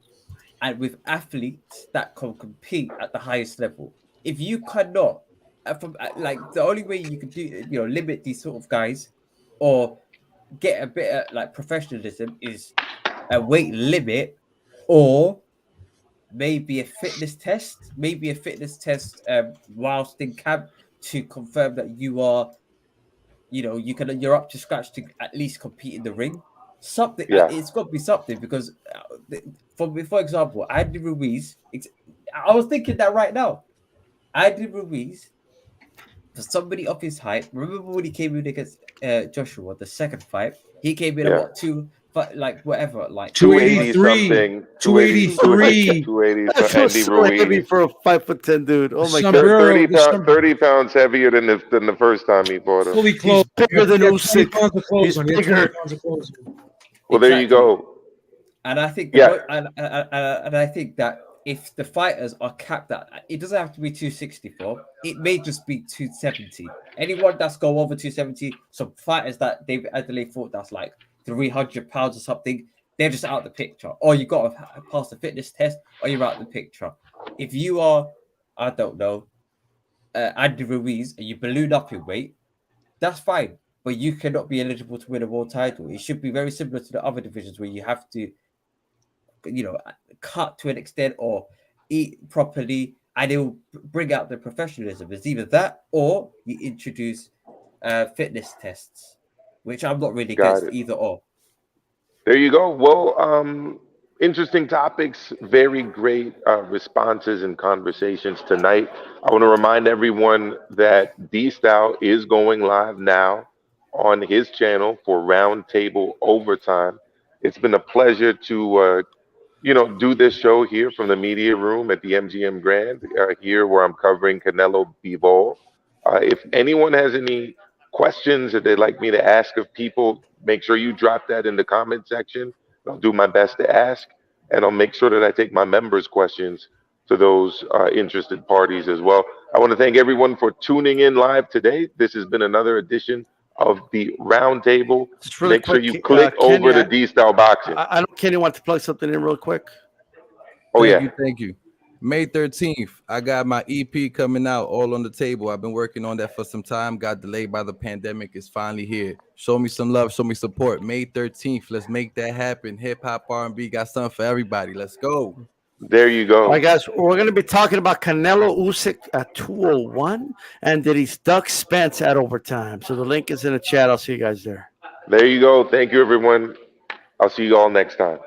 [SPEAKER 3] and with athletes that can compete at the highest level. If you cannot, like, the only way you can do, limit these sort of guys, or get a bit of like professionalism, is a weight limit, or maybe a fitness test, whilst in camp, to confirm that you are, you're up to scratch to at least compete in the ring. Something,
[SPEAKER 1] Yeah.
[SPEAKER 3] it's got to be something, because for example, Andy Ruiz, I was thinking that right now. Andy Ruiz, for somebody of his height, remember when he came in against Joshua, the second fight, he came in
[SPEAKER 1] Yeah.
[SPEAKER 3] about
[SPEAKER 1] 280
[SPEAKER 2] 283.
[SPEAKER 1] something.
[SPEAKER 2] 283.
[SPEAKER 1] 280
[SPEAKER 4] That
[SPEAKER 1] for
[SPEAKER 4] was
[SPEAKER 1] Andy
[SPEAKER 4] so heavy
[SPEAKER 1] Ruiz.
[SPEAKER 4] for a 5'10" dude. Oh my
[SPEAKER 2] Some
[SPEAKER 4] god.
[SPEAKER 2] girl-
[SPEAKER 1] 30 pounds heavier than the first time he fought him.
[SPEAKER 2] Fully
[SPEAKER 4] He's
[SPEAKER 2] clothed.
[SPEAKER 4] bigger than
[SPEAKER 2] He had 20
[SPEAKER 4] Usyk.
[SPEAKER 2] pounds of clothes
[SPEAKER 4] He's
[SPEAKER 2] on. He had 20
[SPEAKER 4] bigger.
[SPEAKER 2] pounds of clothes on.
[SPEAKER 1] Well, there you
[SPEAKER 3] Exactly.
[SPEAKER 1] go.
[SPEAKER 3] And I think
[SPEAKER 1] Yeah.
[SPEAKER 3] and I think that if the fighters are capped at, it doesn't have to be 264. It may just be 270. Anyone that's go over 270, some fighters that David Adelaide fought that's like 300 pounds or something, they're just out of the picture. Or you got to pass the fitness test, or you're out of the picture. If you are, I don't know, Andy Ruiz, and you balloon up in weight, that's fine. But you cannot be eligible to win a world title. It should be very similar to the other divisions where you have to, cut to an extent or eat properly, and it will bring out the professionalism. It's either that, or you introduce fitness tests, which I'm not really
[SPEAKER 1] Got
[SPEAKER 3] against
[SPEAKER 1] it.
[SPEAKER 3] either or.
[SPEAKER 1] There you go. Well, interesting topics, very great responses and conversations tonight. I want to remind everyone that D-Style is going live now on his channel for Roundtable Overtime. It's been a pleasure to do this show here from the media room at the MGM Grand, here where I'm covering Canelo Bivol. If anyone has any questions that they'd like me to ask of people, make sure you drop that in the comment section. I'll do my best to ask, and I'll make sure that I take my members' questions to those interested parties as well. I want to thank everyone for tuning in live today. This has been another edition of the Roundtable.
[SPEAKER 4] Just really
[SPEAKER 1] Make sure
[SPEAKER 4] quick,
[SPEAKER 1] you click over
[SPEAKER 4] Kenny,
[SPEAKER 1] to D-Style Boxing.
[SPEAKER 4] I know Kenny wants to plug something in real quick.
[SPEAKER 1] Oh,
[SPEAKER 5] Thank
[SPEAKER 1] yeah.
[SPEAKER 5] you, thank you. May 13th, I got my EP coming out, all on the table. I've been working on that for some time. Got delayed by the pandemic. It's finally here. Show me some love. Show me support. May 13th. Let's make that happen. Hip hop, R&B got something for everybody. Let's go.
[SPEAKER 1] There you go.
[SPEAKER 4] All right, guys, we're going to be talking about Canelo Usyk at 201, and did he duck Spence at overtime? So the link is in the chat. I'll see you guys there.
[SPEAKER 1] There you go. Thank you, everyone. I'll see you all next time.